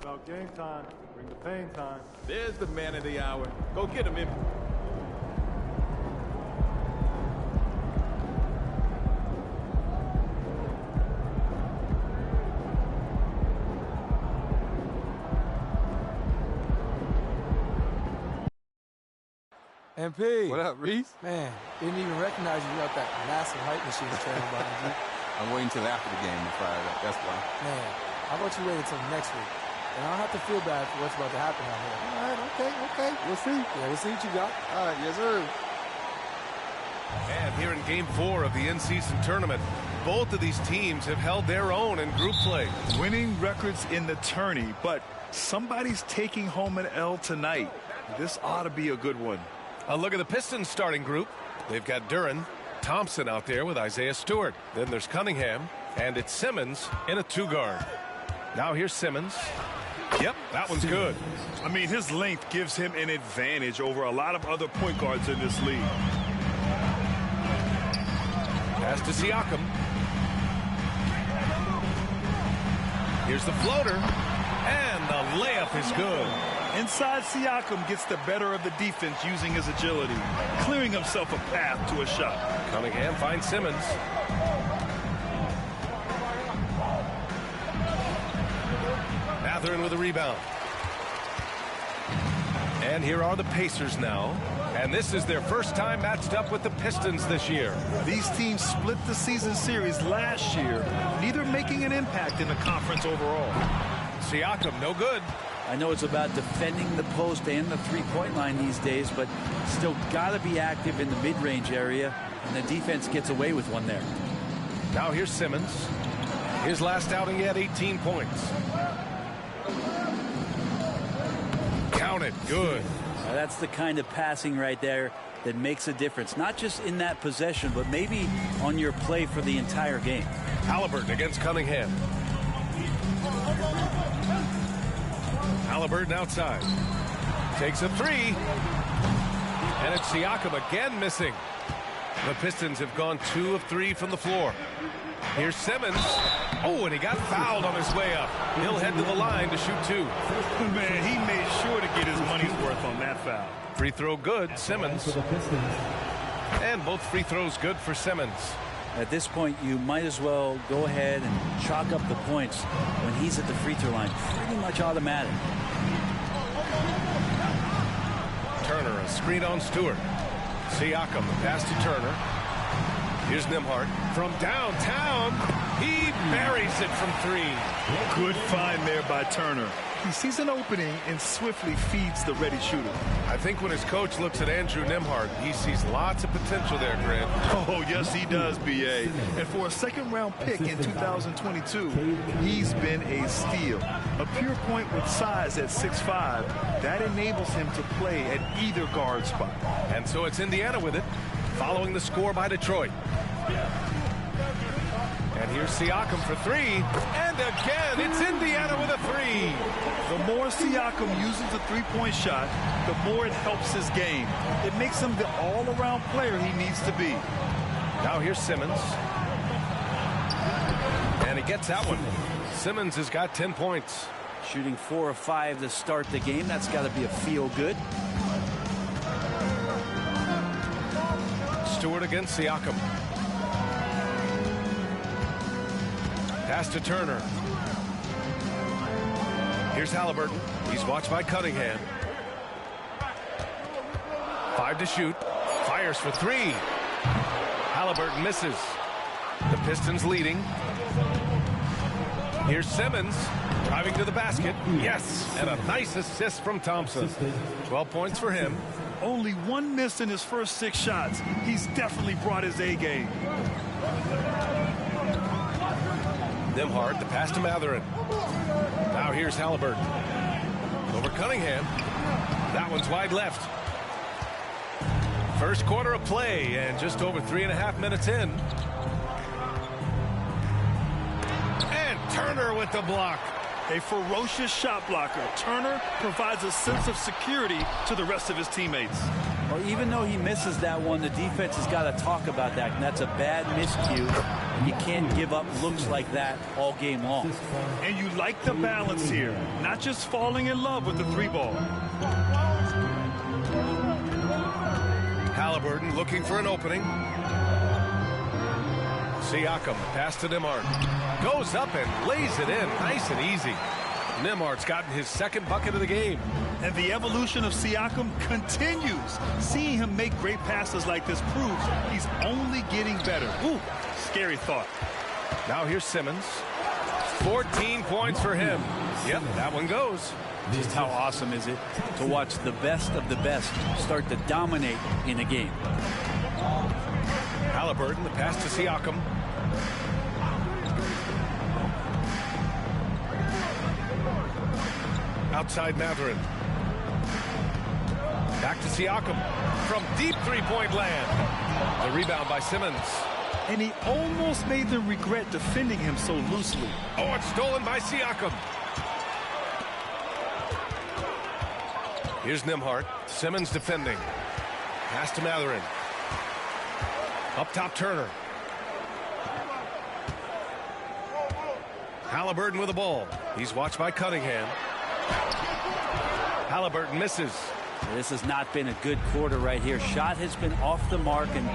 About game time. Bring the pain time. There's the man of the hour. Go get him, MP. MP. What up, Reese? Man, didn't even recognize you got that massive hype machine trailing behind you. I'm waiting till after the game to fire it up. That's why. Man, how about you wait until next week? And I don't have to feel bad for what's about to happen out here. All right, okay. We'll see. Yeah, we'll see what you got. All right, yes, sir. And here in Game 4 of the in-season tournament, both of these teams have held their own in group play. Winning records in the tourney, but somebody's taking home an L tonight. This ought to be a good one. A look at the Pistons starting group. They've got Duren, Thompson out there with Isaiah Stewart. Then there's Cunningham, and it's Simmons in a two-guard. Now here's Simmons. Yep, that one's good. I mean, his length gives him an advantage over a lot of other point guards in this league. Pass to Siakam. Here's the floater, and the layup is good. Inside, Siakam gets the better of the defense using his agility, clearing himself a path to a shot. Cunningham finds Simmons. Mathurin with a rebound. And here are the Pacers now. And this is their first time matched up with the Pistons this year. These teams split the season series last year, neither making an impact in the conference overall. Siakam, no good. I know it's about defending the post and the three-point line these days, but still got to be active in the mid-range area, and the defense gets away with one there. Now here's Simmons. His last outing, he had 18 points. Count it. Good. That's the kind of passing right there that makes a difference, not just in that possession, but maybe on your play for the entire game. Halliburton against Cunningham. Halliburton outside. Takes a three. And it's Siakam again missing. The Pistons have gone 2 of 3 from the floor. Here's Simmons. Oh, and he got fouled on his way up. He'll head to the line to shoot 2. Man, he made sure to get his money's worth on that foul. Free throw good, Simmons. And both free throws good for Simmons. At this point, you might as well go ahead and chalk up the points when he's at the free throw line. Pretty much automatic. Turner, a screen on Stewart. Siakam, the pass to Turner. Here's Nembhard from downtown. He buries it from 3. Good find there by Turner. He sees an opening and swiftly feeds the ready shooter. I think when his coach looks at Andrew Nembhard, he sees lots of potential there, Grant. Oh, yes, he does, B.A. And for a second-round pick in 2022, he's been a steal. A pure point with size at 6'5", that enables him to play at either guard spot. And so it's Indiana with it, following the score by Detroit. And here's Siakam for 3. And again, it's Indiana with a 3. The more Siakam uses the three-point shot, the more it helps his game. It makes him the all-around player he needs to be. Now here's Simmons. And he gets that one. Simmons has got 10 points. Shooting 4 of 5 to start the game. That's got to be a feel-good. Stewart against Siakam. Pass to Turner. Here's Halliburton. He's watched by Cunningham. 5 to shoot. Fires for 3. Halliburton misses. The Pistons leading. Here's Simmons driving to the basket. Yes, and a nice assist from Thompson. 12 points for him. Only 1 miss in his first 6 shots. He's definitely brought his A game. Nembhard, the pass to Matherin. Now here's Halliburton. Over Cunningham. That one's wide left. First quarter of play and just over 3.5 minutes in. And Turner with the block. A ferocious shot blocker. Turner provides a sense of security to the rest of his teammates. Well, even though he misses that one, the defense has got to talk about that. And that's a bad miscue. You can't give up looks like that all game long. And you like the balance here. Not just falling in love with the 3-ball. Halliburton looking for an opening. Siakam, pass to Nembhard. Goes up and lays it in. Nice and easy. Nembhard's gotten his 2nd bucket of the game. And the evolution of Siakam continues. Seeing him make great passes like this proves he's only getting better. Ooh, scary thought. Now here's Simmons. 14 points for him. Yep, that one goes. Just how awesome is it to watch the best of the best start to dominate in a game. Halliburton, the pass to Siakam. Outside Matherin. Back to Siakam from deep 3-point land. The rebound by Simmons. And he almost made them regret defending him so loosely. Oh, it's stolen by Siakam. Here's Nembhard. Simmons defending. Pass to Matherin. Up top, Turner. Halliburton with the ball. He's watched by Cunningham. Halliburton misses. This has not been a good quarter right here. Shot has been off the mark, and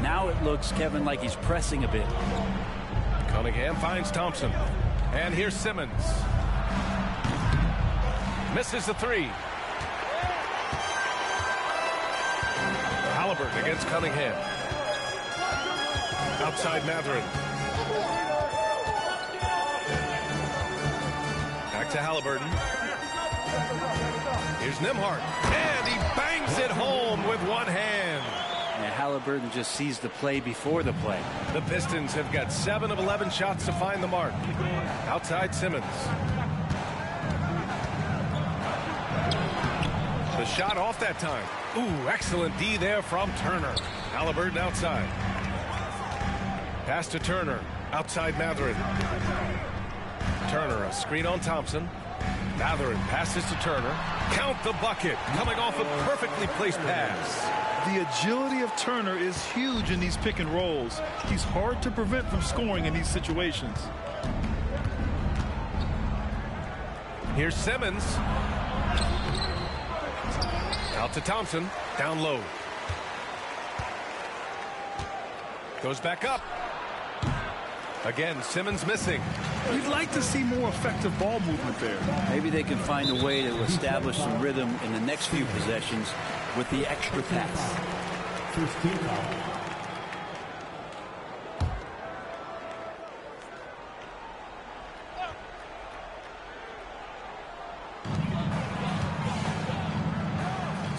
now it looks, Kevin, like he's pressing a bit. Cunningham finds Thompson. And here's Simmons. Misses the 3. Halliburton against Cunningham. Outside Mathurin. Back to Halliburton. Here's Nembhard. And he bangs it home with one hand. And Halliburton just sees the play before the play. The Pistons have got 7 of 11 shots to find the mark. Outside Simmons. The shot off that time. Ooh, excellent D there from Turner. Halliburton outside. Pass to Turner. Outside Mathurin. Turner, a screen on Thompson. Mathurin passes to Turner. Count the bucket. Coming off a perfectly placed pass. The agility of Turner is huge in these pick and rolls. He's hard to prevent from scoring in these situations. Here's Simmons. Out to Thompson. Down low. Goes back up. Again, Simmons missing. You'd like to see more effective ball movement there. Maybe they can find a way to establish some rhythm in the next few possessions with the extra pass. First team foul.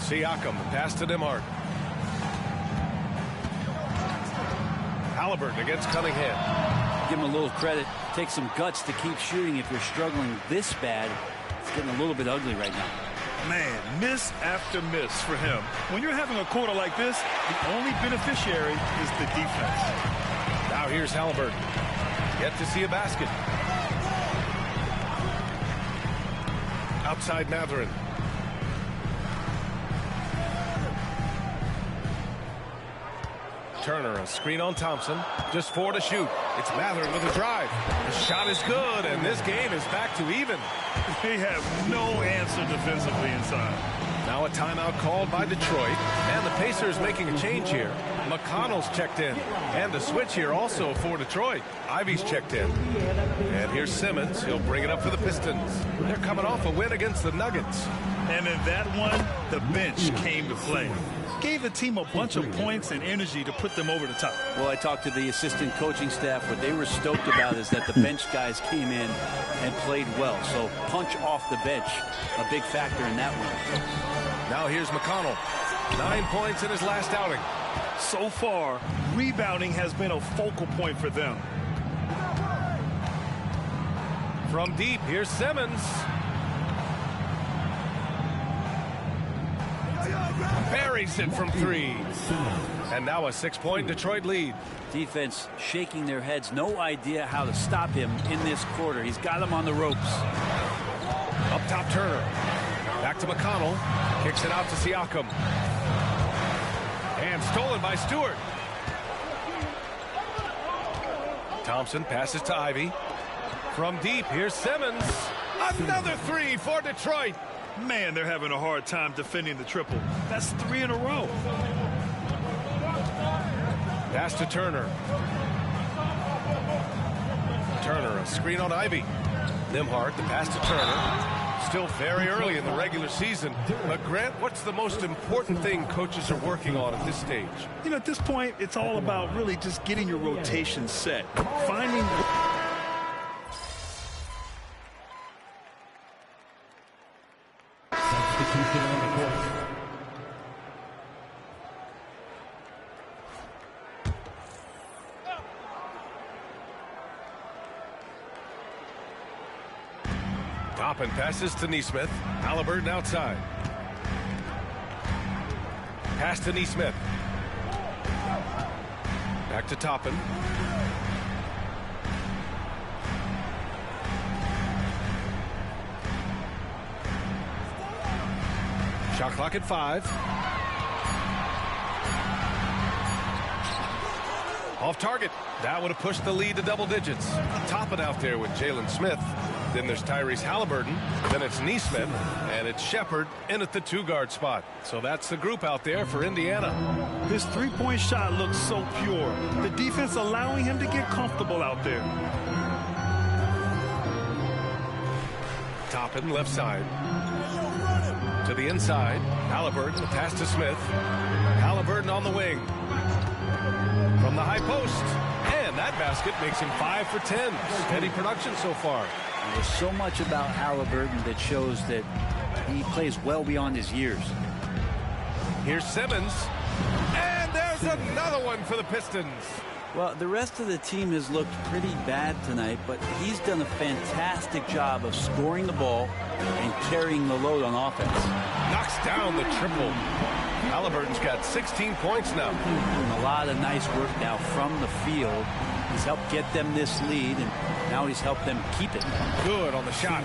Siakam, pass to Nembhard. Halliburton against Cunningham. Give him a little credit. Take some guts to keep shooting if you're struggling this bad. It's getting a little bit ugly right now. Man, miss after miss for him. When you're having a quarter like this, the only beneficiary is the defense. Now here's Halliburton. Yet to see a basket. Outside Mathurin. Turner, a screen on Thompson. Just 4 to shoot. It's Mathurin with a drive. The shot is good, and this game is back to even. They have no answer defensively inside. Now a timeout called by Detroit, and the Pacers making a change here. McConnell's checked in, and the switch here also for Detroit. Ivy's checked in. And here's Simmons. He'll bring it up for the Pistons. They're coming off a win against the Nuggets. And in that one, the bench came to play. Gave the team a bunch of points and energy to put them over the top. Well, I talked to the assistant coaching staff. What they were stoked about is that the bench guys came in and played well. So punch off the bench, a big factor in that one. Now here's McConnell. 9 points in his last outing. So far, rebounding has been a focal point for them. From deep, here's Simmons. Buries it from 3. And now a 6-point Detroit lead. Defense shaking their heads. No idea how to stop him in this quarter. He's got him on the ropes. Up top, Turner. Back to McConnell. Kicks it out to Siakam. And stolen by Stewart. Thompson passes to Ivy. From deep, here's Simmons. Another 3 for Detroit. Man, they're having a hard time defending the triple. That's 3 in a row. Pass to Turner. Turner, a screen on Ivy. Nembhard, the pass to Turner. Still very early in the regular season. But, Grant, what's the most important thing coaches are working on at this stage? You know, at this point, it's all about really just getting your rotation set. Finding... Substitution on the court. Toppin passes to Nesmith. Halliburton outside. Pass to Nesmith. Back to Toppin. Shot clock at 5. Off target. That would have pushed the lead to double digits. Toppin out there with Jalen Smith. Then there's Tyrese Halliburton. Then it's Nesmith. And it's Shepard in at the 2-guard spot. So that's the group out there for Indiana. His 3-point shot looks so pure. The defense allowing him to get comfortable out there. Toppin left side. To the inside. Halliburton, the pass to Smith. Halliburton Halliburton on the wing. From the high post. And that basket makes him 5 for 10. Steady production so far. There's so much about Halliburton that shows that he plays well beyond his years. Here's Simmons. And there's another one for the Pistons. Well, the rest of the team has looked pretty bad tonight, but he's done a fantastic job of scoring the ball and carrying the load on offense. Knocks down the triple. Halliburton's got 16 points now. And a lot of nice work now from the field. He's helped get them this lead, and now he's helped them keep it. Good on the shot.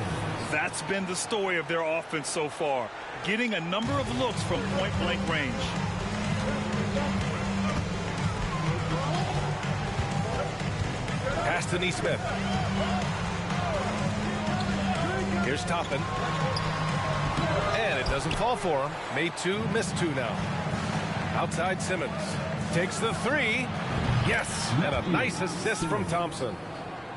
That's been the story of their offense so far, getting a number of looks from point-blank range. Pass to Nesmith. Here's Toppin. And it doesn't fall for him. Made 2, missed 2 now. Outside Simmons. Takes the 3. Yes, and a nice assist from Thompson.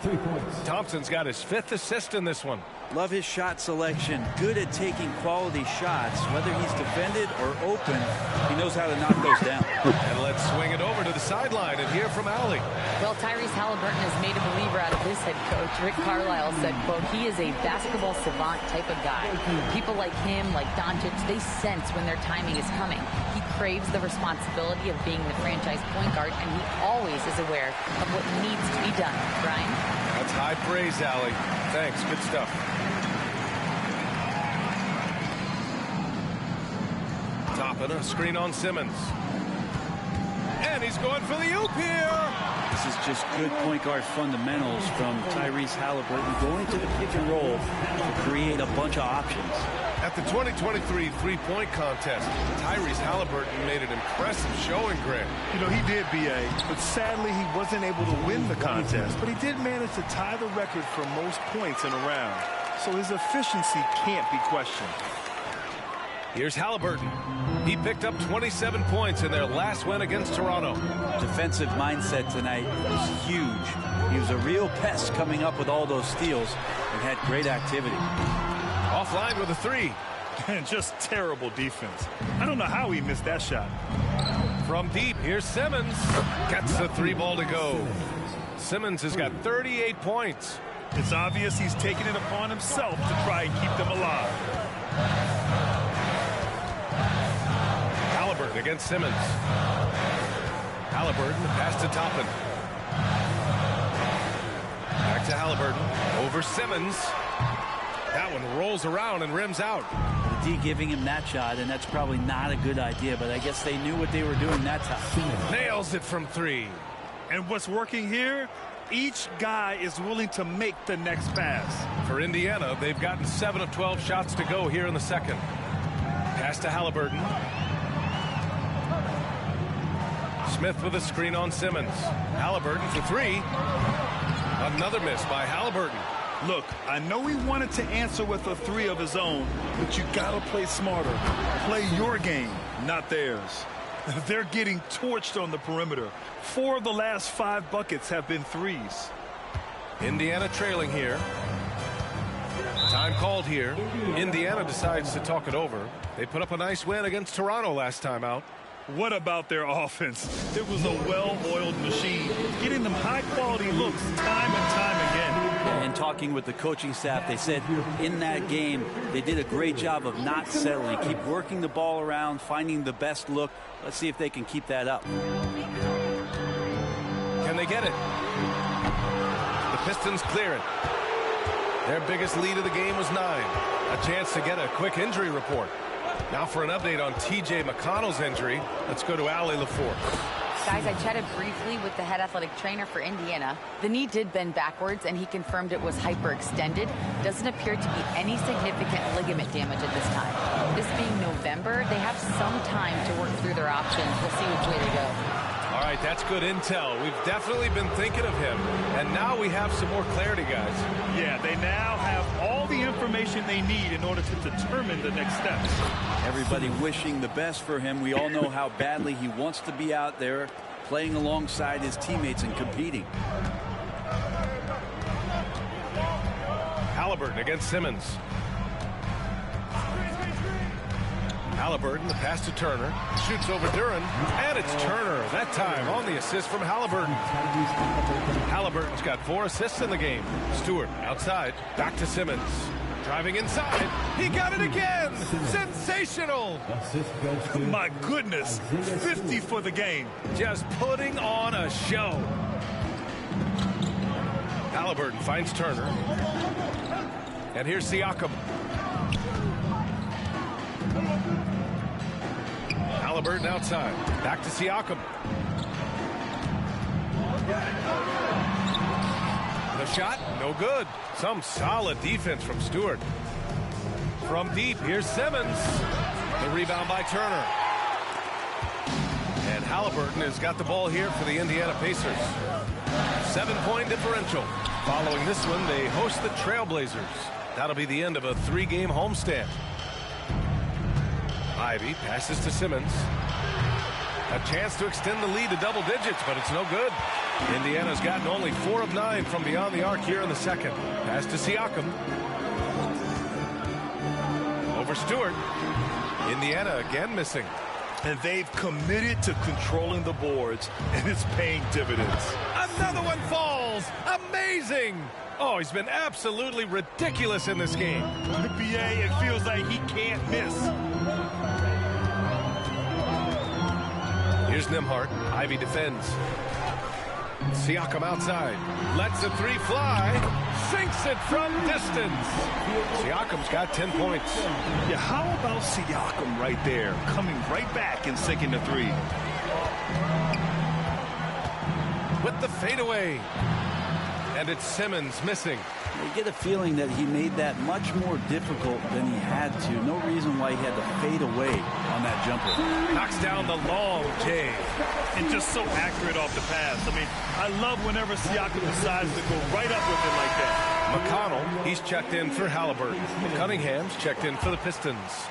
3 points. Thompson's got his 5th assist in this one. Love his shot selection. Good at taking quality shots. Whether he's defended or open, he knows how to knock those down. And let's swing it over to the sideline and hear from Allie. Well, Tyrese Halliburton has made a believer out of his head coach. Rick Carlisle said, quote, he is a basketball savant type of guy. People like him, like Doncic, they sense when their timing is coming. He craves the responsibility of being the franchise point guard, and he always is aware of what needs to be done. Brian? That's high praise, Allie. Thanks. Good stuff. Toppin, a screen on Simmons. And he's going for the oop here. This is just good point guard fundamentals from Tyrese Halliburton, going to the pick and roll to create a bunch of options. At the 2023 three-point contest, Tyrese Halliburton made an impressive showing, Greg. You know, he did, B.A., but sadly he wasn't able to win the contest. But he did manage to tie the record for most points in a round. So his efficiency can't be questioned. Here's Halliburton. He picked up 27 points in their last win against Toronto. Defensive mindset tonight was huge. He was a real pest coming up with all those steals and had great activity. Offline with a 3. And just terrible defense. I don't know how he missed that shot. From deep, here's Simmons. Gets the 3 ball to go. Simmons has got 38 points. It's obvious he's taking it upon himself to try and keep them alive. Halliburton against Simmons. Halliburton, pass to Toppin. Back to Halliburton. Over Simmons. That one rolls around and rims out. The D giving him that shot, and that's probably not a good idea, but I guess they knew what they were doing that time. Nails it from 3. And what's working here? Each guy is willing to make the next pass. For Indiana, they've gotten 7 of 12 shots to go here in the second. Pass to Halliburton. Smith with a screen on Simmons. Halliburton for 3. Another miss by Halliburton. Look, I know he wanted to answer with a 3 of his own, but you gotta play smarter. Play your game, not theirs. They're getting torched on the perimeter. 4 of the last 5 buckets have been 3s. Indiana trailing here. Time called here. Indiana decides to talk it over. They put up a nice win against Toronto last time out. What about their offense? It was a well-oiled machine, getting them high-quality looks time and time again. And talking with the coaching staff, they said in that game they did a great job of not settling. Keep working the ball around, finding the best look. Let's see if they can keep that up. Can they get it? The Pistons clear it. Their biggest lead of the game was 9. A chance to get a quick injury report. Now for an update on T.J. McConnell's injury, let's go to Allie LaForce. Guys, I chatted briefly with the head athletic trainer for Indiana. The knee did bend backwards, and he confirmed it was hyperextended. Doesn't appear to be any significant ligament damage at this time. This being November, they have some time to work through their options. We'll see which way they go. All right, that's good intel. We've definitely been thinking of him, and now we have some more clarity, guys. Yeah, they now have all the information they need in order to determine the next steps. Everybody wishing the best for him. We all know how badly he wants to be out there playing alongside his teammates and competing. Halliburton against Simmons. Halliburton, the pass to Turner. Shoots over Duran, and it's Turner. That time on the assist from Halliburton. Halliburton's got 4 assists in the game. Stewart outside, back to Simmons. Driving inside, he got it again! Sensational! My goodness, 50 for the game. Just putting on a show. Halliburton finds Turner. And here's Siakam. Halliburton outside. Back to Siakam. The shot, no good. Some solid defense from Stewart. From deep, here's Simmons. The rebound by Turner. And Halliburton has got the ball here for the Indiana Pacers. 7-point differential. Following this one, they host the Trailblazers. That'll be the end of a 3-game homestand. Ivy passes to Simmons. A chance to extend the lead to double digits, but it's no good. Indiana's gotten only 4 of 9 from beyond the arc here in the second. Pass to Siakam. Over Stewart. Indiana again missing. And they've committed to controlling the boards, and it's paying dividends. Another one falls. Amazing. Oh, he's been absolutely ridiculous in this game. BA, it feels like he can't miss. Here's Nembhard. Ivy defends. Siakam outside. Lets the 3 fly. Sinks it from distance. Siakam's got 10 points. Yeah, how about Siakam right there, coming right back and sinking the 3? With the fadeaway. And it's Simmons missing. You get a feeling that he made that much more difficult than he had to. No reason why he had to fade away on that jumper. Knocks down the long J. And just so accurate off the pass. I mean, I love whenever Siakam decides to go right up with it like that. McConnell, he's checked in for Halliburton. Cunningham's checked in for the Pistons.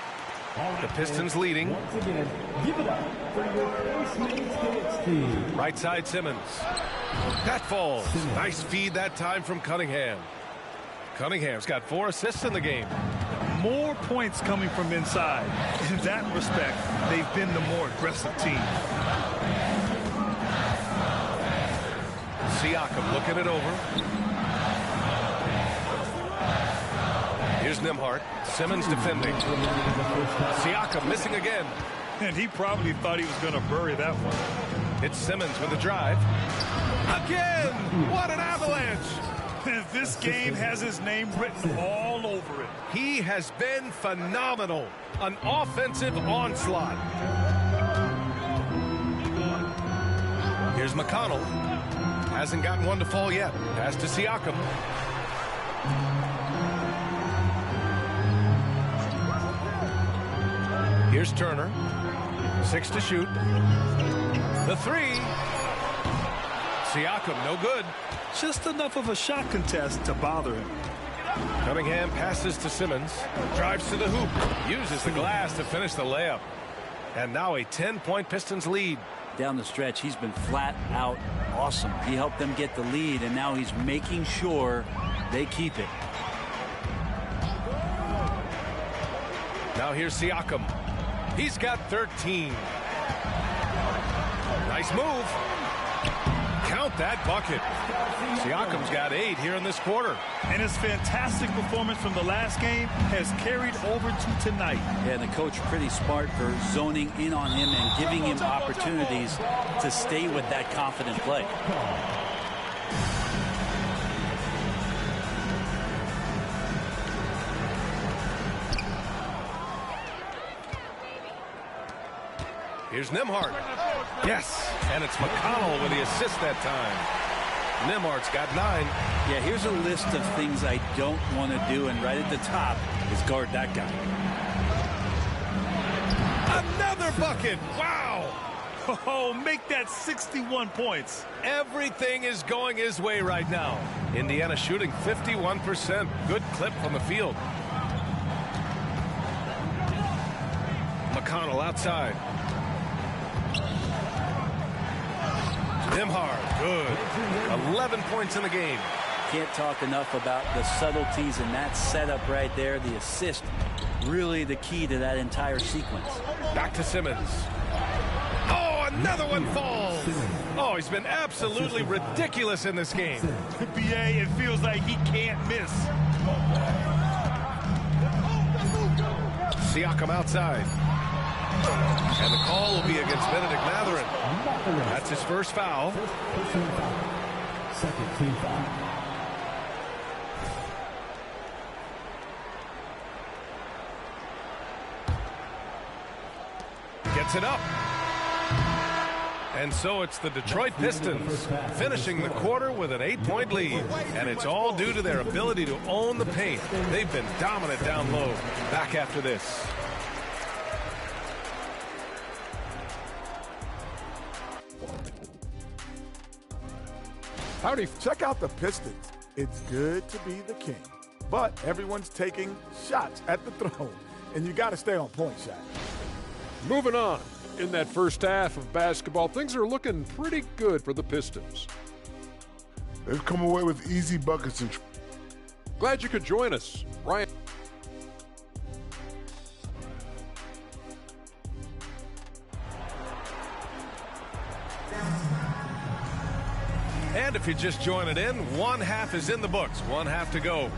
The Pistons leading. Right side Simmons. That falls. Nice feed that time from Cunningham. Cunningham's got 4 assists in the game. More points coming from inside. In that respect, they've been the more aggressive team. Siakam looking it over. Here's Nembhard. Simmons defending. Siakam missing again. And he probably thought he was going to bury that one. It's Simmons with a drive. Again! What an avalanche! This game has his name written all over it. He has been phenomenal. An offensive onslaught. Here's McConnell. Hasn't gotten one to fall yet. Pass to Siakam. Here's Turner. 6 to shoot. The 3. Siakam, no good. Just enough of a shot contest to bother him. Cunningham passes to Simmons. Drives to the hoop. Uses the glass to finish the layup. And now a 10-point Pistons lead. Down the stretch, he's been flat out awesome. He helped them get the lead, and now he's making sure they keep it. Now here's Siakam. He's got 13. Nice move. Count that bucket. Siakam's got 8 here in this quarter. And his fantastic performance from the last game has carried over to tonight. Yeah, the coach pretty smart for zoning in on him and giving him opportunities to stay with that confident play. Here's Nembhard. Yes, and it's McConnell with the assist that time. Nembhard's got 9. Yeah, here's a list of things I don't want to do, and right at the top is guard that guy. Another bucket. Wow. Oh, make that 61 points. Everything is going his way right now. Indiana shooting 51%. Good clip from the field. McConnell outside. Nembhard, good. 11 points in the game. can't talk enough about the subtleties in that setup right there. The assist, really the key to that entire sequence. Back to Simmons. Oh, another one falls. Oh, he's been absolutely ridiculous in this game. BA, it feels like he can't miss. Siakam outside. And the call will be against Benedict Mathurin. That's his first foul. Second team foul. Gets it up. And so it's the Detroit Pistons finishing the quarter with an 8-point lead. And it's all due to their ability to own the paint. They've been dominant down low. Back after this. Howdy, check out the Pistons. It's good to be the king, but everyone's taking shots at the throne, and you got to stay on point, Shaq. Moving on. In that first half of basketball, things are looking pretty good for the Pistons. They've come away with easy buckets. And glad you could join us, Ryan. And if you just join it in, one half is in the books, one half to go.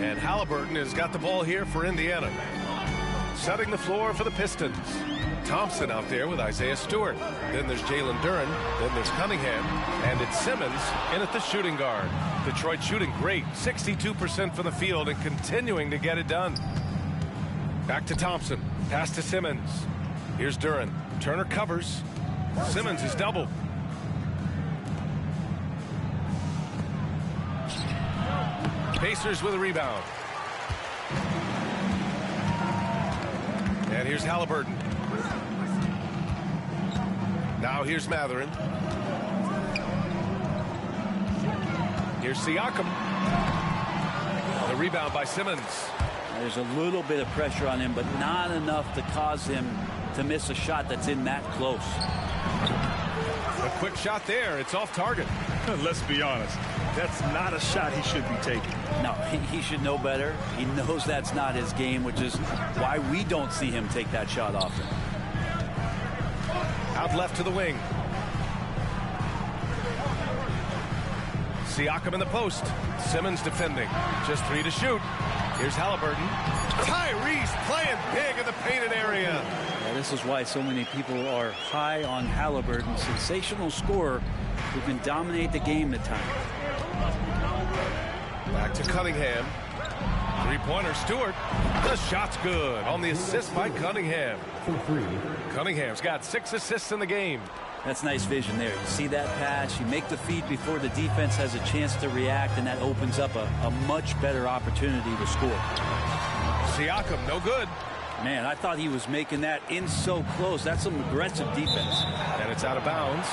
And Halliburton has got the ball here for Indiana. Setting the floor for the Pistons. Thompson out there with Isaiah Stewart. Then there's Jalen Duren. Then there's Cunningham. And it's Simmons in at the shooting guard. Detroit shooting great. 62% from the field and continuing to get it done. Back to Thompson. Pass to Simmons. Here's Duren. Turner covers. Simmons is double. Pacers with a rebound. And here's Halliburton. Now here's Mathurin. Here's Siakam. The rebound by Simmons. There's a little bit of pressure on him, but not enough to cause him to miss a shot that's in that close. A quick shot there. It's off target. Let's be honest. That's not a shot he should be taking. No, he should know better. He knows that's not his game, which is why we don't see him take that shot often. Out left to the wing. Siakam in the post. Simmons defending. Just 3 to shoot. Here's Halliburton. Tyrese playing big in the painted area. Yeah, this is why so many people are high on Halliburton. Sensational scorer who can dominate the game at times. Back to Cunningham. Three-pointer, Stewart. The shot's good on the assist by Cunningham. Cunningham's got 6 assists in the game. That's nice vision there. You see that pass, you make the feed before the defense has a chance to react, and that opens up a much better opportunity to score. Siakam, no good. Man, I thought he was making that in so close. That's some aggressive defense. And it's out of bounds.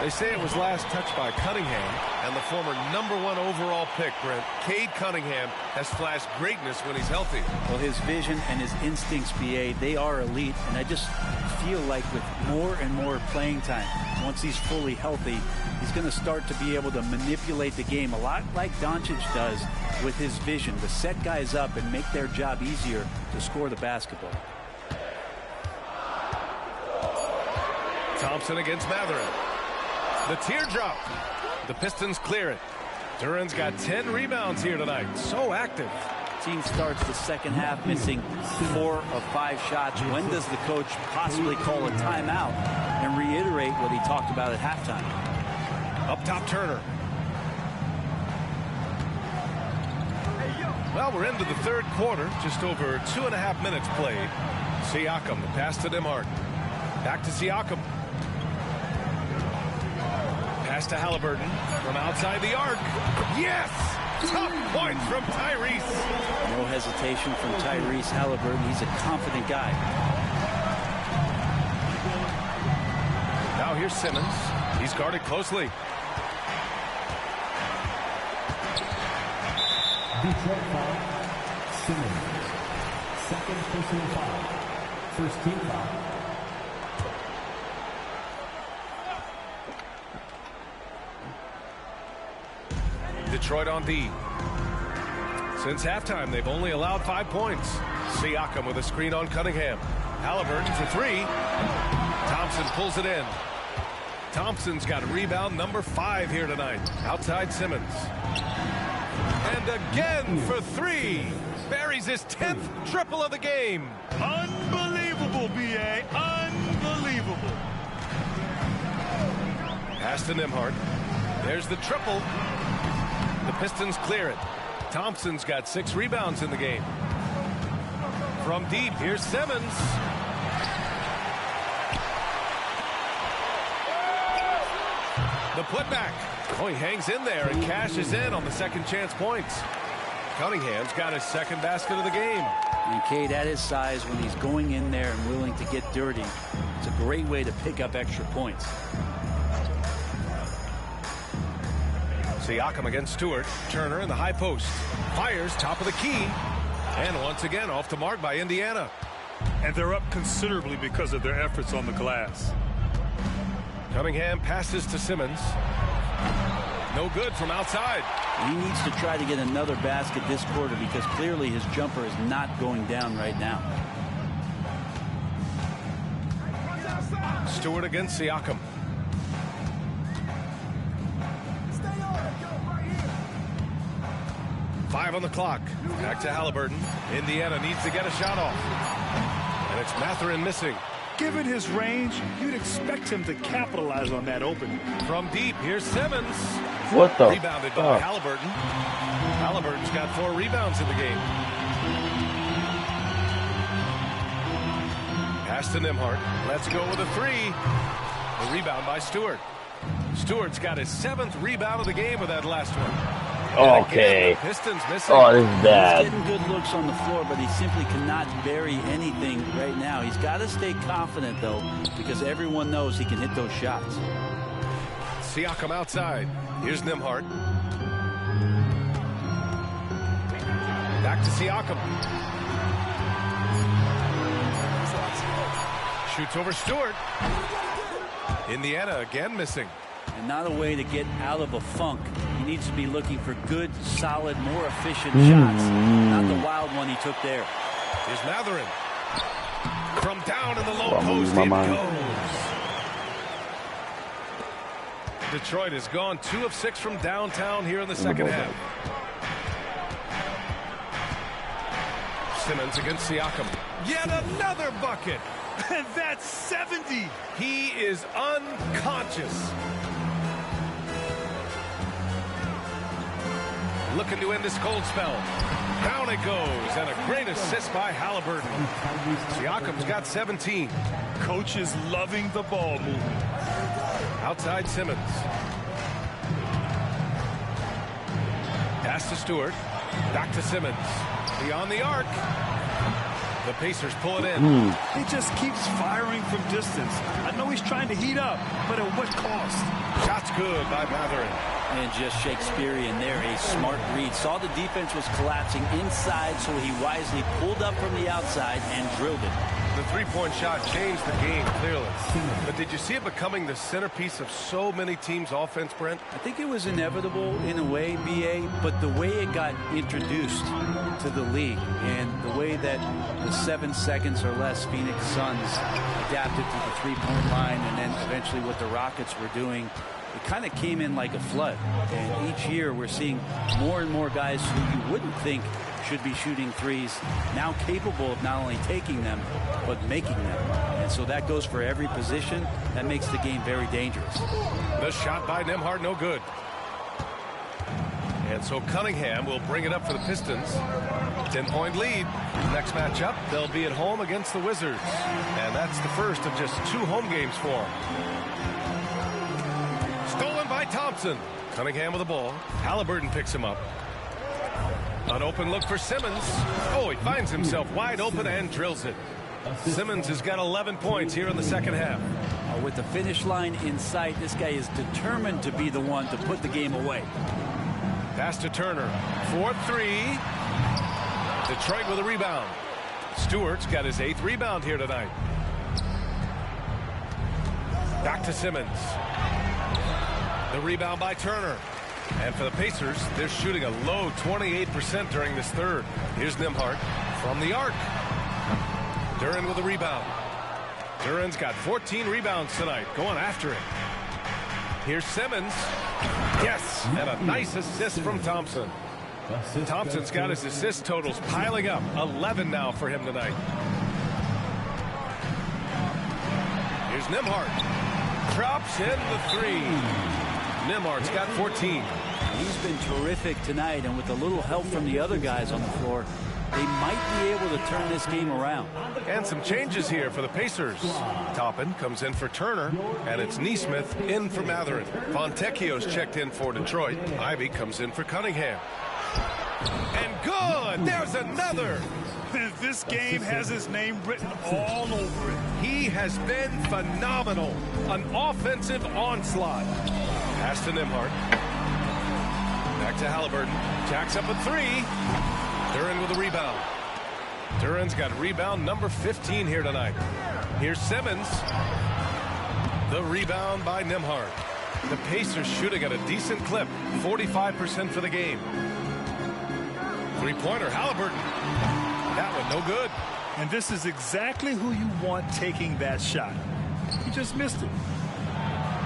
They say it was last touched by Cunningham, and the former #1 overall pick, Brent, Cade Cunningham, has flashed greatness when he's healthy. Well, his vision and his instincts, BA, they are elite, and I just feel like with more and more playing time, once he's fully healthy, he's going to start to be able to manipulate the game a lot like Doncic does with his vision, to set guys up and make their job easier to score the basketball. Thompson against Mathurin. The teardrop. The Pistons clear it. Duren's got 10 rebounds here tonight. So active. Team starts the second half missing 4 of 5 shots. When does the coach possibly call a timeout and reiterate what he talked about at halftime? Up top, Turner. Well, we're into the third quarter. Just over 2.5 minutes played. Siakam, the pass to DeMarc. Back to Siakam. Pass to Halliburton from outside the arc. Yes! Tough points from Tyrese. No hesitation from Tyrese Halliburton. He's a confident guy. Now here's Simmons. He's guarded closely. Detroit foul. Simmons. Second personal foul. First team foul. Detroit on D. Since halftime, they've only allowed 5 points. Siakam with a screen on Cunningham. Halliburton for 3. Thompson pulls it in. Thompson's got rebound number 5 here tonight. Outside Simmons. And again for 3. Buries his 10th triple of the game. Unbelievable, B.A. Unbelievable. Pass to Nembhard. There's the triple. The Pistons clear it. Thompson's got 6 rebounds in the game. From deep, here's Simmons. The putback. Oh, he hangs in there and cashes in on the second chance points. Cunningham's got his second basket of the game. And Cade, at his size, when he's going in there and willing to get dirty, it's a great way to pick up extra points. Siakam against Stewart. Turner in the high post. Fires top of the key. And once again off the mark by Indiana. And they're up considerably because of their efforts on the glass. Cunningham passes to Simmons. No good from outside. He needs to try to get another basket this quarter because clearly his jumper is not going down right now. Stewart against Siakam. Five on the clock. Back to Halliburton. Indiana needs to get a shot off. And it's Mathurin missing. Given his range, you'd expect him to capitalize on that opening. From deep, here's Simmons. What the Rebounded by Halliburton. Halliburton's got 4 rebounds in the game. Pass to Nembhard. Let's go with a 3. A rebound by Stewart. Stewart's got his 7th rebound of the game with that last one. Okay. Again, Pistons missing. Oh, this is bad. He's getting good looks on the floor, but he simply cannot bury anything right now. He's got to stay confident, though, because everyone knows he can hit those shots. Siakam outside. Here's Nembhard. Back to Siakam. Shoots over Stewart. Indiana again missing. And not a way to get out of a funk. He needs to be looking for good, solid, more efficient shots. Not the wild one he took there. Here's Mathurin. From down in the low post, it goes. Detroit has gone 2 of 6 from downtown here in the second half. Simmons against Siakam. Yet another bucket. And that's 70. He is unconscious. Looking to end this cold spell. Down it goes, and a great assist by Halliburton. Siakam's got 17. Coach is loving the ball movement. Outside Simmons. Pass to Stewart. Back to Simmons. Beyond the arc. The Pacers pull it in. He just keeps firing from distance. I know he's trying to heat up, but at what cost? Shots good by Mathurin. And just Shakespearean there, a smart read. Saw the defense was collapsing inside, so he wisely pulled up from the outside and drilled it. The three-point shot changed the game, clearly. But did you see it becoming the centerpiece of so many teams' offense, Brent? I think it was inevitable in a way, B.A., but the way it got introduced to the league and the way that the 7 seconds or less Phoenix Suns adapted to the three-point line and then eventually what the Rockets were doing, it kind of came in like a flood. And each year we're seeing more and more guys who you wouldn't think should be shooting threes now capable of not only taking them but making them. And so that goes for every position. That makes the game very dangerous. The shot by Nembhard, no good. And so Cunningham will bring it up for the Pistons. 10-point lead. Next matchup, they'll be at home against the Wizards. And that's the first of just 2 home games for them. Stolen by Thompson. Cunningham with the ball. Halliburton picks him up. An open look for Simmons. Oh, he finds himself wide open and drills it. Simmons has got 11 points here in the second half. With the finish line in sight, this guy is determined to be the one to put the game away. Pass to Turner. 4-3. Detroit with a rebound. Stewart's got his 8th rebound here tonight. Back to Simmons. The rebound by Turner. And for the Pacers, they're shooting a low 28% during this third. Here's Nembhard from the arc. Duren with a rebound. Duren's got 14 rebounds tonight, going after it. Here's Simmons. Yes, and a nice assist from Thompson. Thompson's got his assist totals piling up. 11 now for him tonight. Here's Nembhard. Drops in the 3. Nembhard's got 14. He's been terrific tonight, and with a little help from the other guys on the floor, they might be able to turn this game around. And some changes here for the Pacers. Toppin comes in for Turner, and it's Nesmith in for Mathurin. Fontecchio's checked in for Detroit. Ivy comes in for Cunningham. And good! There's another! This game has his name written all over it. He has been phenomenal. An offensive onslaught. Pass to Nembhard. Back to Halliburton. Jacks up a 3. Duren with a rebound. Duren's got rebound number 15 here tonight. Here's Simmons. The rebound by Nembhard. The Pacers shooting at a decent clip. 45% for the game. Three-pointer, Halliburton. That one no good. And this is exactly who you want taking that shot. He just missed it.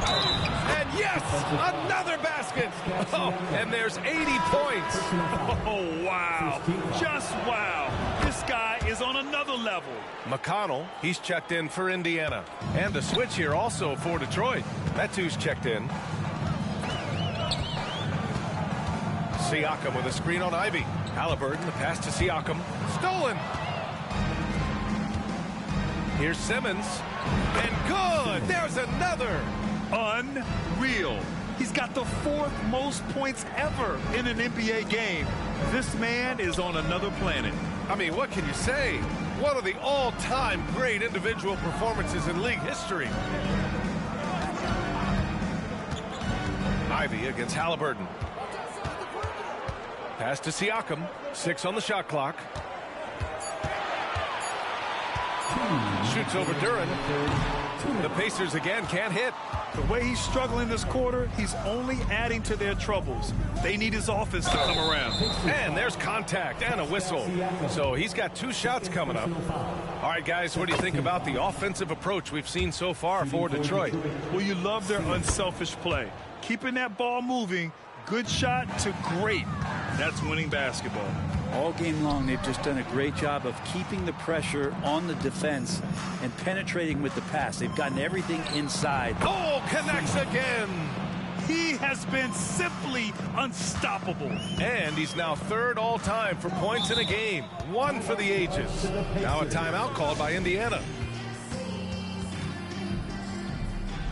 And yes, another basket. Oh, and there's 80 points. Oh, wow. Just wow. This guy is on another level. McConnell, he's checked in for Indiana. And a switch here also for Detroit. Metu's checked in. Siakam with a screen on Ivy. Halliburton, the pass to Siakam. Stolen. Here's Simmons. And good. There's another. Unreal. He's got the 4th most points ever in an NBA game. This man is on another planet. I mean, what can you say? One of the all-time great individual performances in league history. Ivy against Halliburton. Pass to Siakam. 6 on the shot clock. Shoots over Duren. The Pacers again can't hit. The way he's struggling this quarter, he's only adding to their troubles. They need his offense to come around. And there's contact and a whistle. So he's got 2 shots coming up. All right, guys, what do you think about the offensive approach we've seen so far for Detroit? Well, you love their unselfish play. Keeping that ball moving, good shot to great. That's winning basketball. All game long, they've just done a great job of keeping the pressure on the defense and penetrating with the pass. They've gotten everything inside. Oh, connects again. He has been simply unstoppable. And he's now 3rd all-time for points in a game. 1 for the ages. Now a timeout called by Indiana.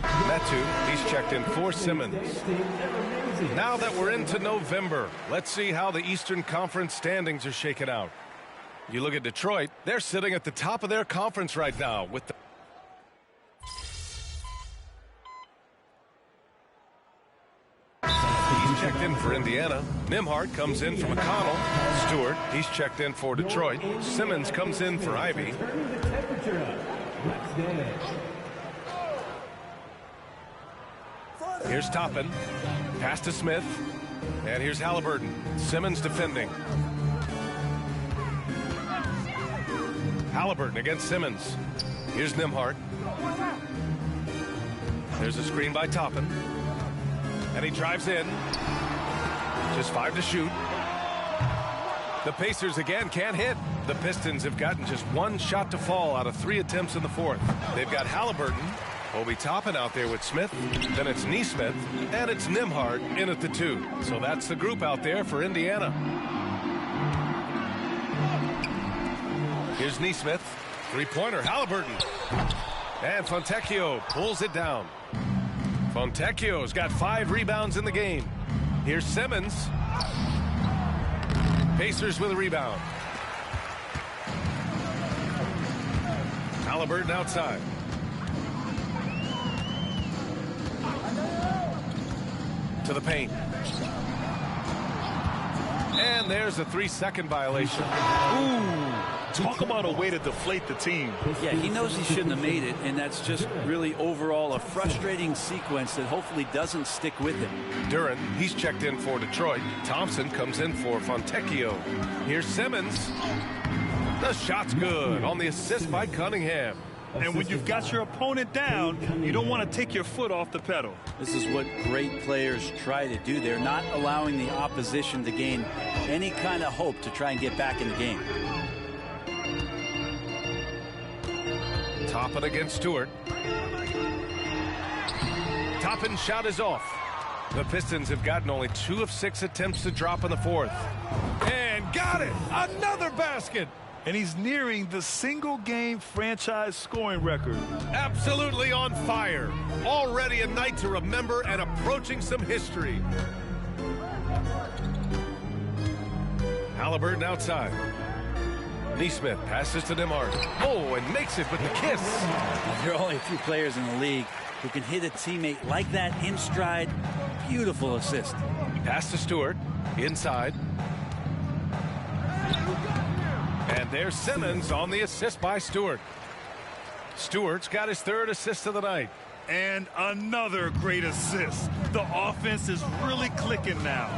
Metu, he's checked in for Simmons. Now that we're into November, let's see how the Eastern Conference standings are shaken out. You look at Detroit, they're sitting at the top of their conference right now with the He's checked in for Indiana. Nembhard comes in for McConnell. Stewart, he's checked in for Detroit. Simmons comes in for Ivy. Here's Toppin. Pass to Smith. And here's Halliburton. Simmons defending. Halliburton against Simmons. Here's Nembhard. There's a screen by Toppin. And he drives in. Just 5 to shoot. The Pacers again can't hit. The Pistons have gotten just 1 shot to fall out of 3 attempts in the 4th. They've got Halliburton. Obi Toppin out there with Smith. Then it's Nesmith. And it's Nembhard in at the 2. So that's the group out there for Indiana. Here's Nesmith. 3-pointer, Halliburton. And Fontecchio pulls it down. Fontecchio's got 5 rebounds in the game. Here's Simmons. Pacers with a rebound. Halliburton outside. To the paint. And there's a 3-second violation. Ooh, Talk about a way to deflate the team. Yeah, he knows he shouldn't have made it, and that's just really overall a frustrating sequence that hopefully doesn't stick with him. Duran, he's checked in for Detroit. Thompson comes in for Fontecchio. Here's Simmons. The shot's good on the assist by Cunningham. And when you've got your opponent down, you don't want to take your foot off the pedal. This is what great players try to do. They're not allowing the opposition to gain any kind of hope to try and get back in the game. Toppin against Stewart. Toppin's shot is off. The Pistons have gotten only 2 of 6 attempts to drop in the fourth. And got it! Another basket! And he's nearing the single-game franchise scoring record. Absolutely on fire. Already a night to remember and approaching some history. Halliburton outside. Neesmith passes to Nembhard. Oh, and makes it with the kiss. There are only a few players in the league who can hit a teammate like that in stride. Beautiful assist. Pass to Stewart. Inside. And there's Simmons on the assist by Stewart. Stewart's got his 3rd assist of the night. And another great assist. The offense is really clicking now.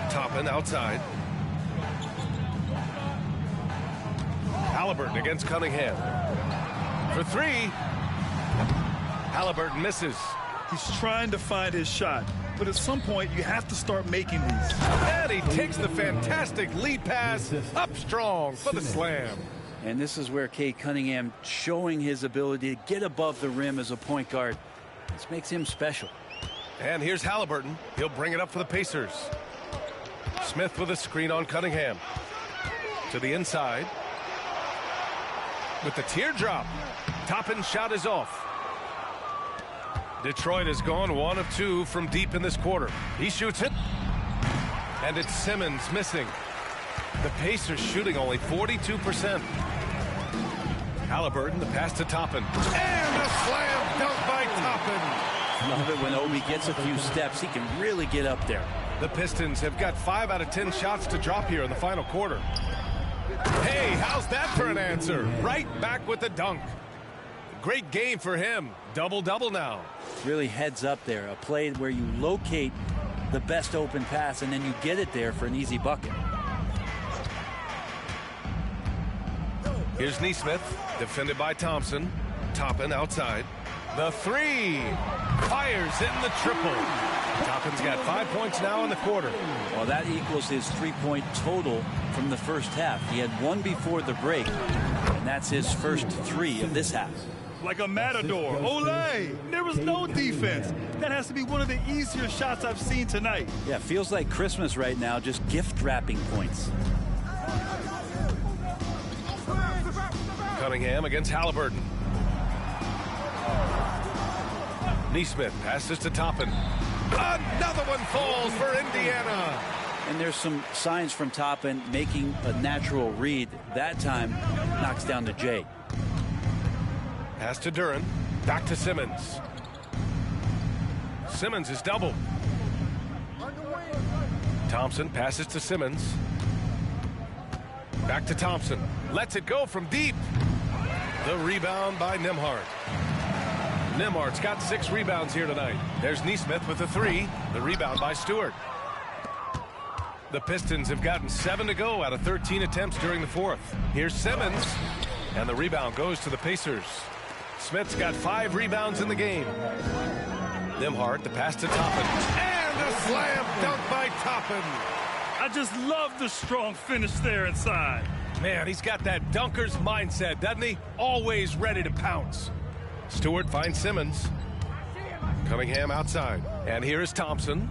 Toppin outside. Halliburton against Cunningham. For 3. Halliburton misses. He's trying to find his shot. But at some point, you have to start making these. And he takes the fantastic lead pass up strong for the slam. And this is where Cade Cunningham showing his ability to get above the rim as a point guard. This makes him special. And here's Halliburton. He'll bring it up for the Pacers. Smith with a screen on Cunningham. To the inside. With the teardrop. Toppin's shot is off. Detroit has gone 1 of 2 from deep in this quarter. He shoots it. And it's Simmons missing. The Pacers shooting only 42%. Halliburton, the pass to Toppin. And a slam dunk by Toppin. Love it when Obi gets a few steps. He can really get up there. The Pistons have got 5 out of 10 shots to drop here in the final quarter. Hey, how's that for an answer? Right back with the dunk. Great game for him. Double-double now. Really heads up there. A play where you locate the best open pass and then you get it there for an easy bucket. Here's Neesmith, defended by Thompson. Toppin outside. The 3. Fires in the triple. Toppin's got 5 points now in the quarter. Well, that equals his 3-point total from the first half. He had 1 before the break, and that's his first 3 of this half. Like a matador. Olé! There was no defense. That has to be one of the easier shots I've seen tonight. Yeah, feels like Christmas right now, just gift wrapping points. Cunningham against Halliburton. Neesmith passes to Toppin. Another one falls for Indiana. And there's some signs from Toppin making a natural read. That time knocks down to Jay. Pass to Duran. Back to Simmons. Simmons is doubled. Thompson passes to Simmons. Back to Thompson. Lets it go from deep. The rebound by Nembhard. Nembhard's got 6 rebounds here tonight. There's Neesmith with the 3. The rebound by Stewart. The Pistons have gotten 7 to go out of 13 attempts during the fourth. Here's Simmons. And the rebound goes to the Pacers. Smith's got 5 rebounds in the game. Nembhard, the pass to Toppin. And a slam dunk by Toppin. I just love the strong finish there inside. Man, he's got that dunker's mindset, doesn't he? Always ready to pounce. Stewart finds Simmons. Cunningham outside. And here is Thompson.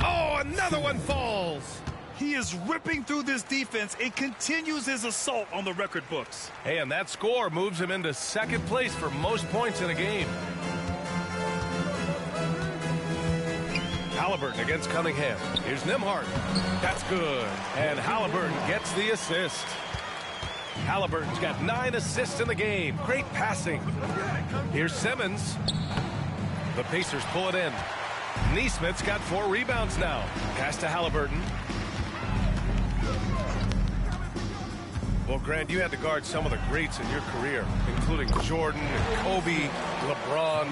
Oh, another one falls. He is ripping through this defense and continues his assault on the record books. Hey, and that score moves him into second place for most points in a game. Halliburton against Cunningham. Here's Nembhard. That's good. And Halliburton gets the assist. Halliburton's got 9 assists in the game. Great passing. Here's Simmons. The Pacers pull it in. Neesmith's got 4 rebounds now. Pass to Halliburton. Well, Grant, you had to guard some of the greats in your career, including Jordan, Kobe, LeBron.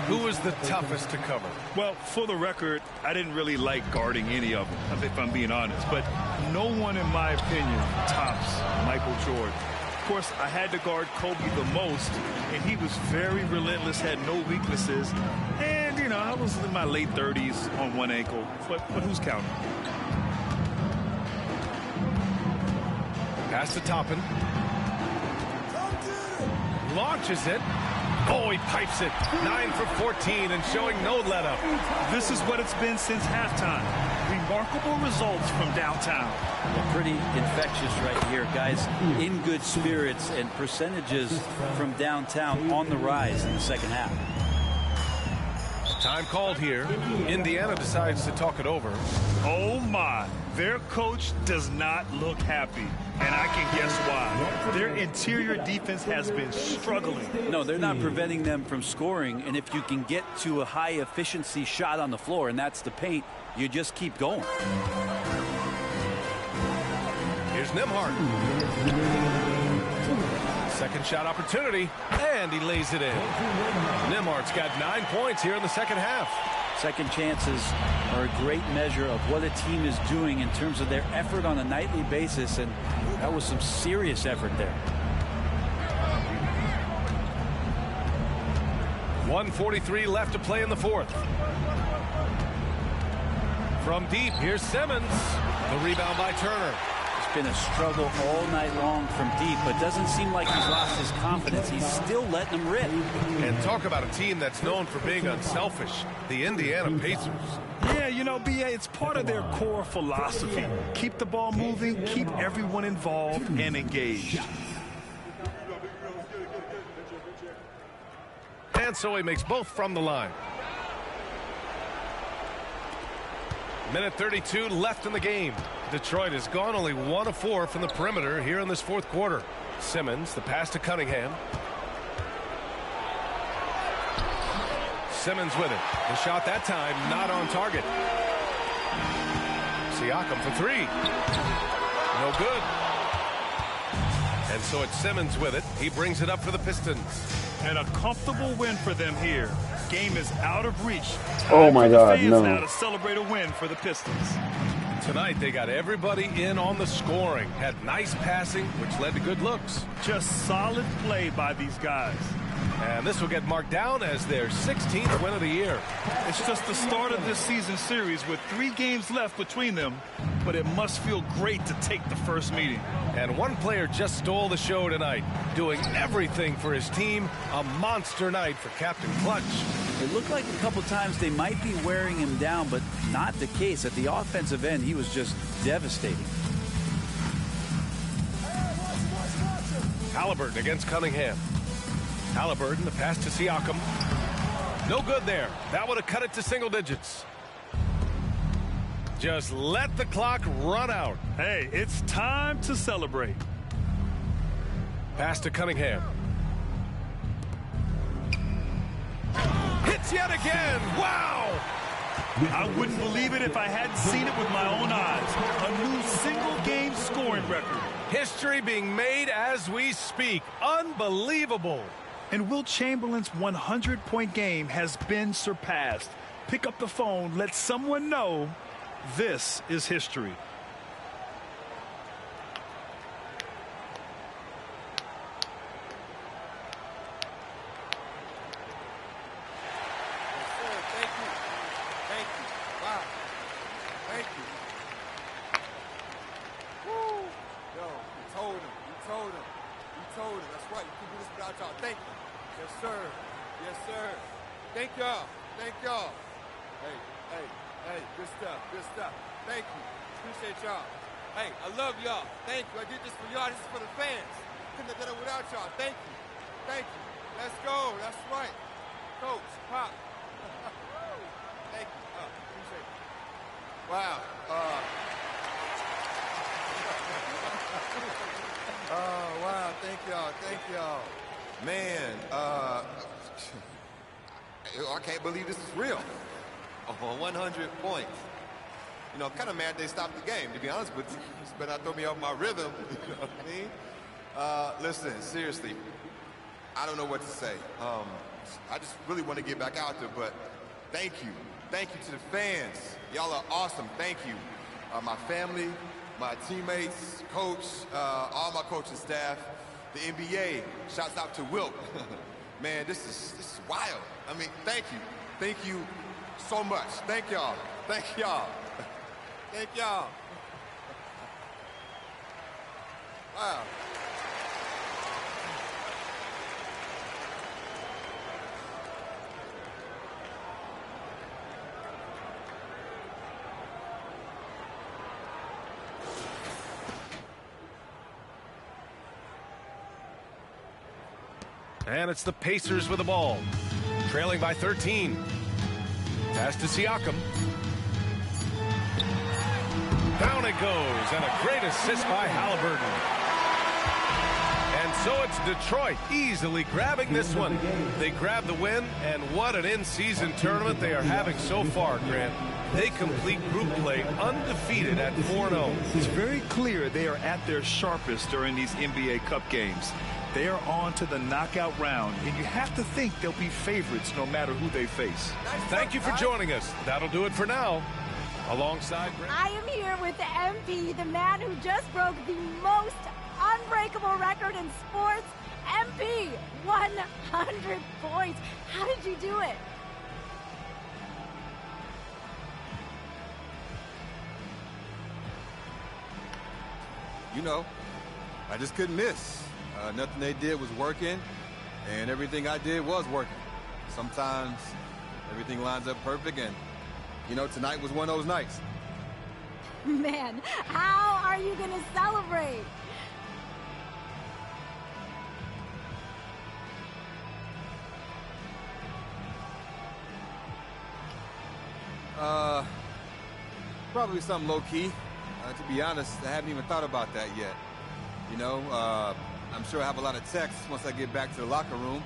Who was the toughest to cover? Well, for the record, I didn't really like guarding any of them, if I'm being honest. But no one, in my opinion, tops Michael Jordan. Of course, I had to guard Kobe the most, and he was very relentless, had no weaknesses. And, you know, I was in my late 30s on one ankle. But who's counting? Pass to Toppin. Launches it. Oh, he pipes it. 9 for 14 and showing no let-up. This is what it's been since halftime. Remarkable results from downtown. Well, pretty infectious right here, guys. In good spirits and percentages from downtown on the rise in the second half. Time called here. Indiana decides to talk it over. Oh, my. Their coach does not look happy, and I can guess why. Their interior defense has been struggling. No, they're not preventing them from scoring, and if you can get to a high-efficiency shot on the floor, and that's the paint, you just keep going. Here's Nembhard. Second shot opportunity, and he lays it in. Nembhard's got 9 points here in the second half. Second chances are a great measure of what a team is doing in terms of their effort on a nightly basis, and that was some serious effort there. 1:43 left to play in the fourth. From deep, here's Simmons. The rebound by Turner. It's been a struggle all night long from deep, but doesn't seem like he's lost his confidence. He's still letting them rip. And talk about a team that's known for being unselfish, the Indiana Pacers. Yeah, you know, B.A., it's part of their core philosophy. Keep the ball moving, keep everyone involved and engaged. And so he makes both from the line. Minute 32 left in the game. Detroit has gone only 1 of 4 from the perimeter here in this fourth quarter. Simmons, the pass to Cunningham. Simmons with it. The shot that time not on target. Siakam for 3. No good. And so it's Simmons with it. He brings it up for the Pistons. And a comfortable win for them here. Game is out of reach. Oh my God, no. Now to celebrate a win for the Pistons. Tonight they got everybody in on the scoring. Had nice passing, which led to good looks. Just solid play by these guys. And this will get marked down as their 16th win of the year. It's just the start of this season series with 3 games left between them, but it must feel great to take the first meeting. And one player just stole the show tonight, doing everything for his team. A monster night for Captain Clutch. It looked like a couple times they might be wearing him down, but not the case. At the offensive end, he was just devastating. Halliburton against Cunningham. Halliburton, the pass to Siakam. No good there. That would have cut it to single digits. Just let the clock run out. Hey, it's time to celebrate. Pass to Cunningham. Hits yet again. Wow! I wouldn't believe it if I hadn't seen it with my own eyes. A new single-game scoring record. History being made as we speak. Unbelievable. And Wilt Chamberlain's 100-point game has been surpassed. Pick up the phone, let someone know this is history. Thank y'all. Thank y'all. Hey, good stuff. Thank you. Appreciate y'all. Hey, I love y'all. Thank you. I did this for y'all. This is for the fans. Couldn't have done it without y'all. Thank you. Let's go. That's right. Coach, Pop. Thank you. Appreciate it. Wow. Oh, wow. Thank y'all. Man, I can't believe this is real. Oh, on 100 points. You know, I'm kind of mad they stopped the game, to be honest with you. It's better not throw me off my rhythm. You know what I mean? Listen, seriously, I don't know what to say. I just really want to get back out there, but thank you. Thank you to the fans. Y'all are awesome. Thank you. My family, my teammates, coach, all my coaching staff, the NBA. Shouts out to Wilt. Man, this is wild. I mean, thank you. Thank you so much. Thank y'all. Thank y'all. Thank y'all. Wow. And it's the Pacers with the ball, trailing by 13. Pass to Siakam. Down it goes, and a great assist by Halliburton. And so it's Detroit easily grabbing this one. They grab the win, and what an in-season tournament they are having so far, Grant. They complete group play undefeated at 4-0. It's very clear they are at their sharpest during these NBA Cup games. They are on to the knockout round, and you have to think they'll be favorites no matter who they face. Thank you for joining us. That'll do it for now. Alongside Grant. I am here with the MP, the man who just broke the most unbreakable record in sports. MP, 100 points. How did you do it? You know, I just couldn't miss. Nothing they did was working, and everything I did was working. Sometimes everything lines up perfect, and, you know, tonight was one of those nights. Man, how are you going to celebrate? Probably something low-key. To be honest, I haven't even thought about that yet. You know, I'm sure I have a lot of texts once I get back to the locker room.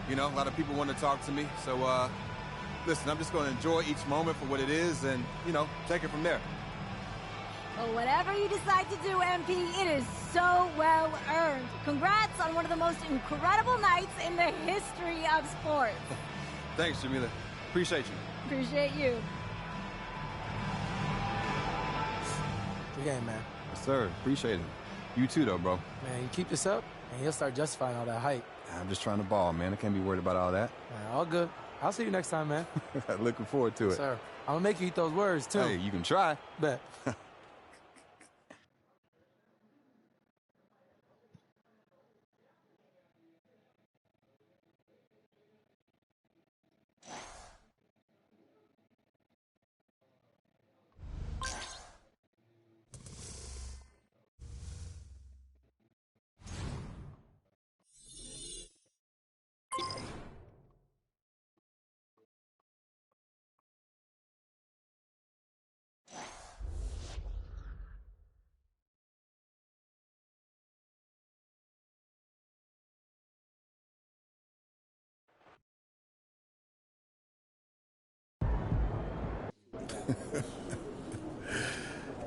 You know, a lot of people want to talk to me. So, listen, I'm just going to enjoy each moment for what it is and, you know, take it from there. Well, whatever you decide to do, MP, it is so well earned. Congrats on one of the most incredible nights in the history of sports. Thanks, Jamila. Appreciate you. Appreciate you. Good game, man. Yes, sir. Appreciate it. You too, though, bro. Man, you keep this up, and you'll start justifying all that hype. I'm just trying to ball, man. I can't be worried about all that. Man, all good. I'll see you next time, man. Looking forward to it. Sir, I'm going to make you eat those words, too. Hey, you can try. Bet.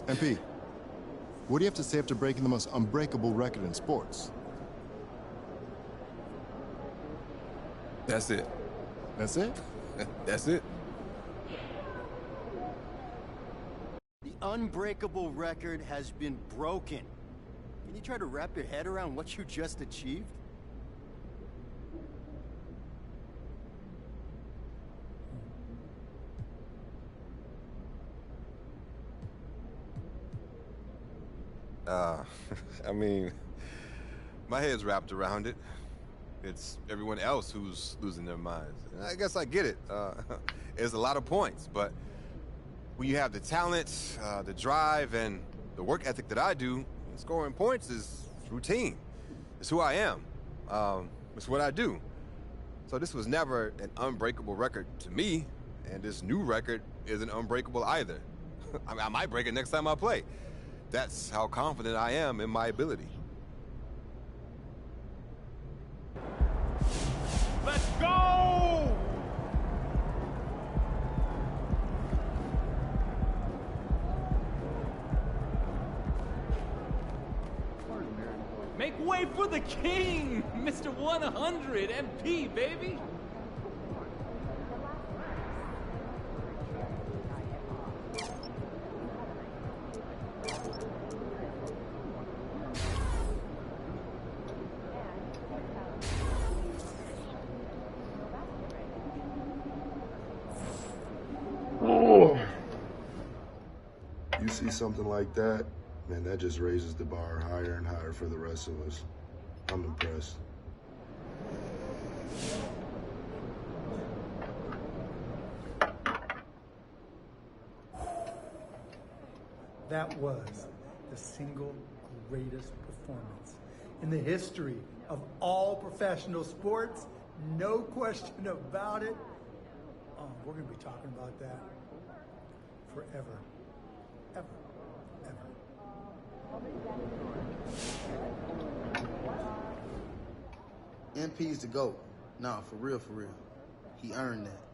MP, what do you have to say after breaking the most unbreakable record in sports? That's it. That's it? That's it. The unbreakable record has been broken. Can you try to wrap your head around what you just achieved? I mean, my head's wrapped around it. It's everyone else who's losing their minds. And I guess I get it. It's a lot of points, but when you have the talent, the drive, and the work ethic that I do, scoring points is routine. It's who I am. It's what I do. So this was never an unbreakable record to me, and this new record isn't unbreakable either. I mean, I might break it next time I play. That's how confident I am in my ability. Let's go! Wait for the king, Mr. 100 MP, baby. You see something like that, man, that just raises the bar higher and higher for the rest of us. I'm impressed. That was the single greatest performance in the history of all professional sports. No question about it. Oh, we're going to be talking about that forever. Ever. MP's the GOAT. Nah, for real. He earned that.